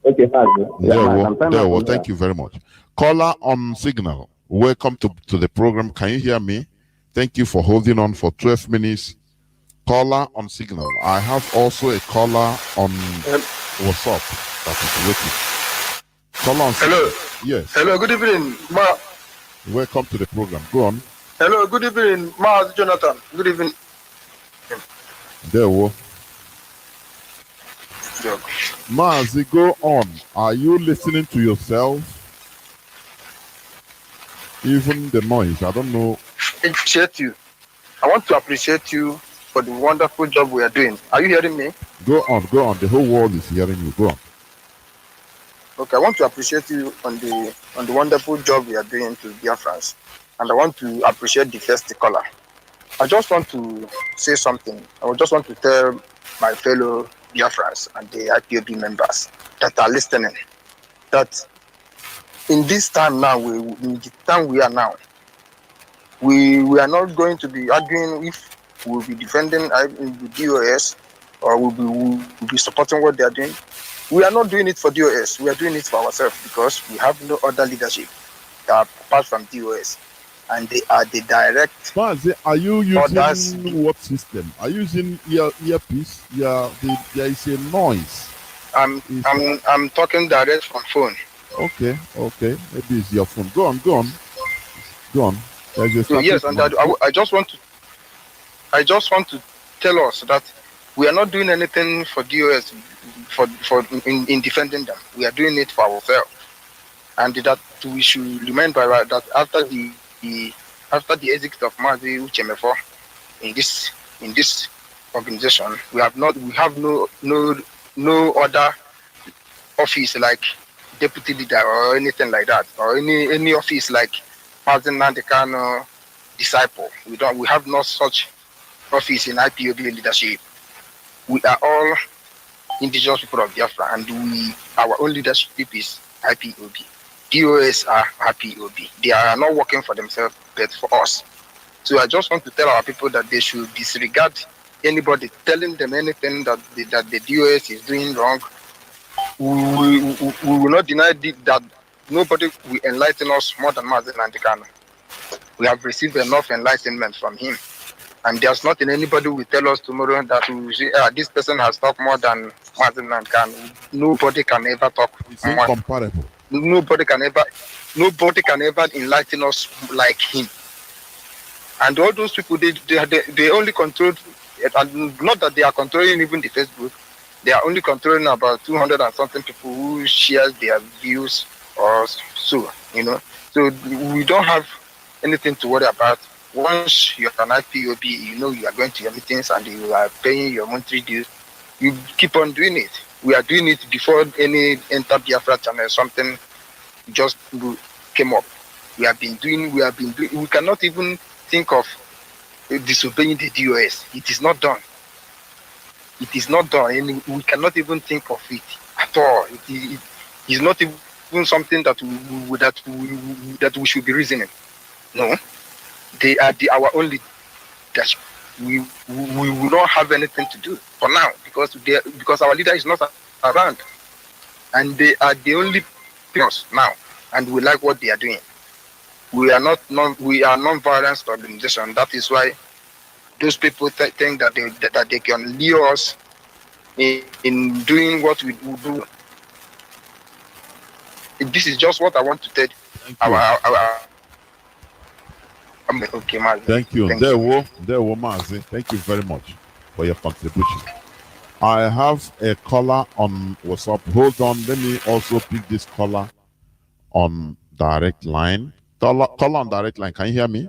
Speaker 12: Okay, Mazi.
Speaker 4: Thank you very much. Caller on signal. Welcome to the program. Can you hear me? Thank you for holding on for 12 minutes. Caller on signal. I have also a caller on WhatsApp that is waiting. Caller on signal.
Speaker 13: Hello.
Speaker 4: Yes.
Speaker 13: Hello, good evening,
Speaker 4: Welcome to the program. Go on.
Speaker 13: Hello, good evening, Mazi Jonathan. Good evening.
Speaker 4: There we Mazi, go on. Are you listening to yourself? Even the noise, I don't know.
Speaker 13: Appreciate you. I want to appreciate you for the wonderful job we are doing. Are you hearing me?
Speaker 4: Go on. The whole world is hearing you. Go on.
Speaker 13: Okay, I want to appreciate you on the wonderful job we are doing to Biafrans. And I want to appreciate the first caller. I just want to say something. I just want to tell my fellow Biafrans and the IPOB members that are listening that in this time now, in the time we are now, we are not going to be arguing if we'll be defending the DOS or we'll be supporting what they are doing. We are not doing it for DOS. We are doing it for ourselves because we have no other leadership apart from DOS. And they are the direct.
Speaker 4: Mazi, are you using
Speaker 13: orders.
Speaker 4: What system? Are you using earpiece? Yeah, there is a noise.
Speaker 13: I'm talking direct from phone.
Speaker 4: Okay. Maybe it's your phone. Go on.
Speaker 13: So yes, and I just want to tell us that we are not doing anything for DOS. in defending them. We are doing it for ourselves, and that we should remember that after the exit of Mazi Uchemefo in this organization, we have no other office like deputy leader or anything like that, or any office like Mazi Nandekano disciple. We have no such office in IPOB leadership. We are all indigenous people of Biafra, and our own leadership is IPOB. DOS are IPOB. They are not working for themselves, but for us. So I just want to tell our people that they should disregard anybody telling them anything that the DOS is doing wrong. We will not deny that nobody will enlighten us more than Mazi Nandekano. We have received enough enlightenment from him. And there's nothing anybody will tell us tomorrow that we say, this person has talked more than Mazi Nandekano. Nobody can ever talk
Speaker 4: it's incomparable.
Speaker 13: Nobody can ever enlighten us like him. And all those people, they only control, not that they are controlling even the Facebook, they are only controlling about 200 and something people who share their views or so, So we don't have anything to worry about. Once you're an IPOB, you are going to your meetings and you are paying your monthly dues, you keep on doing it. We are doing it before any Enter Biafra channel, something just came up. We cannot even think of disobeying the DOS. It is not done. It is not done, and we cannot even think of it at all. It is not even something that we should be reasoning. No, they are our only leadership. We will not have anything to do for now because our leader is not around, and they are the only people now, and we like what they are doing. We are non-violence organization. That is why those people think that they can lure us in doing what we do. This is just what I want to tell okay, Mazi.
Speaker 4: Thank you. Mazi. Thank you very much for your contribution. I have a caller on WhatsApp. Hold on. Let me also pick this caller on direct line. Caller on direct line. Can you hear me?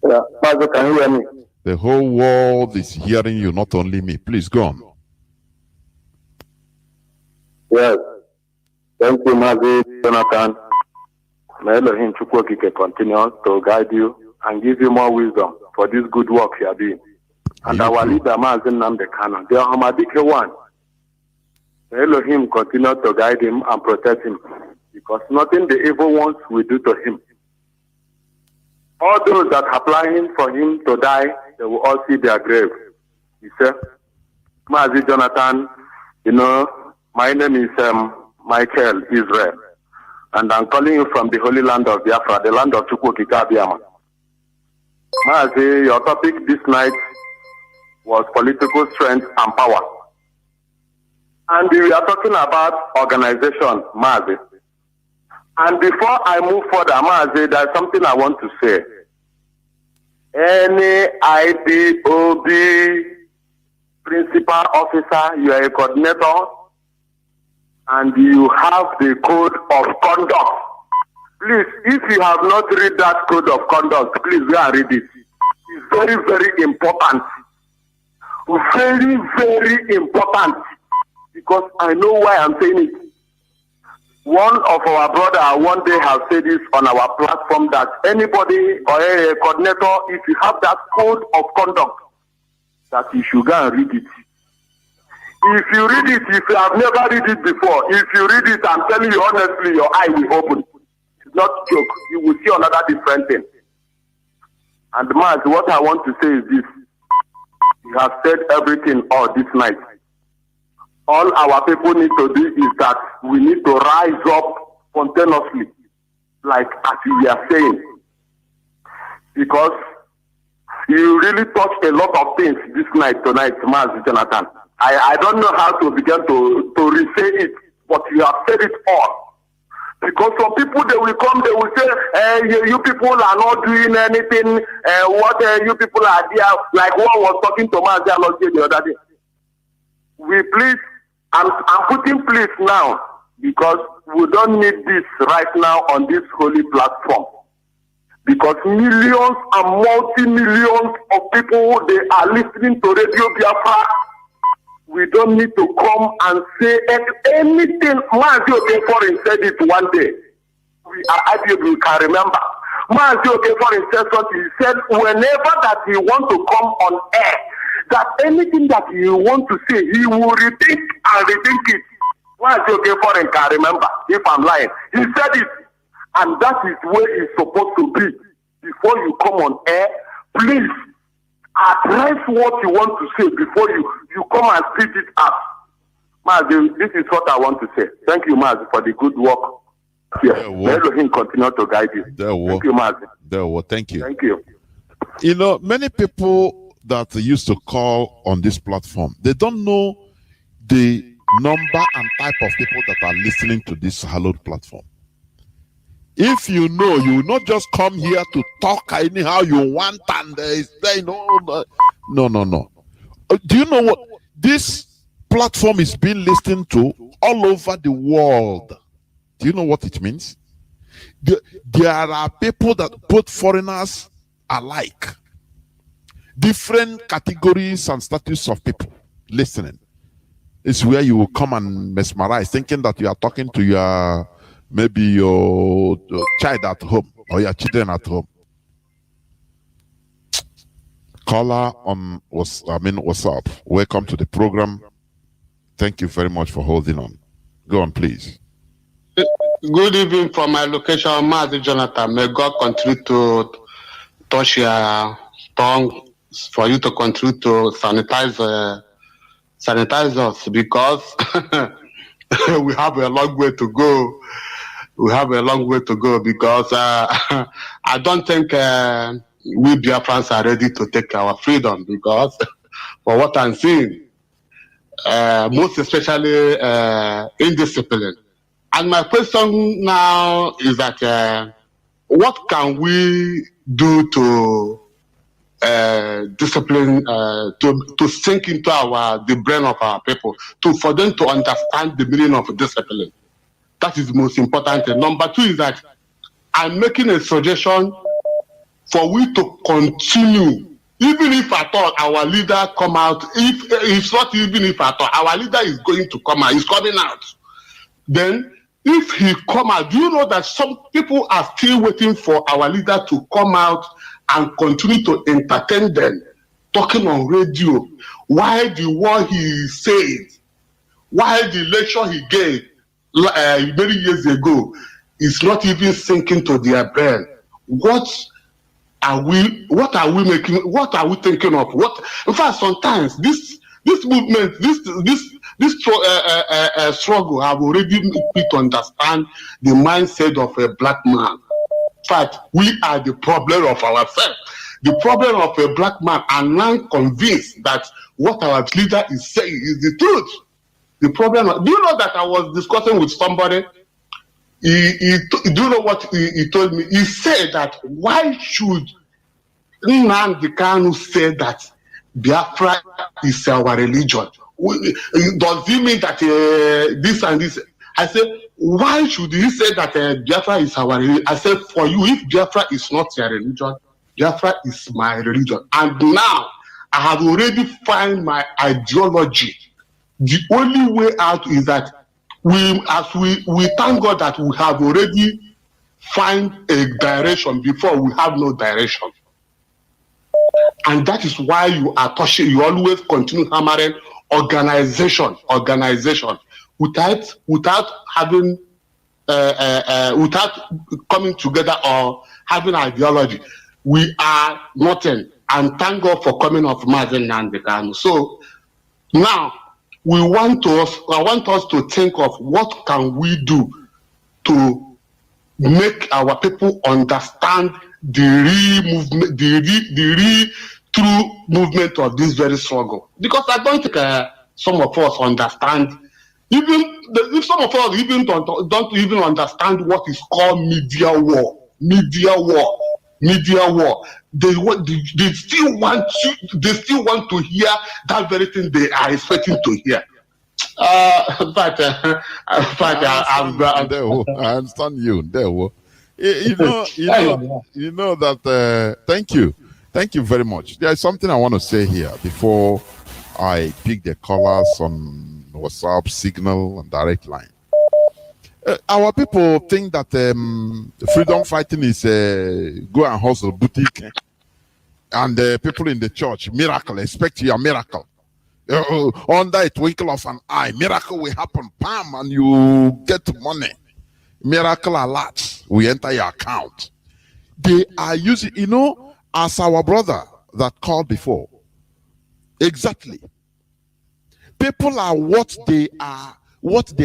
Speaker 14: Yeah, Mazi, can you hear me?
Speaker 4: The whole world is hearing you, not only me. Please go on.
Speaker 14: Yes. Thank you, Mazi Jonathan. May Elohim Chukwokike continue to guide you and give you more wisdom for this good work you are doing. And our leader, Mazi Nandekano, the Hamadike one. May Elohim continue to guide him and protect him, because nothing the evil ones will do to him. All those that are planning for him to die, they will all see their grave. You see, Mazi Jonathan, my name is Michael Israel, and I'm calling you from the holy land of Biafra, the land of Chukwokike Abiyama. Mazi, your topic this night was political strength and power. And we are talking about organization, Mazi. And before I move further, Mazi, there's something I want to say. Any IPOB principal officer, you are a coordinator, and you have the code of conduct. Please, if you have not read that code of conduct, please go and read it. It's very, very important. Very, very important. Because I know why I'm saying it. One of our brother one day has said this on our platform, that anybody or a coordinator, if you have that code of conduct, that you should go and read it. If you read it, if you have never read it before, if you read it, I'm telling you honestly, your eye will open. It's not a joke. You will see another different thing. And Mazi, what I want to say is this. You have said everything all this night. All our people need to do is that we need to rise up spontaneously, like as we are saying. Because you really touched a lot of things this night, tonight, Mazi Jonathan. I don't know how to begin to re-say it, but you have said it all. Because some people, they will come, they will say, you people are not doing anything, you people are there, like one was talking to Mazi the other day. we please, I'm putting please now because we don't need this right now on this holy platform. Because millions and multi-millions of people, they are listening to Radio Biafra. We don't need to come and say anything. Mazi Okeforin said it one day. We can remember. Mazi Okeforin said something. He said whenever that he want to come on air, that anything that he want to say, he will repeat and rethink it. Mazi Okeforin can remember, if I'm lying. He said it. And that is where it's supposed to be. Before you come on air, please address what you want to say before you come and spit it out. Mazi, this is what I want to say. Thank you, Mazi, for the good work. Yes. May Elohim continue to guide you. Thank you, Mazi.
Speaker 4: Thank you.
Speaker 14: Thank you.
Speaker 4: You know, many people that used to call on this platform, they don't know the number and type of people that are listening to this hallowed platform. If you know, you will not just come here to talk anyhow you want and say no. Do you know what? This platform is being listened to all over the world. Do you know what it means? There are people that both foreigners alike, different categories and status of people listening. It's where you will come and mesmerize, thinking that you are talking to your maybe your child at home or your children at home. Caller on what's up? Welcome to the program. Thank you very much for holding on. Go on, please.
Speaker 15: Good evening from my location, Mazi Jonathan. May God continue to touch your tongue for you to continue to sanitize us, because we have a long way to go. We have a long way to go because I don't think we Biafrans are ready to take our freedom, because for what I'm seeing, most especially indiscipline. And my question now is that what can we do to discipline, to sink into the brain of our people, for them to understand the meaning of discipline? That is the most important thing. Number two is that I'm making a suggestion for we to continue, even if I thought our leader come out, if not even if I thought our leader is going to come out, he's coming out. Then if he come out, do you know that some people are still waiting for our leader to come out and continue to entertain them, talking on radio, why the word he said, why the lecture he gave many years ago is not even sinking to their brain. What are we making? What are we thinking of? What? In fact, sometimes this movement, this struggle have already made me to understand the mindset of a black man. In fact, we are the problem of ourselves. The problem of a black man are now convinced that what our leader is saying is the truth. The problem. Do you know that I was discussing with somebody? Do you know what he told me? He said that why should Nnamdi Kanu say that Biafra is our religion? Does he mean that this and this? I said, why should he say that Biafra is our religion? I said, for you, if Biafra is not your religion, Biafra is my religion. And now I have already found my ideology. The only way out is that we thank God that we have already find a direction before we have no direction. And that is why you are touching, you always continue hammering organization, without having, without coming together or having ideology. We are nothing. And thank God for coming of Mazi Nnamdi Kanu. So now, I want us to think of what can we do to make our people understand the real movement, the real true movement of this very struggle. Because I don't think some of us understand, if some of us even don't even understand what is called media war. They still want to hear that very thing they are expecting to hear.
Speaker 4: I understand you. You know that. Thank you very much. There is something I want to say here before I pick the callers on WhatsApp, Signal, and direct line. Our people think that freedom fighting is go and hustle boutique, and people in the church miracle expect your miracle. Under a twinkle of an eye, miracle will happen, pam, and you get money. Miracle alert will enter your account. They are using, as our brother that called before. Exactly. People are what they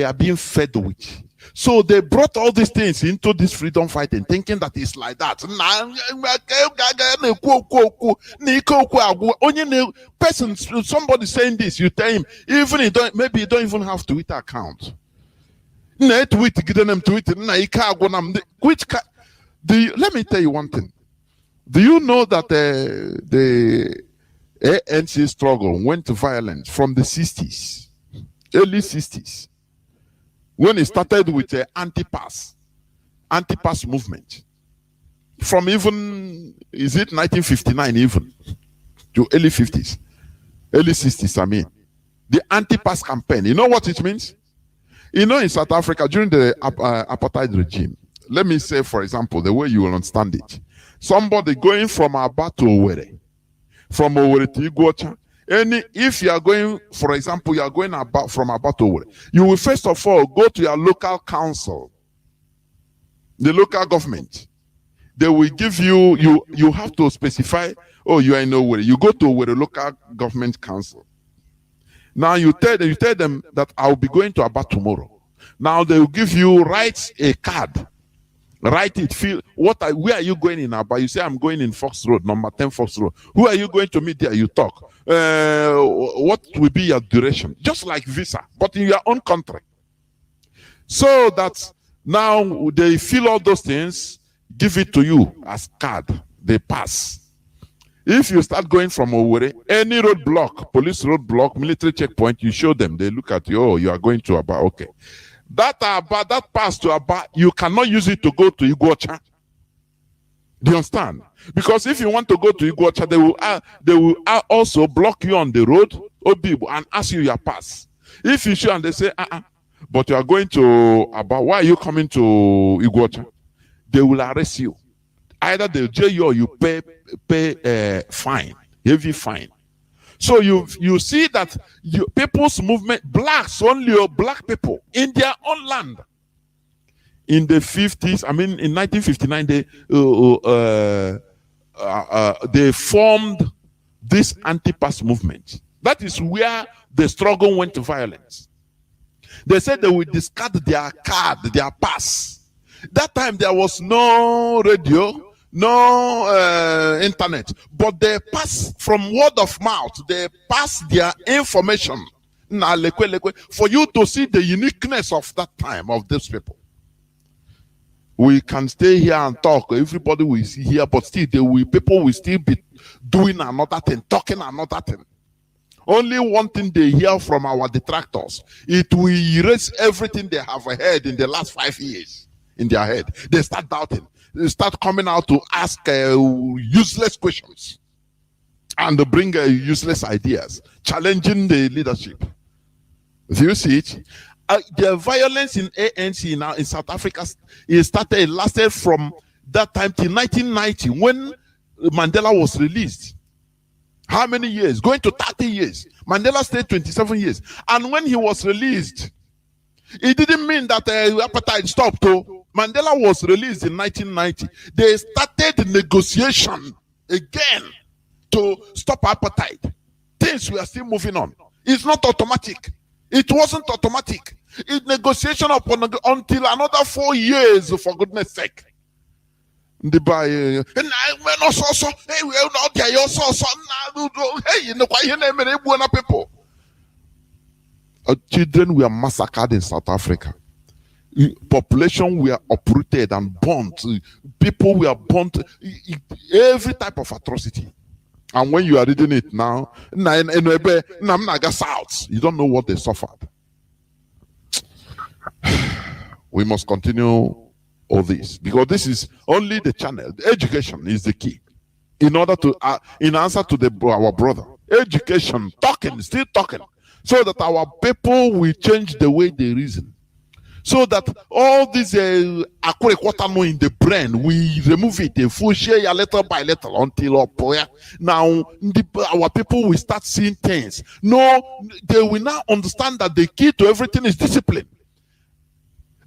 Speaker 4: are being fed with. So they brought all these things into this freedom fighting, thinking that it's like that. Only person, somebody saying this, you tell him, even maybe you don't even have Twitter account. Let me tell you one thing. Do you know that the ANC struggle went to violence from the 60s, early 60s, when it started with the anti-pass movement, from even, is it 1959 even, to early 50s, early 60s, I mean, the anti-pass campaign. You know what it means? In South Africa, during the apartheid regime, let me say, for example, the way you will understand it, somebody going from Aba to Owerri, from Owerri to Iguacha, if you are going, for example, you are going from Aba to Owerri, you will first of all go to your local council, the local government. They will give you have to specify, oh, you are in Owerri. You go to Owerri local government council. Now you tell them that I'll be going to Aba tomorrow. Now they will give you, write a card. Write it, where are you going in Aba? You say, I'm going in Fox Road, number 10 Fox Road. Who are you going to meet there? You talk. What will be your duration? Just like visa, but in your own country. So that now they fill all those things, give it to you as card. They pass. If you start going from Owerri, any roadblock, police roadblock, military checkpoint, you show them, they look at you, oh, you are going to Aba, okay. That pass to Aba, you cannot use it to go to Iguacha. Do you understand? Because if you want to go to Iguacha, they will also block you on the road, Obibu, and ask you your pass. If you show and they say, but you are going to Aba, why are you coming to Iguacha? They will arrest you. Either they'll jail you or you pay fine, heavy fine. So you see that people's movement, blacks, only black people in their own land. In the 50s, I mean, in 1959, they formed this anti-pass movement. That is where the struggle went to violence. They said they would discard their card, their pass. That time there was no radio, no internet, but they pass from word of mouth. They pass their information for you to see the uniqueness of that time of these people. We can stay here and talk. Everybody will see here, but still, people will still be doing another thing, talking another thing. Only one thing they hear from our detractors, it will erase everything they have heard in the last 5 years in their head. They start doubting. They start coming out to ask useless questions and bring useless ideas, challenging the leadership. Do you see it? The violence in ANC now in South Africa lasted from that time till 1990 when Mandela was released. How many years? Going to 30 years. Mandela stayed 27 years. And when he was released, it didn't mean that apartheid stopped. Mandela was released in 1990. They started negotiation again to stop apartheid. Things were still moving on. It's not automatic. It wasn't automatic. It's negotiation upon until another 4 years, for goodness sake. Children were massacred in South Africa. Population were uprooted and burnt. People were burnt. Every type of atrocity. And when you are reading it now, South, you don't know what they suffered. We must continue all this because this is only the channel. Education is the key. In order to, in answer to our brother, education, talking, still talking, so that our people will change the way they reason. So that all this in the brain, we remove it, full share little by little until now our people will start seeing things. No, they will now understand that the key to everything is discipline.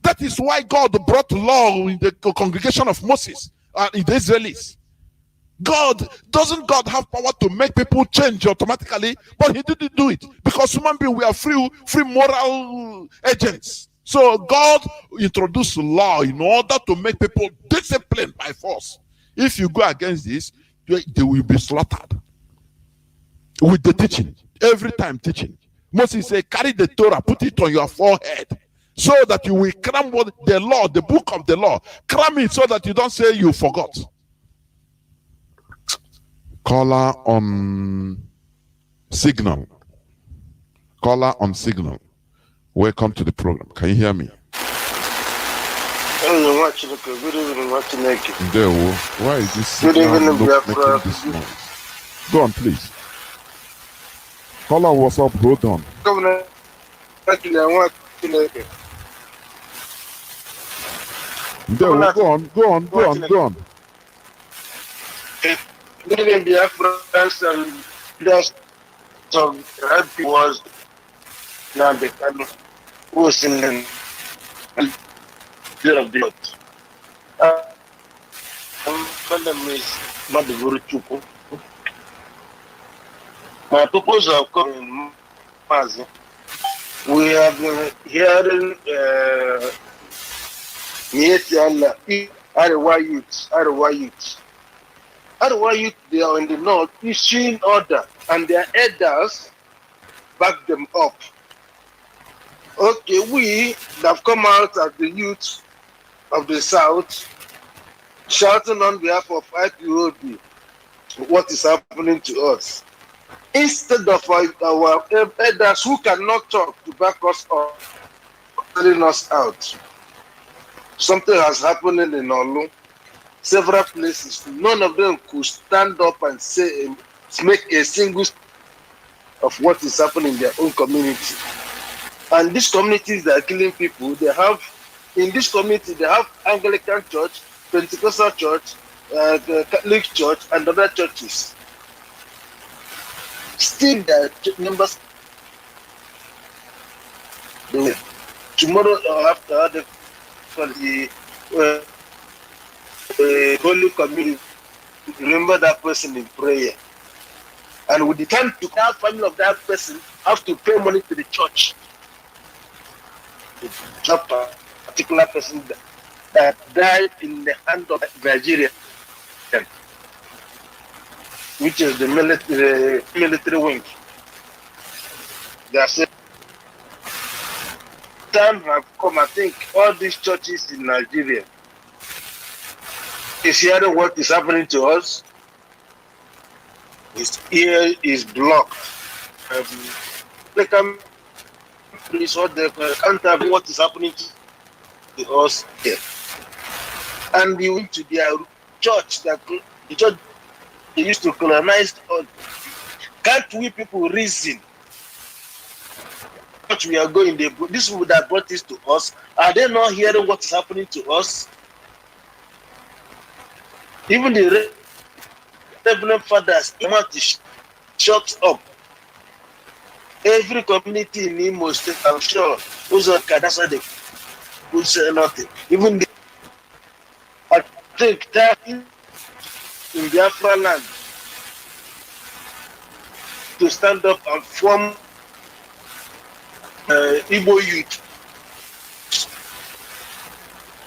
Speaker 4: That is why God brought law in the congregation of Moses in the Israelis. God have power to make people change automatically, but he didn't do it because human beings we are free moral agents. So God introduced law in order to make people disciplined by force. If you go against this, they will be slaughtered with the teaching. Every time teaching. Moses said, carry the Torah, put it on your forehead, so that you will cram what the law, the book of the law, cram it so that you don't say you forgot. Caller on signal. Caller on signal. Welcome to the program. Can you hear me?
Speaker 16: Good evening,
Speaker 4: Why is this signal making this noise? Go on, please. Caller, what's up? Hold on.
Speaker 16: Go
Speaker 4: on.
Speaker 16: Good evening, Biafra and leaders of the was now the who was in the of the my name is Modulation. My purpose of coming Mazi, we have been hearing Arewa youth, they are in the north issuing order, and their elders back them up. Okay, we have come out as the youth of the south, shouting on behalf of IPOB what is happening to us. Instead of our elders who cannot talk to back us up, telling us out. Something has happened in Olu. Several places, none of them could stand up and say, make a single of what is happening in their own community. And these communities that are killing people, they have, in this community, they have Anglican Church, Pentecostal Church, the Catholic Church, and other churches. Still, the members, tomorrow or after, the Holy Community, remember that person in prayer. And with the time to that family of that person have to pay money to the church. That particular person that died in the hand of Nigeria, which is the military wing. They said, time have come, I think, all these churches in Nigeria is hearing what is happening to us. His ear is blocked. They can can't have what is happening to us here. And we went to their church, the church they used to colonize us. Can't we people reason? What we are going, this would have brought this to us. Are they not hearing what is happening to us? Even the Reverend Fathers want to shut up. Every community in Imo State, I'm sure, those are Kadasa, they would say nothing. Even I think that in Biafra land to stand up and form Igbo youth,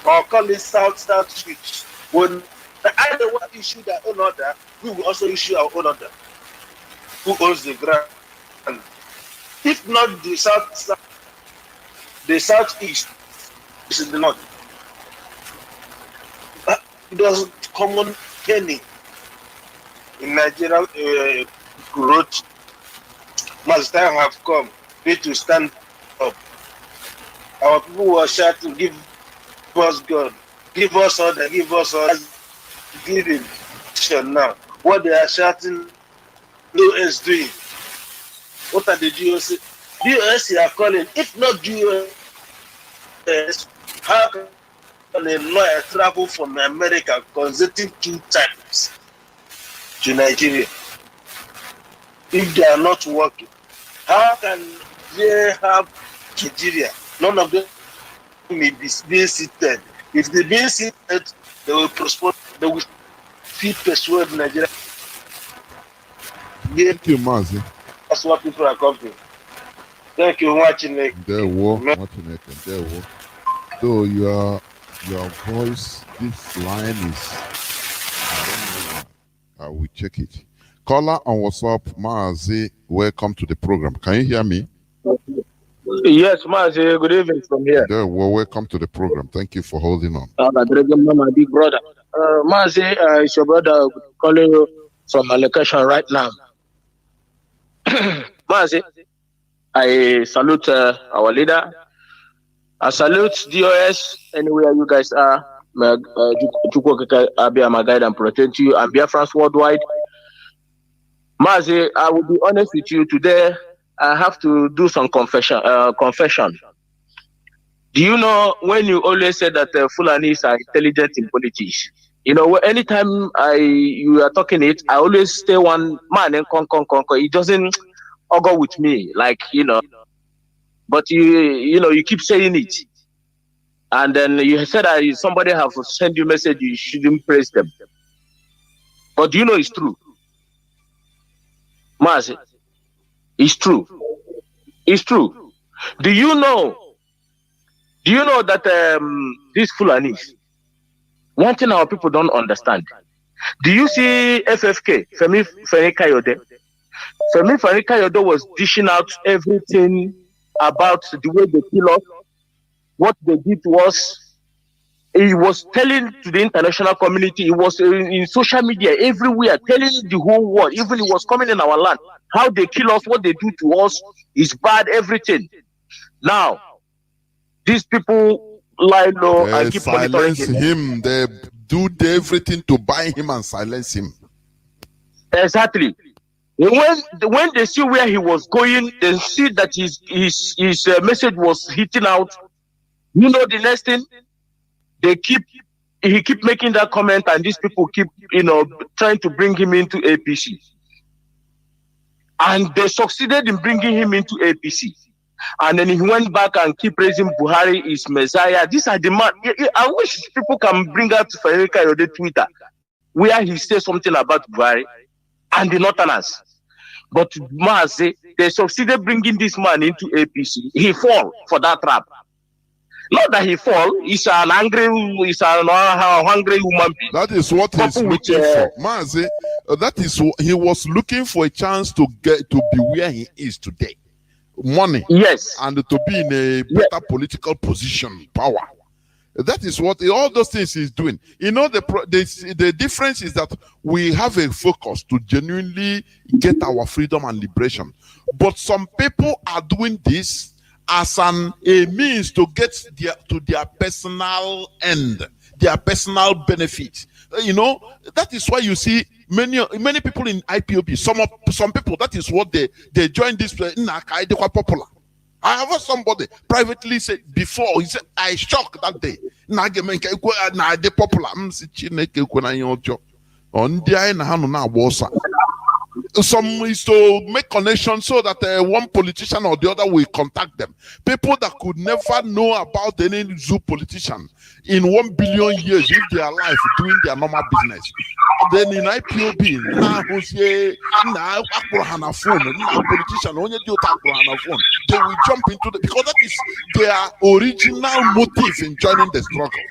Speaker 16: or call it South youth. When either one issue their own order, we will also issue our own order. Who owns the ground? And if not the southeast is in the north. It was common penny in Nigeria. Growth must time have come. Need to stand up. Our people were shouting, give us God. Give us all that. Give us all. Give it now. What they are shouting, US doing. What are the GOC? GOC are calling. If not GOS, how can a lawyer travel from America consecutive 2 times to Nigeria if they are not working? How can they have Nigeria? None of them may be being seated. If they being seated, they will prosper. They will persuade Nigeria.
Speaker 4: Thank you, Mazi.
Speaker 16: That's what people are coming. Thank you for watching.
Speaker 4: There were. So your voice, this line is, I will check it. Caller on WhatsApp, Mazi, welcome to the program. Can you hear me?
Speaker 12: Yes, Mazi, good evening from here.
Speaker 4: There were, welcome to the program. Thank you for holding on.
Speaker 12: My big brother. Mazi, it's your brother calling you from my location right now. Mazi, I salute our leader. I salute DOS anywhere you guys are. I'll be my guide and protect you. And Biafrans worldwide. Mazi, I will be honest with you today. I have to do some confession. Do you know when you always say that Fulanis are intelligent in politics? You know, anytime you are talking it, I always stay one man and con. It doesn't go with me, like, you know. But you keep saying it, and then you said that somebody have sent you a message you shouldn't praise them. But you know it's true, Mazi. It's true. It's true. Do you know that these Fulanis, one thing our people don't understand. Do you see FFK, Femi Kayode? Femi Kayode was dishing out everything about the way they kill us, what they did to us. He was telling to the international community, he was in social media everywhere, telling the whole world, even he was coming in our land, how they kill us, what they do to us is bad, everything. Now, these people lie low and keep
Speaker 4: silence him. They do everything to buy him and silence him.
Speaker 12: Exactly. When they see where he was going, they see that his message was hitting out. You know the next thing, he keep making that comment, and these people keep trying to bring him into APC, and they succeeded in bringing him into APC. And then he went back and keep praising Buhari is Messiah. These are the man. I wish people can bring out Femi Kayode Twitter where he says something about Buhari and the Northerners. But Mazi, they succeeded bringing this man into APC. He fall for that trap. Not that he fall, he's an hungry human being.
Speaker 4: That is what he's looking for. Mazi, that is what he was looking for, a chance to get to be where he is today. Money.
Speaker 12: Yes.
Speaker 4: And to be in a better political position, power. That is what all those things he's doing. You know, the difference is that we have a focus to genuinely get our freedom and liberation. But some people are doing this as a means to get to their personal end, their personal benefit. You know, that is why you see many people in IPOB, some people, that is what they join this place. They quite popular. I have heard somebody privately say before, he said, I shocked that day. They popular. Some is to make connections so that one politician or the other will contact them. People that could never know about any zoo politician in 1 billion years if they are alive doing their normal business. Then in IPOB, they will jump into the, because that is their original motive in joining the struggle.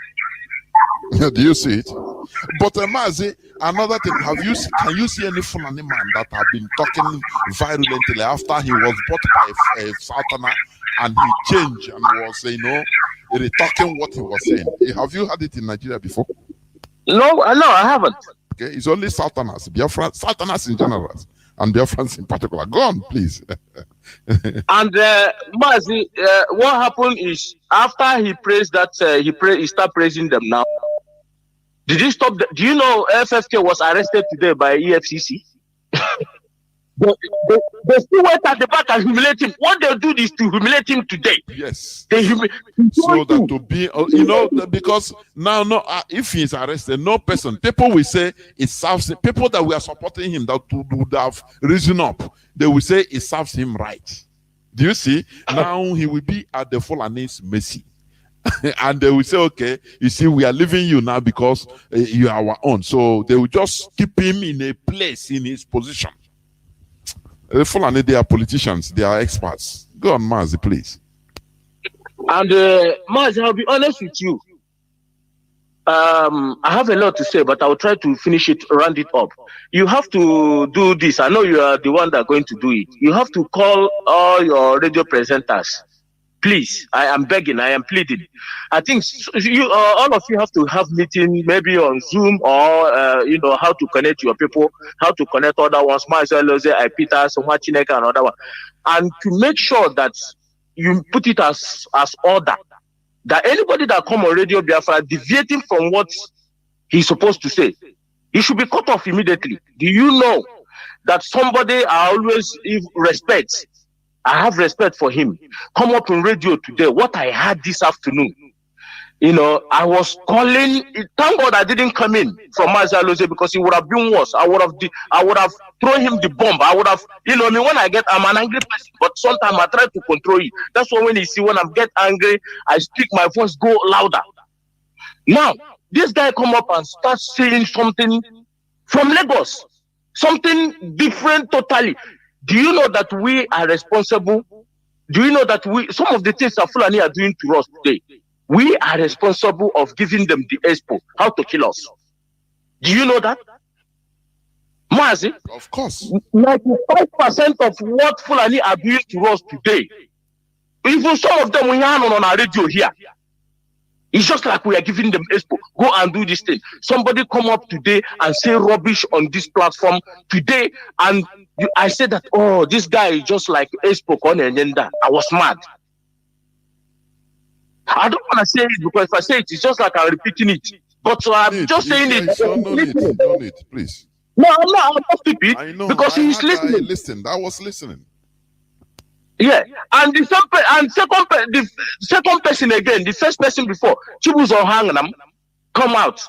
Speaker 4: Do you see it? But Mazi, another thing, can you see any Fulani man that have been talking virulently after he was bought by a Southerner and he changed and was, talking what he was saying? Have you heard it in Nigeria before?
Speaker 12: No, I haven't.
Speaker 4: Okay, it's only Southerners, Southerners in general, and Biafrans in particular. Go on, please.
Speaker 17: And Mazi, what happened is after he praised that, he start praising them now. Did he stop? Do you know FFK was arrested today by EFCC? They still went at the back and humiliate him. What they do is to humiliate him today.
Speaker 4: Yes.
Speaker 17: They
Speaker 4: so that to be, because now, if he is arrested, no person, people will say it serves him. People that we are supporting him that would have risen up, they will say it serves him right. Do you see? Now he will be at the Fulani's mercy. And they will say, okay, you see, we are leaving you now because you are our own. So they will just keep him in a place, in his position. The Fulani, they are politicians, they are experts. Go on, Mazi, please.
Speaker 17: And Mazi, I'll be honest with you. I have a lot to say, but I'll try to finish it, round it up. You have to do this. I know you are the one that are going to do it. You have to call all your radio presenters. Please, I am begging, I am pleading. I think you, all of you have to have meeting, maybe on Zoom or how to connect your people, how to connect other ones, Peter, Somachineka, and other one, and to make sure that you put it as order. That anybody that come on Radio Biafra deviating from what he's supposed to say, he should be cut off immediately. Do you know that somebody I always respect? I have respect for him. Come up on radio today. What I had this afternoon, I was calling. Thank God I didn't come in from Mazi because it would have been worse. I would have thrown him the bomb. I would have, when I'm an angry person, but sometimes I try to control it. That's why when you see when I get angry, I speak, my voice go louder. Now, this guy come up and start saying something from Lagos, something different totally. Do you know that we are responsible? Do you know that some of the things that Fulani are doing to us today, we are responsible of giving them the expo, how to kill us. Do you know that? Mazi?
Speaker 4: Of course.
Speaker 17: 95% of what Fulani are doing to us today, even some of them we are on our radio here. It's just like we are giving them expo. Go and do this thing. Somebody come up today and say rubbish on this platform today, and I said that, this guy is just like expo on agenda. I was mad. I don't want to say it because if I say it, it's just like I'm repeating it. But I'm just saying it.
Speaker 4: No need, please.
Speaker 17: No, I'm not stupid.
Speaker 4: I know.
Speaker 17: Because he's listening.
Speaker 4: I was listening.
Speaker 17: Yeah, and the second person again, the first person before, Chibuz or Hangnam, come out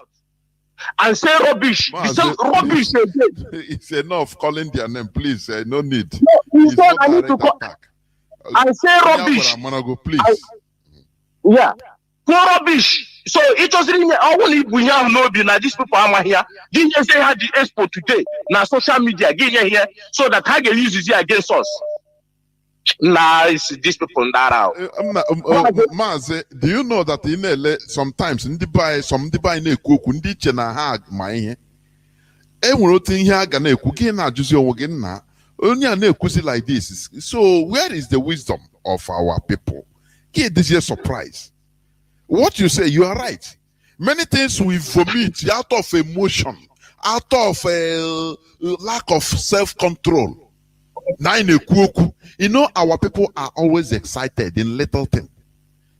Speaker 17: and say rubbish. Rubbish again.
Speaker 4: It's enough calling their name, please. No need.
Speaker 17: No, he said I need to call and say rubbish.
Speaker 4: I'm gonna go, please.
Speaker 17: Yeah, say rubbish. So it was really I want to know now these people are here. Didn't you say had the expo today? Now social media get here so that I can use it against us. Nah, it's these people that out.
Speaker 4: Mazi, do you know that in LA sometimes in Dubai ne kuku ndi chena hag my thing here gonna cooking na juicy again na only na kusi like this. So where is the wisdom of our people? Get this year surprise. What you say, you are right. Many things we vomit out of emotion, out of lack of self-control. Our people are always excited in little things.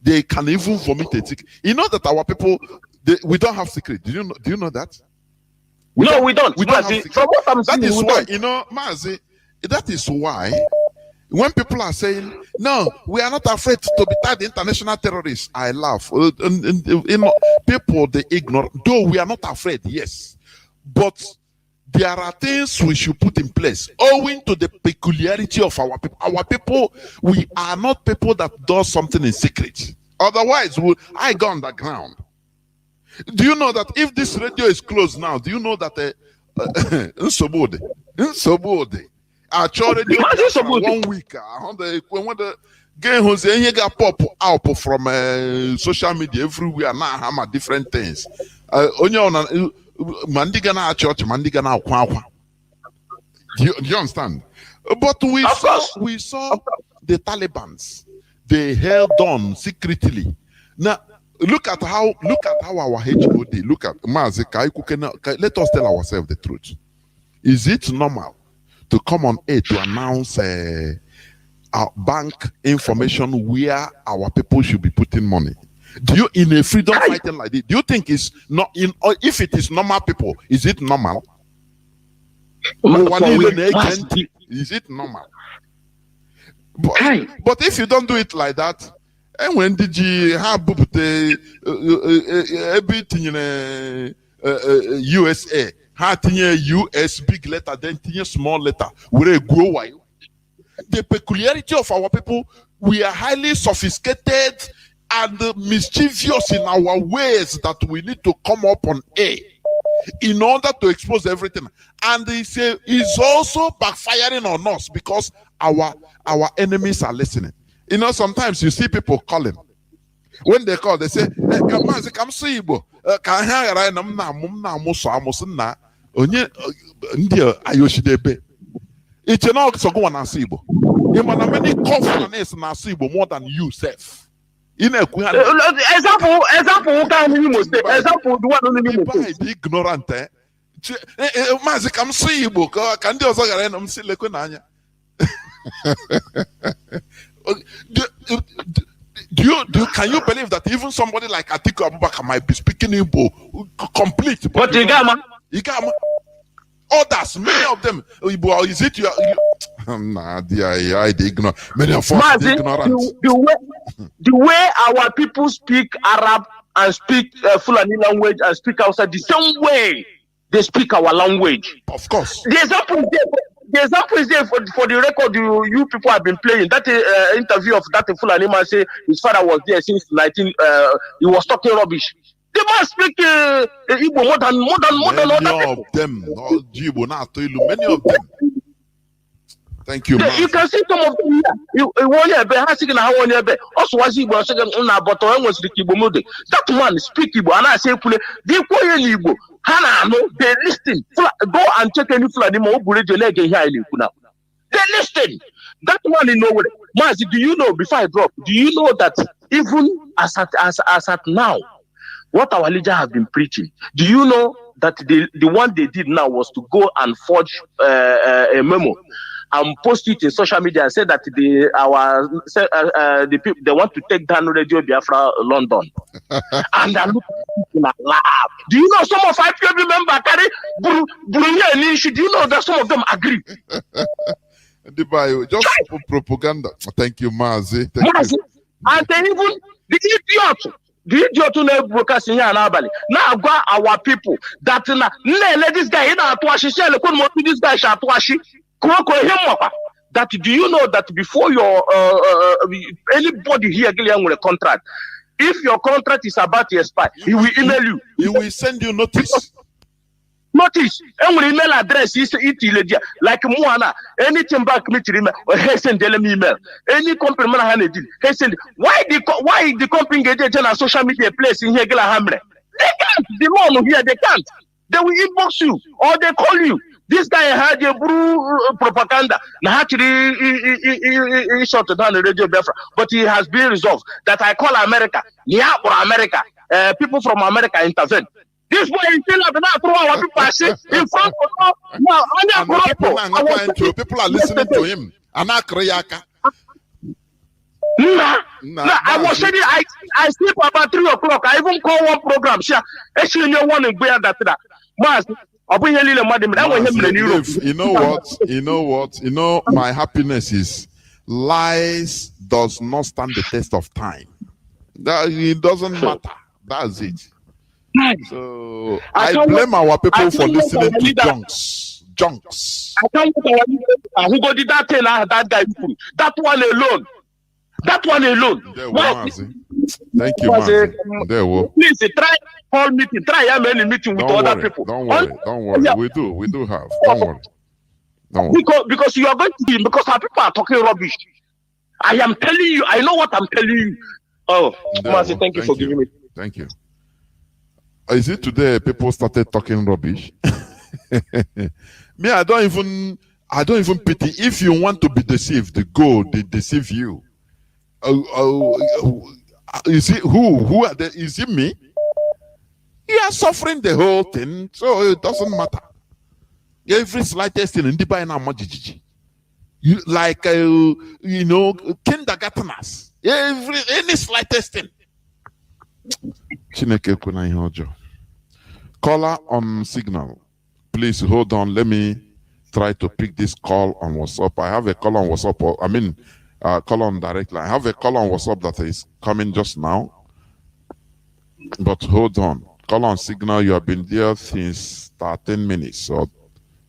Speaker 4: They can even vomit a tick. You know that our people, we don't have secret. Do you know that?
Speaker 17: We don't.
Speaker 4: We don't have from what I'm saying, that is why, Mazi, that is why when people are saying, no, we are not afraid to be tagged international terrorists, I laugh. People, they ignore, though we are not afraid, yes. But there are things we should put in place owing to the peculiarity of our people. Our people, we are not people that do something in secret. Otherwise, I go underground. Do you know that if this radio is closed now, do you know that radio 1 week, when the game was got pop out from social media everywhere now, hammer different things. Mandiga na church, mandiga na kwa. Do you understand? But we saw the Talibans. They held on secretly. Now look at how our HOD. Look at Mazi. Let us tell ourselves the truth. Is it normal to come on air to announce bank information where our people should be putting money. Do you, in a freedom fighting like this, do you think it's not in, or if it is normal people, is it normal? Is it normal? But if you don't do it like that, and when did you have everything in USA, US big letter, then small letter, where go wide. The peculiarity of our people, we are highly sophisticated and mischievous in our ways that we need to come up on air in order to expose everything. And it's also backfiring on us because our enemies are listening. You know, sometimes you see people calling. When they call, they say, Mazi, come see you. It's not so go on Asibo. You man many confidence in Asibo more than you self. Example, the one the ignorant. Mazi come see you. Can do also can you believe that even somebody like Atiku Abubakar might be speaking Igbo complete? But others, many of them, is it your nah, the ignorant. Many of us are ignorant.
Speaker 17: The way our people speak Arab and speak Fulani language and speak Hausa the same way they speak our language.
Speaker 4: Of course.
Speaker 17: The example is there for the record you people have been playing. That interview of that Fulani man say his father was there since he was talking rubbish. They must speak Igbo more than
Speaker 4: many of them. Many of them. Thank you,
Speaker 17: you can see some of them here. That man speak Igbo and I say Igbo. They listen. Go and check any Fulani here in Ikuna. They listen. That one in nowhere. Mazi, do you know, before I drop, do you know that even as at now, what our leader have been preaching, do you know that the one they did now was to go and forge a memo and post it in social media and say that the people they want to take down Radio Biafra London. And they're looking at laugh. Do you know some of IPOB members carry Burundi and Nishi? Do you know that some of them agree?
Speaker 4: Just propaganda. Thank you, Mazi. Thank you.
Speaker 17: And then even the idiot na broadcasting here now our people that let this guy this guy that do you know that before your anybody here getting a contract, if your contract is about to expire, he will email you.
Speaker 4: He will send you notice.
Speaker 17: Notice, and email address is it like Moana. Anything back me to email or he send them email. Any company man he send. Why the company get on social media place in here Hamre? They can't. The law here they can't. They will inbox you or they call you. This guy had a propaganda. Now actually he shut down the Radio Biafra, but he has been resolved that I call America. Yeah, for America. People from America intervene. This boy is still up and throw our people in front of
Speaker 4: people are listening to him. I
Speaker 17: was saying I sleep about 3 o'clock. I even call one program. Actually, no one in that.
Speaker 4: You know what? My happiness is lies does not stand the test of time. That it doesn't matter. That's it. So I blame our people for listening to junks.
Speaker 17: I can't who go did that thing that guy? That one alone.
Speaker 4: Thank you, Mazi. There we
Speaker 17: please try call meeting. Try have any meeting with other people.
Speaker 4: Don't worry. Yeah. We do have. Don't worry.
Speaker 17: Because you are going to be because our people are talking rubbish. I am telling you. I know what I'm telling you. Oh, Mazi, thank you for giving me.
Speaker 4: Thank you. Is it today people started talking rubbish? Me, I don't even pity. If you want to be deceived, go. They deceive you. Is it who are they? Is it me? You are suffering the whole thing, so it doesn't matter. Every slightest thing in the like kindergarteners. Any slightest thing. Chineke kwena ihe ọjọọ. Caller on signal. Please hold on. Let me try to pick this call on WhatsApp. I have a call on WhatsApp. Call on direct line. I have a call on WhatsApp that is coming just now. But hold on. Call on signal. You have been there since 13 minutes. So,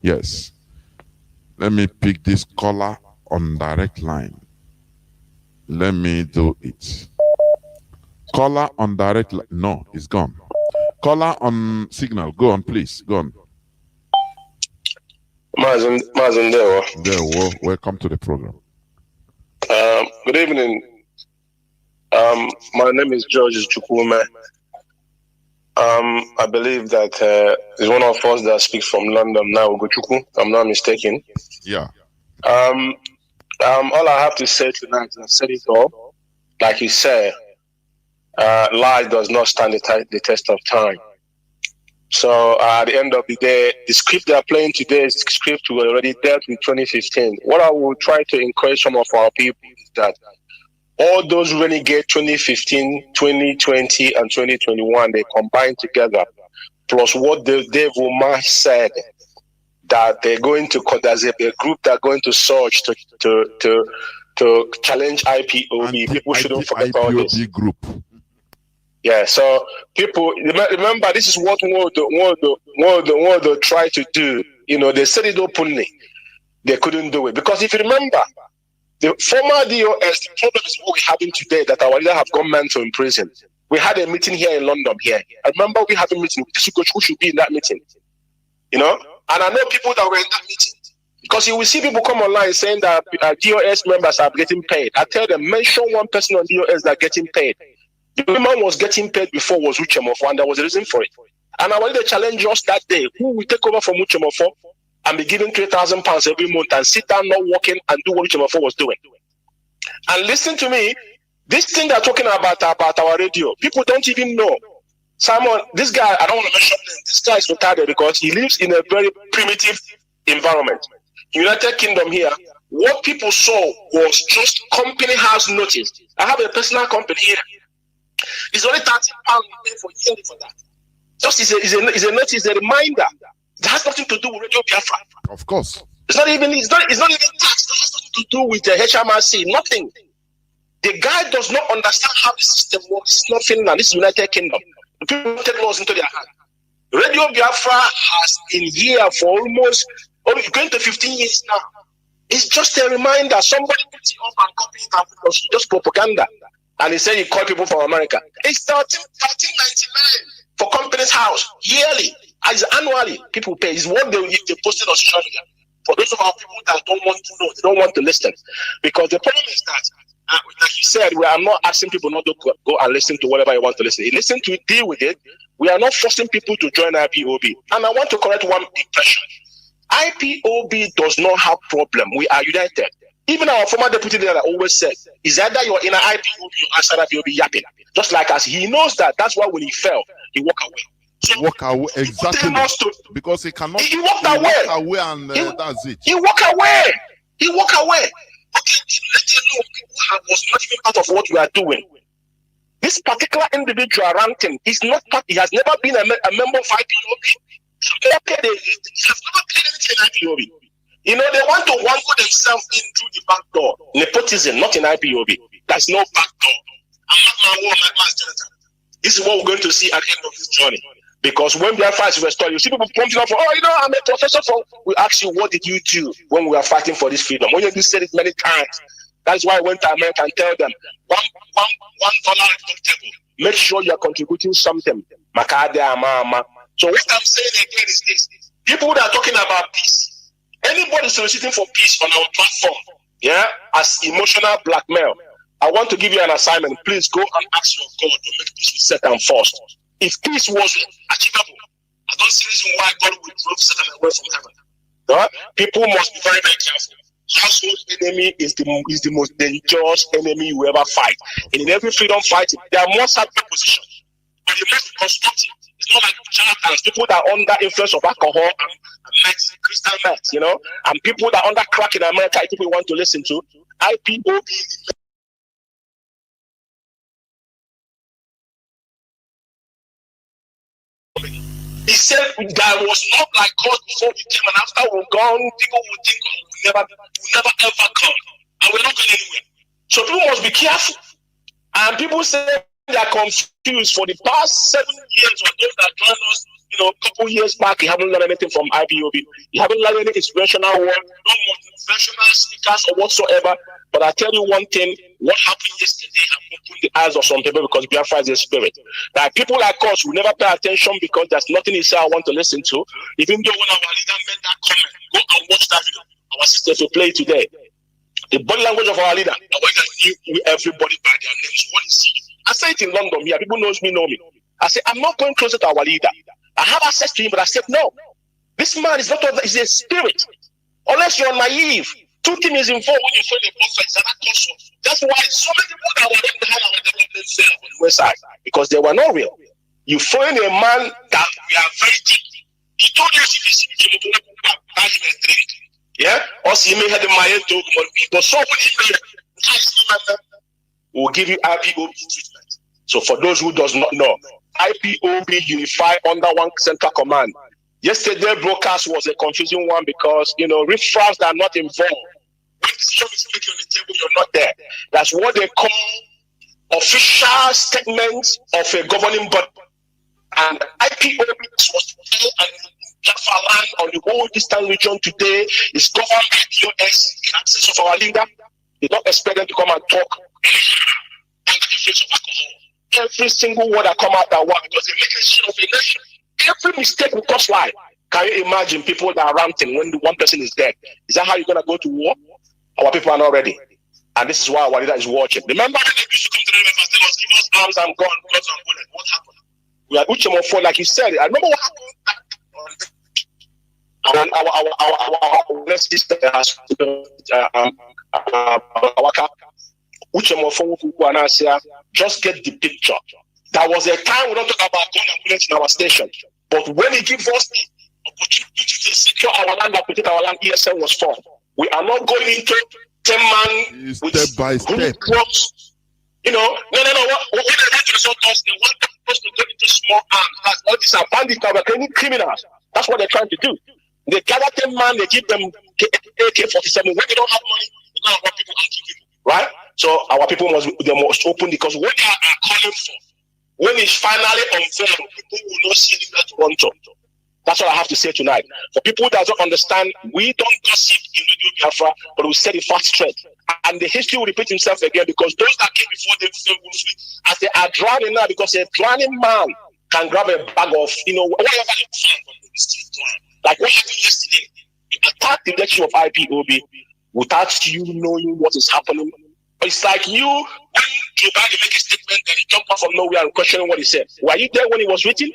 Speaker 4: yes. Let me pick this caller on direct line. Let me do it. Caller on direct line. No, it's gone. Caller on signal. Go on, please. Go on.
Speaker 18: Mazi,
Speaker 4: welcome to the program.
Speaker 18: Good evening. My name is George Chukwume. I believe that is one of us that speaks from London now, Ugochukwu, if I'm not mistaken.
Speaker 4: Yeah.
Speaker 18: All I have to say tonight is I said it all. Like you said, lie does not stand the test of time. So at the end of the day, the script they are playing today is the script we already dealt with 2015. What I will try to encourage some of our people is that all those renegade 2015, 2020, and 2021, they combine together, plus what the devil March said, that they're going to, there's a group that are going to search to challenge IPOB. People shouldn't forget all this.
Speaker 4: Group.
Speaker 18: Yeah, so people remember this is what World try to do. You know, they said it openly. They couldn't do it. Because if you remember, the former DOS, the problem is what we're having today, that our leader have gone mental in prison. We had a meeting here in London here. I remember we had a meeting. Who should be in that meeting? You know? And I know people that were in that meeting. Because you will see people come online saying that DOS members are getting paid. I tell them, mention one person on DOS that are getting paid. The woman was getting paid before was Uchemofo, and there was a reason for it. And I wanted to challenge us that day. Who will take over from Uchemofo and be given £3,000 every month and sit down not working and do what Uchemofo was doing? And listen to me, this thing they're talking about our radio, people don't even know. Simon, this guy, I don't want to mention him, this guy is retarded because he lives in a very primitive environment. United Kingdom here, what people saw was just company house notice. I have a personal company here. It's only £30 for yearly for that. Just is a notice, a reminder. It has nothing to do with Radio Biafra.
Speaker 4: Of course.
Speaker 18: It's not even tax. It has nothing to do with the HMRC. Nothing. The guy does not understand how the system works. It's not Finland. This is United Kingdom. The people take laws into their hand. Radio Biafra has been here for almost going to 15 years now. It's just a reminder. Somebody puts it up and copy it and just propaganda. And he said he called people from America. It's $13.99 for company's house yearly. As annually, people pay. It's what they posted on social media. For those of our people that don't want to know, they don't want to listen. Because the problem is that, like you said, we are not asking people not to go and listen to whatever you want to listen. Listen to it, deal with it. We are not forcing people to join IPOB. And I want to correct one impression. IPOB does not have problem. We are united. Even our former deputy leader always said, is either you're in an IPOB or outside IPOB yapping. Just like us. He knows that. That's why when he fell, he walked away. So
Speaker 4: walk away, exactly. Because he cannot.
Speaker 18: He walked away.
Speaker 4: And that's it.
Speaker 18: He walked away. He walked away. Okay, let alone people was not even part of what we are doing. This particular individual ranting is not part. He has never been a member of IPOB. He has never played anything in IPOB. You know, they want to wangle themselves in through the back door. Nepotism, not in IPOB. There's no back door. I'm not my war, my master. This is what we're going to see at the end of this journey. Because when we are fighting restored, you see people prompting up for, oh, you know, I'm a professor for. We ask you, what did you do when we were fighting for this freedom? When you said it many times. That's why I went to America and tell them, $1 deductible. Make sure you are contributing something. So what I'm saying again is this. People that are talking about peace, anybody soliciting for peace on our platform, yeah, as emotional blackmail, I want to give you an assignment. Please go and ask your God to make peace with Satan first. If peace was achievable, I don't see reason why God would drop Satan away from heaven. Right? People must be very, very careful. Household enemy is the most dangerous enemy you ever fight. And in every freedom fight, there must have a position. but it must be constructive. It's not like charlatans, people that are under influence of alcohol and meth, crystal meth, you know, and people that are under crack in America, people want to listen to. IPOB. He said that was not like God before we came, and after we're gone, people will think we'll never ever come, and we're not going anywhere. So people must be careful. And people say they are confused. For the past 7 years, or those that joined us, you know, a couple years back, you haven't learned anything from IPOB. You haven't learned any inspirational word, no motivational speakers or whatsoever. But I tell you one thing, what happened yesterday has opened the eyes of some people, because Biafra is a spirit. That people like us will never pay attention because there's nothing he said I want to listen to. Even though when our leader made that comment, go and watch that video. Our sisters will play it today. The body language of our leader, the way that knew everybody by their names, what is he? I say it in London here, people know me. I say, I'm not going closer to our leader. I have access to him, but I said, no. This man is not, he's a spirit. Unless you're naive. Two things is involved when you find a prophet, and that culture. That's why so many people that were in the hand of development failed on the west side, because they were not real. You find a man that we are very deep. He told us if you see him, buy him a drink. Yeah? Also, you may have the Mayan to but so will give you IPOB treatment. So for those who does not know, IPOB unify under one central command. Yesterday broadcast was a confusing one because, you know, riffraffs that are not involved. When decision is taken on the table, you're not there. That's what they call official statements of a governing body. And IPOB was Biafra land on the whole eastern region today is governed by POS in absence of our leader. They don't expect them to come and talk under the influence of alcohol. Every single word that come out that one, because they make a shit of a nation. Every mistake will cost life. Can you imagine people that are ranting when the one person is dead? Is that how you're gonna go to war? Our people are not ready. And this is why our leader is watching. Remember when they used to come to the river and tell us, give us arms and guns, guns and bullets. What happened? We are Uchemofor, like you said. I remember what happened. And our sister has just get the picture. There was a time we don't talk about gun and bullets in our station, but when he gives us the opportunity to secure our land, and protect our land, ESM was formed. We are not going into 10-man with
Speaker 4: step by step.
Speaker 18: Clubs. You know, no. What they want to result us, they want us to go into small arms. All these are bandits, criminals. That's what they're trying to do. They gather 10 man, they give them AK-47. When they don't have money, they don't have people and kill people, right? So our people must open, because what they are calling for, when it's finally unveiled, people will not see that Toronto. That's what I have to say tonight. For people that don't understand, we don't gossip in Radio Biafra, but we set the facts straight. And the history will repeat itself again, because those that came before them failed woefully, as they are drowning now, because a drowning man can grab a bag of, you know, whatever they find, but they will still drown. Like what happened yesterday, you attacked the election of IPOB without you knowing what is happening. It's like you, when Joe Biden make a statement, then he jumped out from nowhere and questioning what he said. Were you there when it was written?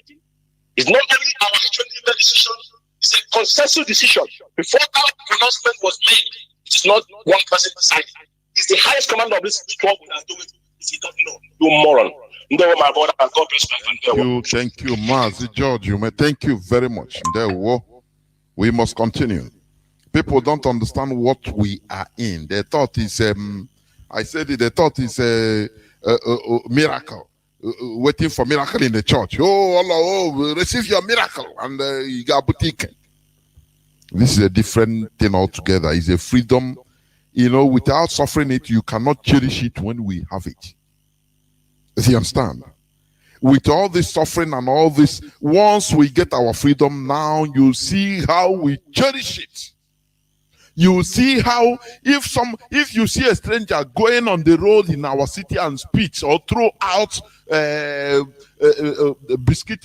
Speaker 18: It's not only our HND decision, it's a consensus decision. Before that pronouncement was made, it's not one person deciding. It's the highest commander of this struggle that do it. If you don't know, you moron. My brother, God bless my family.
Speaker 4: Thank you, Mazi George. Thank you very much. We must continue. People don't understand what we are in. They thought it's I said it. They thought it's a miracle, waiting for miracle in the church. Oh Allah, receive your miracle, and you got boutique. This is a different thing altogether. It's a freedom. You know, without suffering it, you cannot cherish it when we have it. Do you understand? With all this suffering and all this, once we get our freedom, now you see how we cherish it. You see how if you see a stranger going on the road in our city and spit or throw out biscuit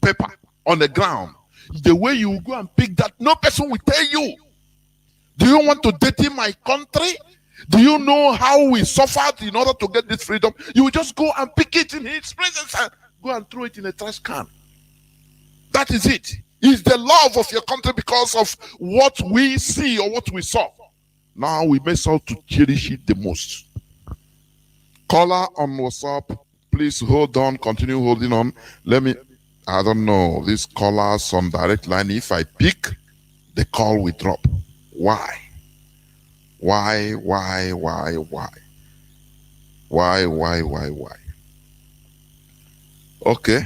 Speaker 4: paper on the ground, the way you go and pick that, no person will tell you. Do you want to dirty my country? Do you know how we suffered in order to get this freedom? You just go and pick it in his presence and go and throw it in a trash can. That is it. It's the love of your country because of what we see or what we saw. Now we may start to cherish it the most. Caller on WhatsApp Please hold on, continue holding on. Let me, I don't know, this callers on direct line, if I pick, the call will drop. Why? Why? Okay.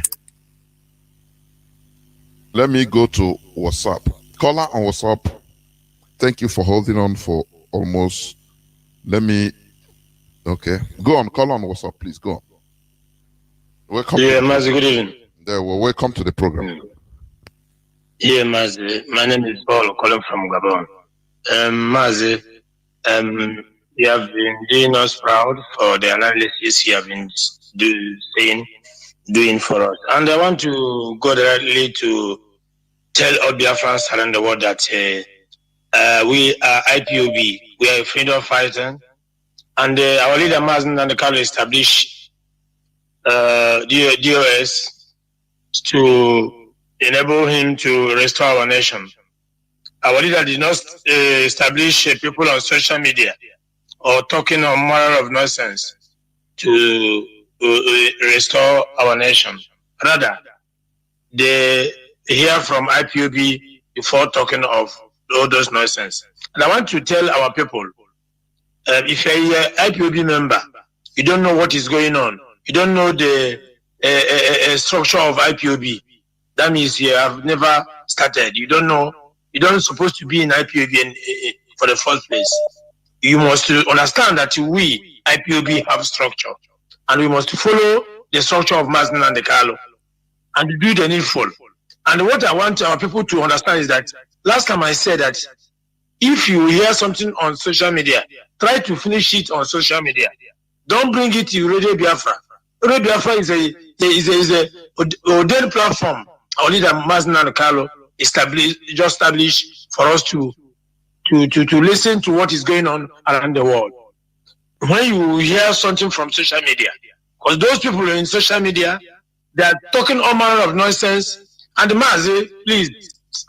Speaker 4: Let me go to WhatsApp. Caller on WhatsApp. Thank you for holding on for almost. Let me. Okay. Go on. Call on WhatsApp, please. Go on. Welcome.
Speaker 19: Yeah, Mazi, good evening.
Speaker 4: There, well, welcome to the program.
Speaker 19: Yeah, Mazi. My name is Paul, calling from Gabon. Mazi, you have been doing us proud for the analysis you have been doing for us. And I want to go directly to tell all Biafrans around the world that we are IPOB, we are a freedom fighter, and our leader Mazi Nandekalo established DOS to enable him to restore our nation. Our leader did not establish people on social media or talking on moral of nonsense to restore our nation. Rather, they hear from IPOB before talking of all those nonsense. And I want to tell our people, if you're an IPOB member, you don't know what is going on, you don't know the structure of IPOB, that means you have never started. You don't know, you don't supposed to be in IPOB for the first place. You must understand that we, IPOB, have structure. And we must follow the structure of Mazi Nandekalo and do the needful. And what I want our people to understand is that last time I said that if you hear something on social media, try to finish it on social media. Don't bring it to Radio Biafra. Radio Biafra is a ordained platform. Our leader Mazi Nandekalo established for us to listen to what is going on around the world. When you hear something from social media, because those people in social media, they are talking all manner of nonsense. And Mazi, please,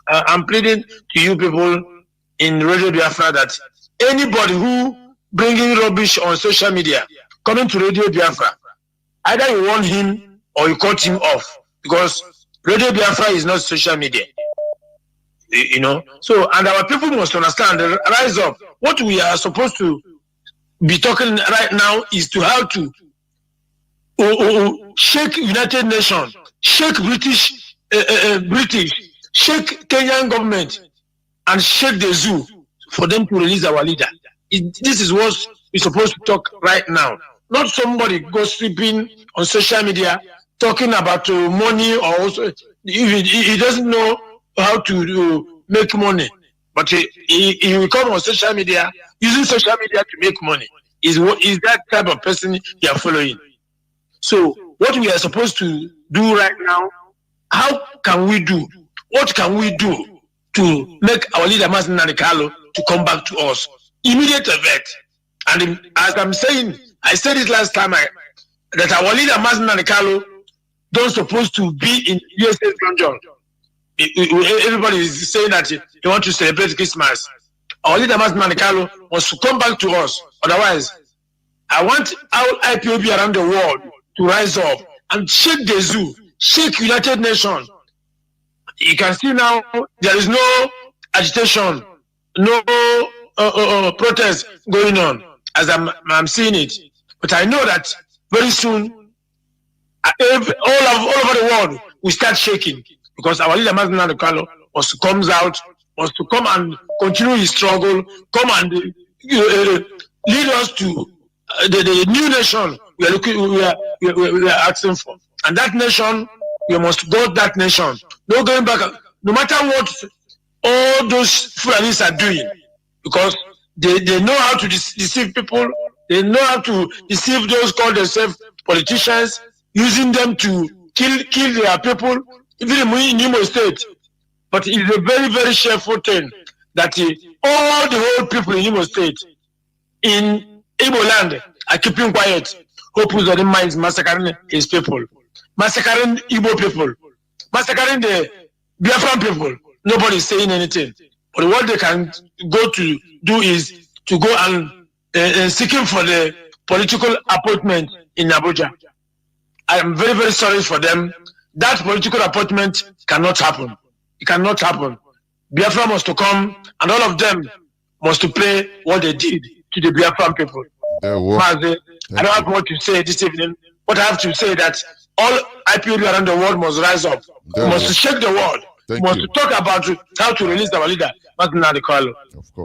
Speaker 19: I'm pleading to you people in Radio Biafra that anybody who bringing rubbish on social media, coming to Radio Biafra, either you want him or you cut him off, because Radio Biafra is not social media. You know, so, and our people must understand, rise up. What we are supposed to be talking right now is to how to shake United Nations, shake British, shake Kenyan government, and shake the zoo for them to release our leader. This is what we're supposed to talk right now. Not somebody gossiping on social media, talking about money, or also, he doesn't know how to make money. But he will come on social media, using social media to make money. Is that type of person you are following? So what we are supposed to do right now, how can we do? What can we do to make our leader Mazi Nandekalo to come back to us? Immediate effect. And as I'm saying, I said it last time, that our leader Mazi Nandekalo don't supposed to be in USA London. Everybody is saying that they want to celebrate Christmas. Our leader Mazi Nandekalo wants to come back to us. Otherwise, I want our IPOB around the world to rise up and shake the zoo, shake United Nations. You can see now there is no agitation, no protest going on as I'm seeing it. But I know that very soon, all over the world will start shaking, because our leader Mazi Nandekalo wants to come out, wants to come and continue his struggle, come and lead us to the new nation we are asking for. And that nation, we must go that nation. No going back, no matter what all those Fulanis are doing, because they know how to deceive people, they know how to deceive those called themselves politicians, using them to kill their people, even in Imo State. But it's a very, very shameful thing that all the whole people in Imo State, in Igbo land, are keeping quiet. Hope who's on the minds massacring his people, massacring Igbo people, massacring the Biafran people. Nobody is saying anything. But what they can go to do is to go and seeking for the political appointment in Abuja. I am very, very sorry for them. That political appointment cannot happen. It cannot happen. Biafra must to come, and all of them must to pay what they did to the Biafran people. Mazi, I don't have more to say this evening. What I have to say that all IPOB around the world must rise up. We must shake the world. We must talk about how to release our leader, Martin Nandekalo.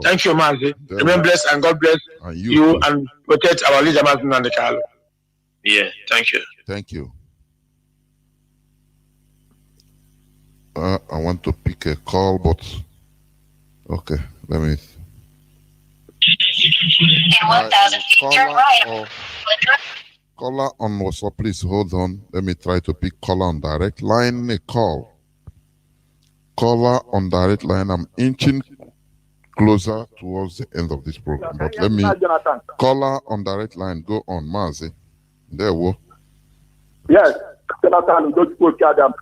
Speaker 19: Thank you, Mazi. Remain blessed, and God bless you and protect our leader, Martin Nandekalo. Yeah, thank you.
Speaker 4: Thank you. I want to pick a call, but okay, let me.
Speaker 20: In 1,000 feet, turn right.
Speaker 4: Caller on WhatsApp, please hold on. Let me try to pick caller on direct line. A call. Caller on direct line. I'm inching closer towards the end of this program, but let me. Caller on direct line. Go on, Mazi. There we go.
Speaker 14: Yes. Jonathan, don't put Adam.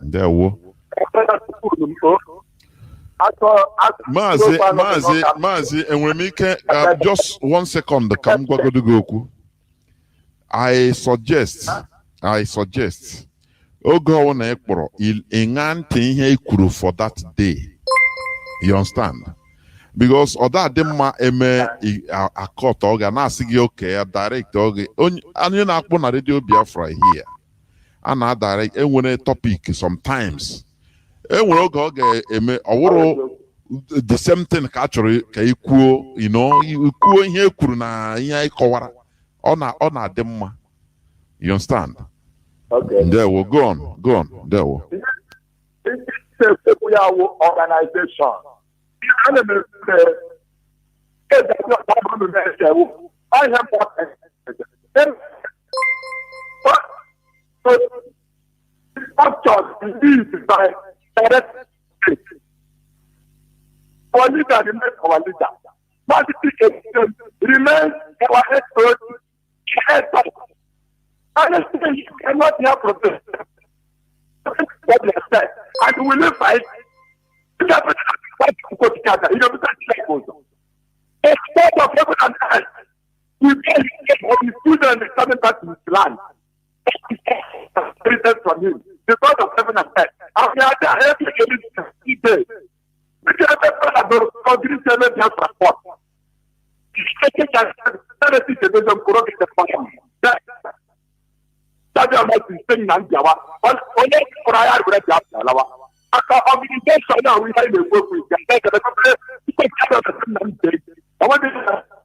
Speaker 4: There we go. Mazi, and we make just 1 second. I suggest. Ogo on Ekporo, il engante ihe ikuru for that day. You understand? Because other dema eme a court organ asigi okay a direct organ. Anu na akpo na radio Biafra here. Ana direct enwere topic sometimes. Enwere oge eme aworo the same thing ka chọrọ ka ikwuo, you know, ikwuo ihe kwuru na ihe ikọwara. Ọ na dị mma. You understand?
Speaker 14: Okay.
Speaker 4: There we go on. There we.
Speaker 14: It's a organization. I have by our leader remains our leader. Remains our head. Honestly, you cannot hear protest. What they said, and we will fight. You have to go together. You have to go. It's part of heaven and earth. We can get the students coming back to this land. From him, the God of heaven and earth. And we are there every day. We can that's why I'm saying that Java. But only for I are going to have Java. After organization now, we have a work with them. I want to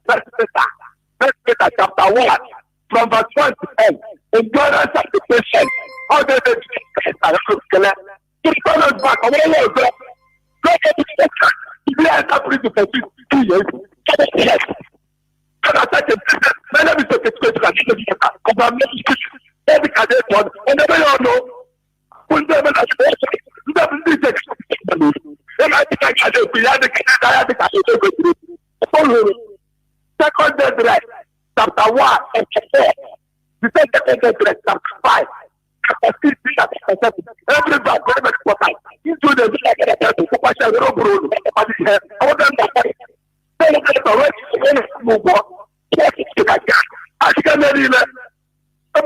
Speaker 14: let's get at chapter 1 from verse 1 to 10. Endurance of the patient. How they to turn us back. I want to go. Go to the sector. We are not free to pursue 2 years. And I said, my name is Dr. Every cadet one, and never know. When they were at work, you never need to expect the news. And I think I had a periodic second dead, chapter 1 and chapter 4. The second dead, chapter 5. Chapter 6, everybody, very much important. Into the village, I want them to fight. They look at the rest, they move on. I can't believe it. I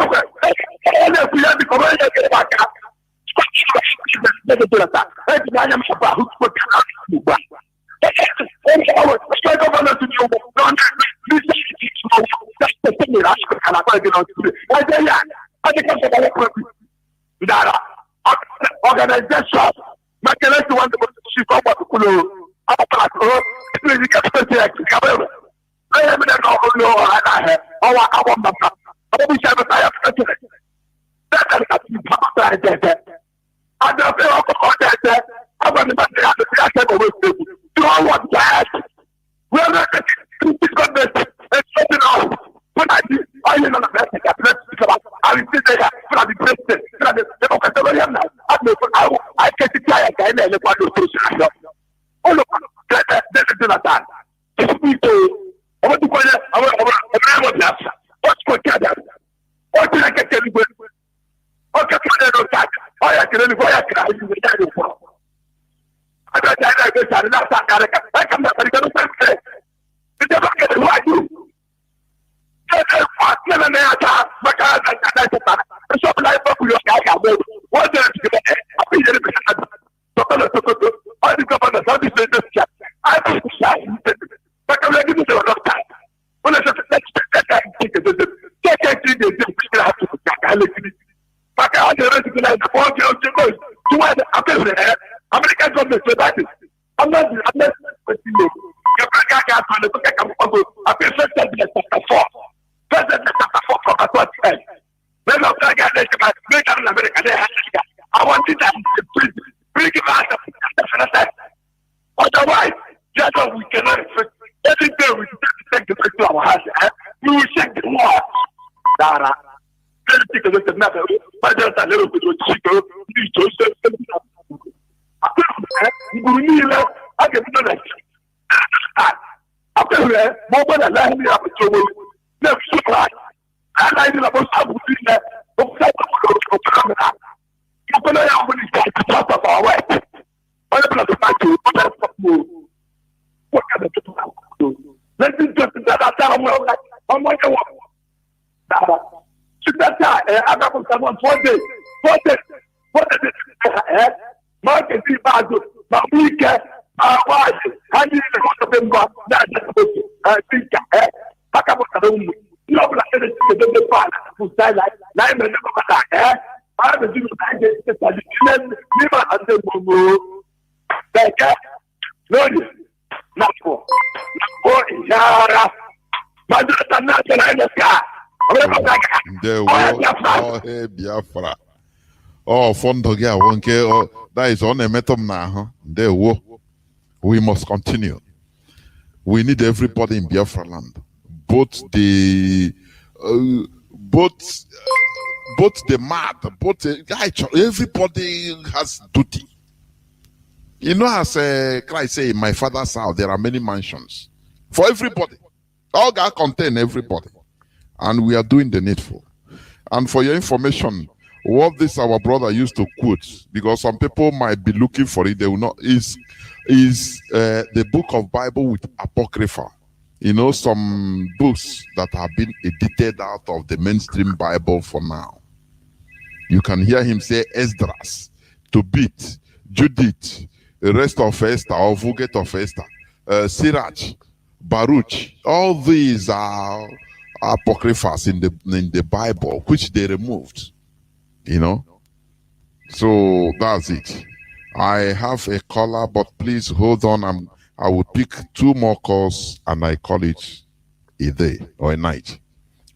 Speaker 14: don't I want it to bring him out of the otherwise, just what we cannot expect. Every day we take the break to our house, we will check the wall. Dara. Let's take a look at that. But just a little bit of chico. I can do that. After that, more than a line up to never surprise. I like it about some that. You can have when it's to talk about our way. What kind of let's just that I'm going to walk. That I got someone 4 days. Market is bad. My weekend, wife, I need to go to them. That's I think I can't go to the you know, like the father who died like 9 minutes of that. I was doing never under like that. No, not for Yara.
Speaker 4: Biafra. Oh, Fondogia won't care. That is on a metom now. There, we must continue. We need everybody in Biafra land, both the mad, everybody has duty. You know, as Christ say, in my father's house, there are many mansions for everybody. All God contain everybody, and we are doing the needful. And for your information, what this our brother used to quote, because some people might be looking for it, they will not. Is the book of Bible with apocrypha. You know, some books that have been edited out of the mainstream Bible for now. You can hear him say Esdras, Tobit, Judith, the rest of Esther, or Vulgate of Esther, Sirach, Baruch. All these are apocryphas in the Bible, which they removed. You know, so that's it. I have a caller, but please hold on. I will pick 2 more calls, and I call it a day or a night.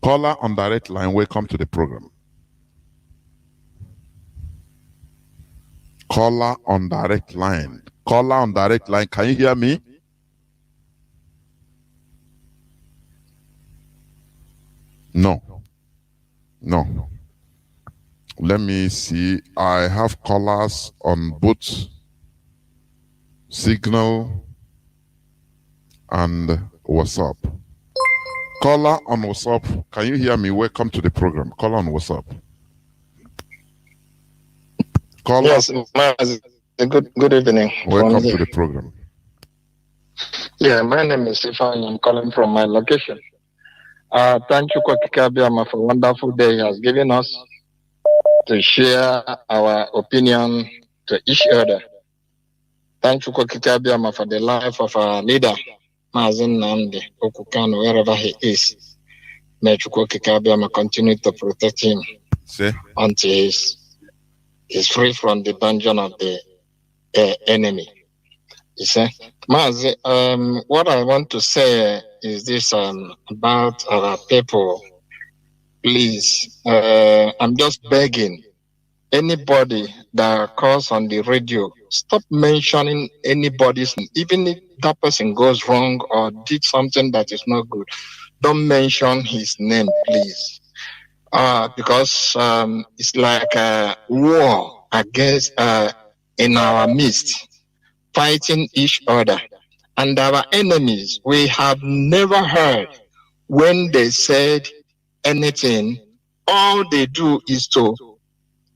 Speaker 4: Caller on direct line, welcome to the program. Caller on direct line. Caller on direct line. Can you hear me? No. Let me see. I have callers on both Signal and WhatsApp. Caller on WhatsApp. Can you hear me? Welcome to the program. Caller on WhatsApp. Caller.
Speaker 13: Yes, Mazi. Good evening.
Speaker 4: Welcome to the program.
Speaker 13: Yeah, my name is Stefan. I'm calling from my location. Thank you, Kwakikabiama, for a wonderful day he has given us to share our opinion to each other. Thank you, Kwakikabiama, for the life of our leader, Mazin Nandi Okukano, wherever he is. May Kwakikabiama continue to protect him until he's free from the dungeon of the enemy. You see, Mazi, what I want to say is this about our people. Please, I'm just begging anybody that calls on the radio, stop mentioning anybody's name. Even if that person goes wrong or did something that is not good, don't mention his name, please. Because it's like a war against in our midst, fighting each other. And our enemies, we have never heard when they said anything. All they do is to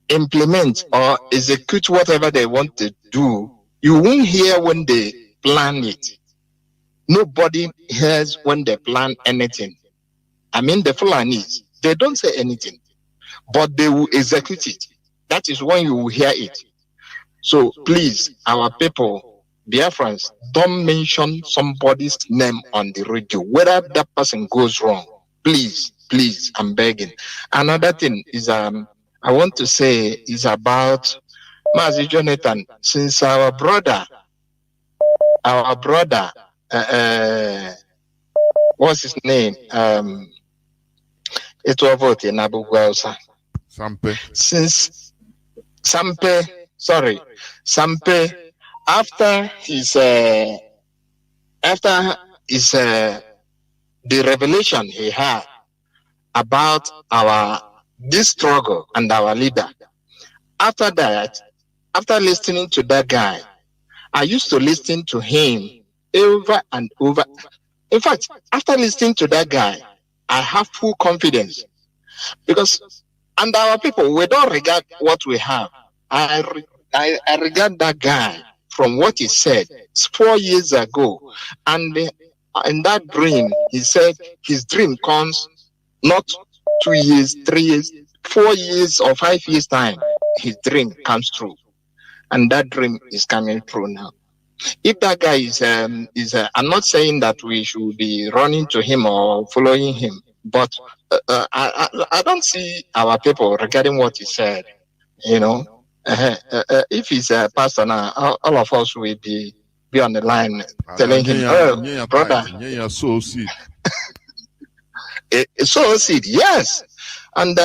Speaker 13: implement or execute whatever they want to do. You won't hear when they plan it. Nobody hears when they plan anything. I mean, the Fulanis, they don't say anything, but they will execute it. That is when you will hear it. So please, our people, Biafrans, don't mention somebody's name on the radio, whether that person goes wrong. Please, I'm begging. Another thing is, I want to say is about Mazi Jonathan. Since our brother, what's his name?
Speaker 12: It vote in Abu Hausa.
Speaker 4: Sampe.
Speaker 12: Since Sampe, after his the revelation he had about this struggle and our leader. After that, after listening to that guy, I used to listen to him over and over. In fact, after listening to that guy, I have full confidence because, and our people, we don't regard what we have. I regard that guy from what he said 4 years ago, and in that dream, he said his dream comes not 2 years, 3 years, 4 years, or 5 years time. His dream comes true, and that dream is coming true now. If that guy I'm not saying that we should be running to him or following him, but I don't see our people regarding what he said. You know, if he's a pastor now, all of us will be on the line telling him, "Oh, brother,
Speaker 4: sow seed."
Speaker 12: Sow seed, yes." And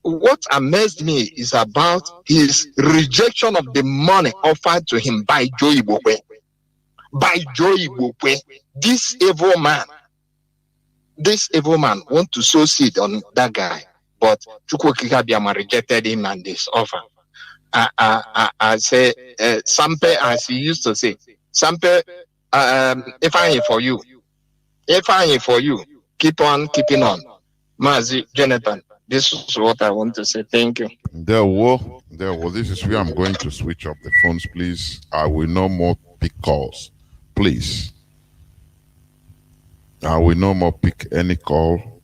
Speaker 12: what amazed me is about his rejection of the money offered to him by Joe Ibokwe. By Joe Ibokwe, this evil man want to sow seed on that guy, but Chukwuka Biama rejected him and this offer. I say, Sampe, as he used to say, Sampe, if I ain't for you, keep on keeping on. Mazi, Jonathan, this is what I want to say. Thank you.
Speaker 4: There was. This is where I'm going to switch off the phones, please. I will no more pick calls, please. I will no more pick any call.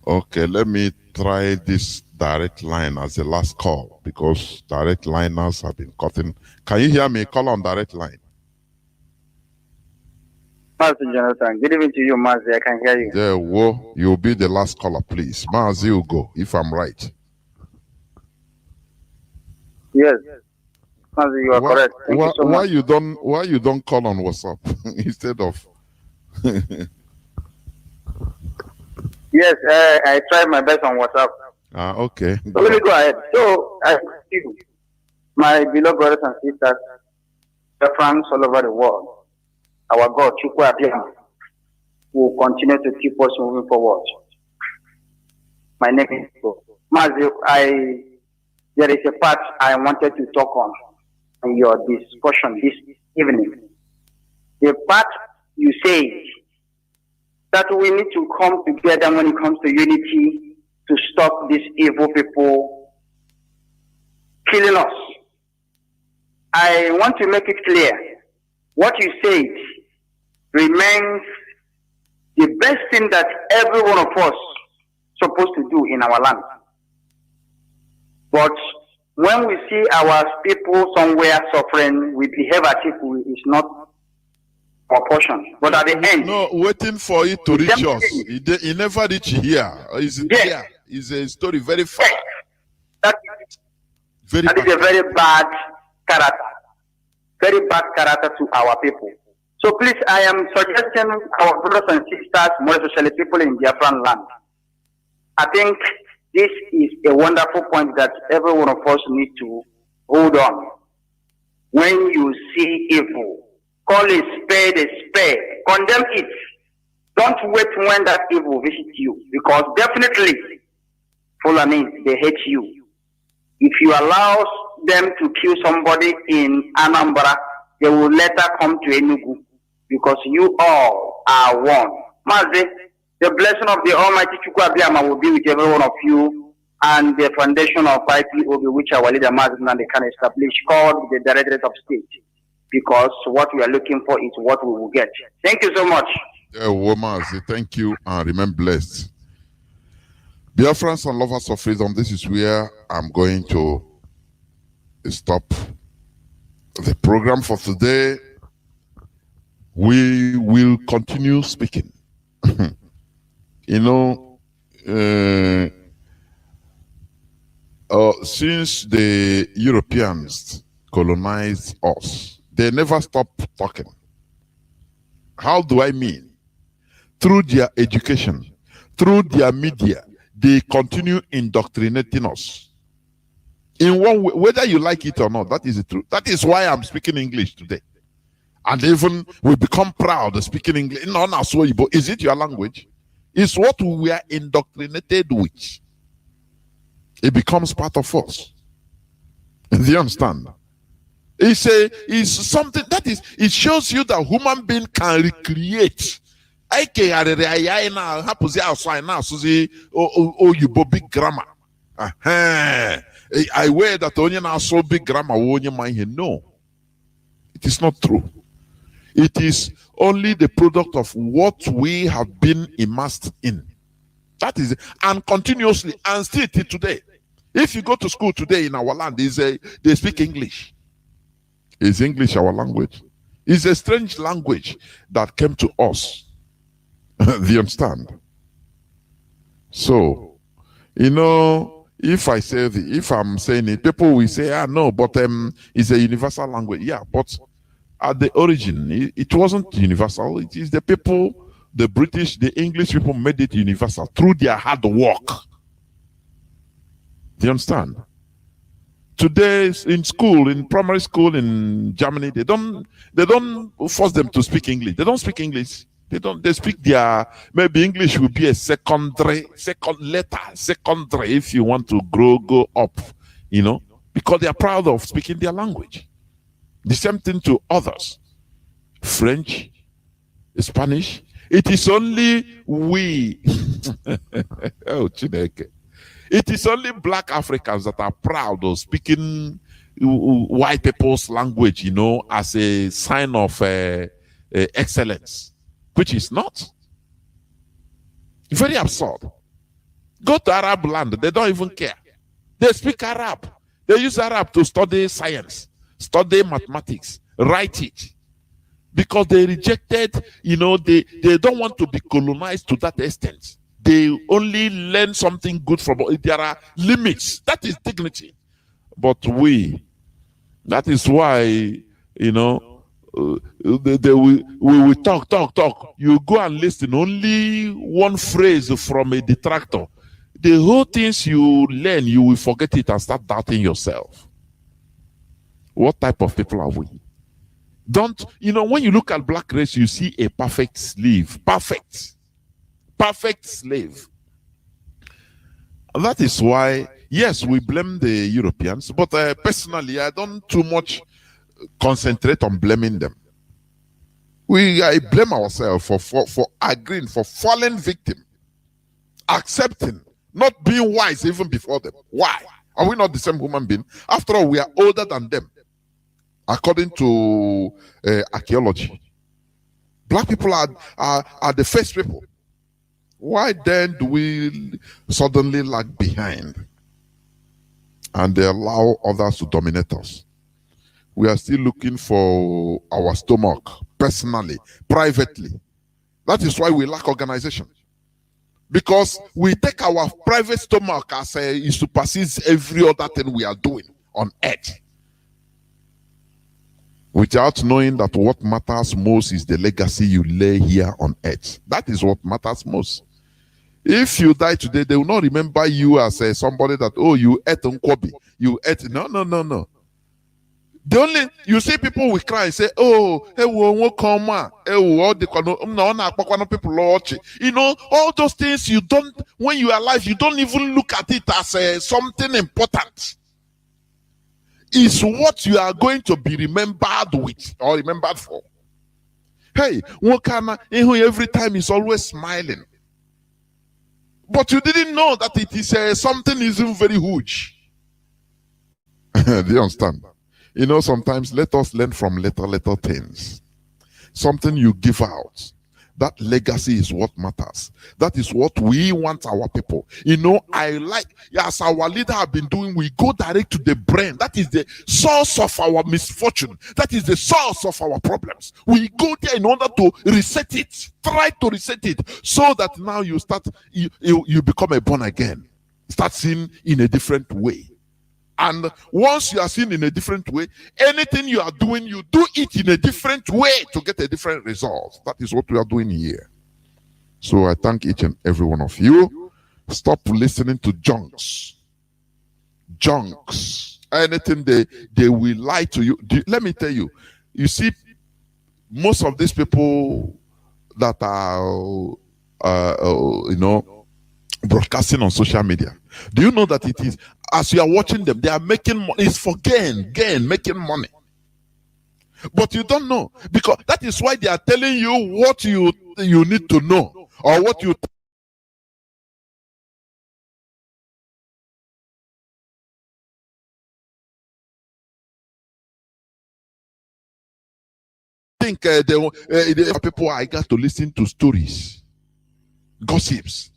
Speaker 4: Okay, let me try this direct line as the last call because direct liners have been cutting. Can you hear me? Call on direct line.
Speaker 21: Mazi, Jonathan, good evening to you, Mazi. I can hear you.
Speaker 4: There, whoa, you'll be the last caller, please. Mazi will go, if I'm right.
Speaker 21: Yes, Mazi, you are correct. Thank you so much.
Speaker 4: Why you don't call on WhatsApp instead of?
Speaker 21: Yes, I tried my best on WhatsApp.
Speaker 4: Okay.
Speaker 21: So let me go ahead. So I you, my beloved brothers and sisters, the friends all over the world. Our God, Chukwu Abiyama, will continue to keep us moving forward. My name is Mazi. There is a part I wanted to talk on your discussion this evening. The part you say that we need to come together when it comes to unity to stop these evil people killing us. I want to make it clear. What you said remains the best thing that every one of us supposed to do in our land. But when we see our people somewhere suffering, we behave as if it's not our portion. But at the end,
Speaker 4: no, waiting for it to reach us. It never reach here. Is it here? Is a story very far.
Speaker 21: That is a very bad character. Very bad character to our people. So please, I am suggesting our brothers and sisters, more especially people in Biafran land. I think this is a wonderful point that every one of us need to hold on. When you see evil, call a spade, condemn it. Don't wait when that evil visits you, because definitely, Fulani, they hate you. If you allow them to kill somebody in Anambra, they will later come to Enugu, because you all are one. Mazi, the blessing of the Almighty Chukwu Abiyama will be with every one of you, and the foundation of IPOB, which our leader Mazi can establish, called the Directorate of State, because what we are looking for is what we will get. Thank you so much.
Speaker 4: Mazi, thank you, and remain blessed. Dear friends and lovers of freedom, this is where I'm going to stop the program for today. We will continue speaking. You know, since the Europeans colonized us, they never stopped talking. How do I mean? Through their education, through their media, they continue indoctrinating us. In one way, whether you like it or not, that is the truth. That is why I'm speaking English today. And even we become proud of speaking English. No, no, so is it your language? It's what we are indoctrinated with. It becomes part of us. Do you understand? It's something that is, it shows you that human being can recreate. I big grammar. I wear that only now so big grammar only mind here. No, it is not true. It is only the product of what we have been immersed in. That is it. And continuously, and still till today. If you go to school today in our land, they speak English. Is English our language? It's a strange language that came to us. Do you understand? So, you know, if I'm saying it, people will say, no, but it's a universal language. Yeah, but at the origin, it wasn't universal. It is the people, the British, the English people made it universal through their hard work. Do you understand? Today in school, in primary school in Germany, they don't force them to speak English. They don't speak English. They speak their, maybe English will be a second letter, if you want to go up, you know, because they are proud of speaking their language. The same thing to others. French, Spanish. It is only we. Oh, Chineke. It is only black Africans that are proud of speaking white people's language, you know, as a sign of excellence, which is not. Very absurd. Go to Arab land, they don't even care. They speak Arab. They use Arab to study science, study mathematics, write it. Because they rejected, you know, they don't want to be colonized to that extent. They only learn something good from it. There are limits. That is dignity. But that is why, you know, we will talk. You go and listen only one phrase from a detractor. The whole things you learn, you will forget it and start doubting yourself. What type of people are we? You know, when you look at black race, you see a perfect slave. Perfect slave. And that is why, yes, we blame the Europeans, but personally, I don't too much concentrate on blaming them. I blame ourselves for agreeing, for falling victim, accepting, not being wise even before them. Why? Are we not the same human being? After all, we are older than them, according to archaeology. Black people are the first people. Why then do we suddenly lag behind and they allow others to dominate us? We are still looking for our stomach, personally, privately. That is why we lack organization. Because we take our private stomach as it supersedes every other thing we are doing on earth. Without knowing that what matters most is the legacy you lay here on earth. That is what matters most. If you die today, they will not remember you as somebody that, oh, you ate nkwobi, you ate. No. You see people will cry and say, oh, you know, all those things you don't, when you are alive, you don't even look at it as something important. It's what you are going to be remembered with or remembered for. Hey, every time is always smiling. But you didn't know that it is something isn't very huge. Do you understand? You know, sometimes let us learn from little things. Something you give out. That legacy is what matters. That is what we want our people. You know, as our leader have been doing, we go direct to the brain. That is the source of our misfortune. That is the source of our problems. We go there in order to reset it. Try to reset it so that now you become a born again. Start seeing in a different way. And once you are seen in a different way, anything you are doing, you do it in a different way to get a different result. That is what we are doing here. So I thank each and every one of you. Stop listening to junks. Junks. Anything they will lie to you. Let me tell you. You see, most of these people that are, broadcasting on social media. Do you know that it is, as you are watching them, they are making money. It's for gain, making money. But you don't know, because that is why they are telling you what you need to know, or what you think people I got to listen to stories, gossips.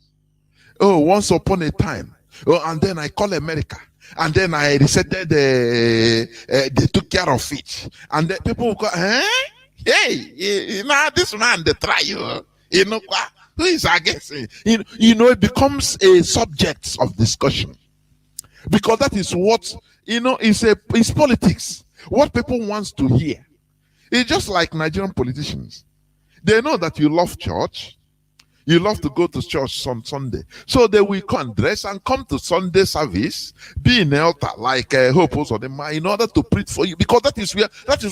Speaker 4: Oh, once upon a time. Oh, and then I call America. And then I resetted they took care of it. And then people will go, hey, this man, they try you. You know what? Who is against me? It becomes a subject of discussion. Because that is what, it's politics. What people want to hear. It's just like Nigerian politicians. They know that you love church. You love to go to church on Sunday. So they will come dress and come to Sunday service, be in altar like Hope Uzodinma, in order to preach for you. Because that is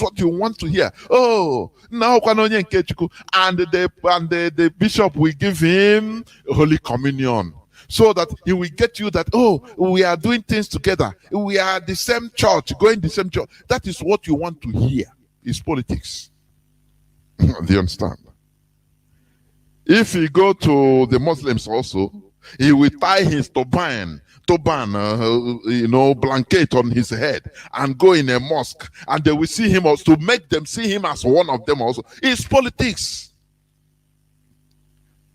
Speaker 4: what you want to hear. Oh, now and the bishop will give him Holy Communion. So that he will get you that, oh, we are doing things together. We are the same church, going the same church. That is what you want to hear. It's politics. Do you understand? If you go to the Muslims also, he will tie his turban, blanket on his head and go in a mosque, and they will see him also, to make them see him as one of them also. It's politics.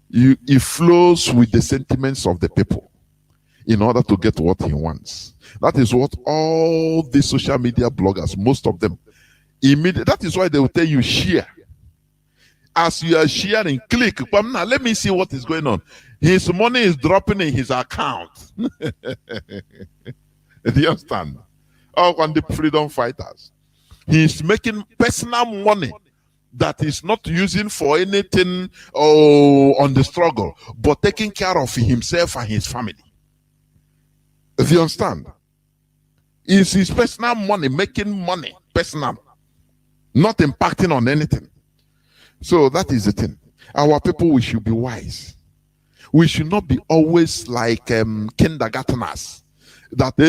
Speaker 4: It flows with the sentiments of the people in order to get what he wants. That is what all the social media bloggers, most of them, that is why they will tell you share. As you are sharing, click. Now, let me see what is going on. His money is dropping in his account. Do you understand? Oh, on the freedom fighters. He's making personal money that he's not using for anything on the struggle, but taking care of himself and his family. Do you understand? It's his personal money, making money, personal, not impacting on anything. So that is the thing. Our people, we should be wise. We should not be always like kindergarteners. That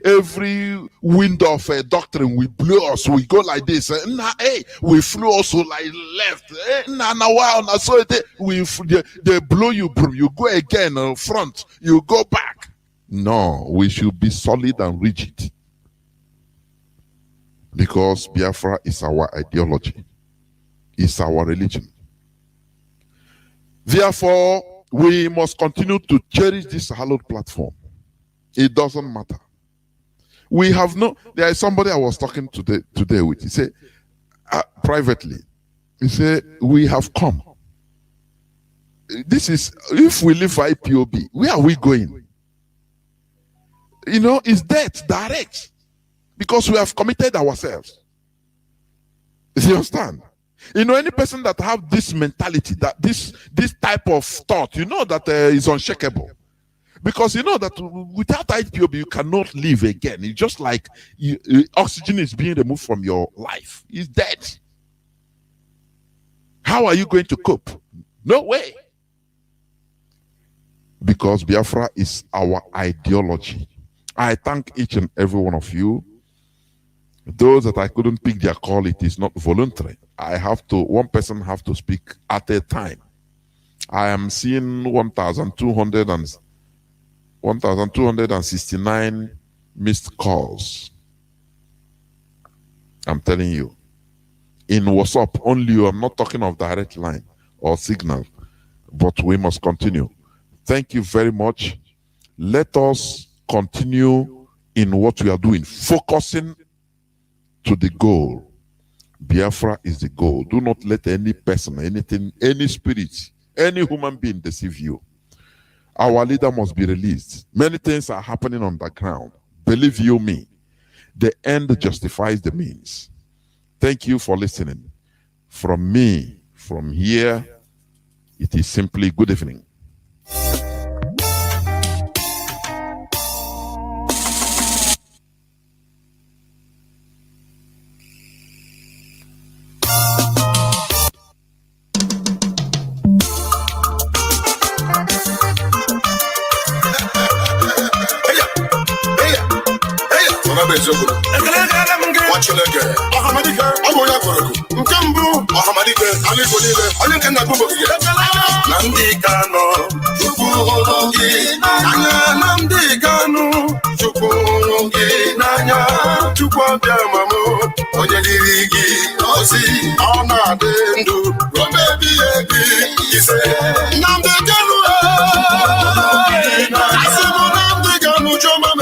Speaker 4: every wind of a doctrine will blow us. We go like this. We flew also like left. So they blow you. You go again front. You go back. No, we should be solid and rigid. Because Biafra is our ideology. Is our religion. Therefore, we must continue to cherish this hallowed platform. It doesn't matter. We have there is somebody I was talking today with. He said, privately, he said, we have come. This is, if we leave IPOB, where are we going? It's death, direct. Because we have committed ourselves. Do you understand? Any person that have this mentality, that this type of thought, that is unshakable. Because that without IPOB, you cannot live again. It's just like oxygen is being removed from your life. It's dead. How are you going to cope? No way. Because Biafra is our ideology. I thank each and every one of you. Those that I couldn't pick their call, it is not voluntary. One person have to speak at a time. I am seeing 1,269 missed calls. I'm telling you. In WhatsApp only, I'm not talking of direct line or signal, but we must continue. Thank you very much. Let us continue in what we are doing, focusing to the goal. Biafra is the goal. Do not let any person, anything, any spirit, any human being deceive you. Our leader must be released. Many things are happening on the ground. Believe you me, the end justifies the means. Thank you for listening. From me, from here, It is simply good evening.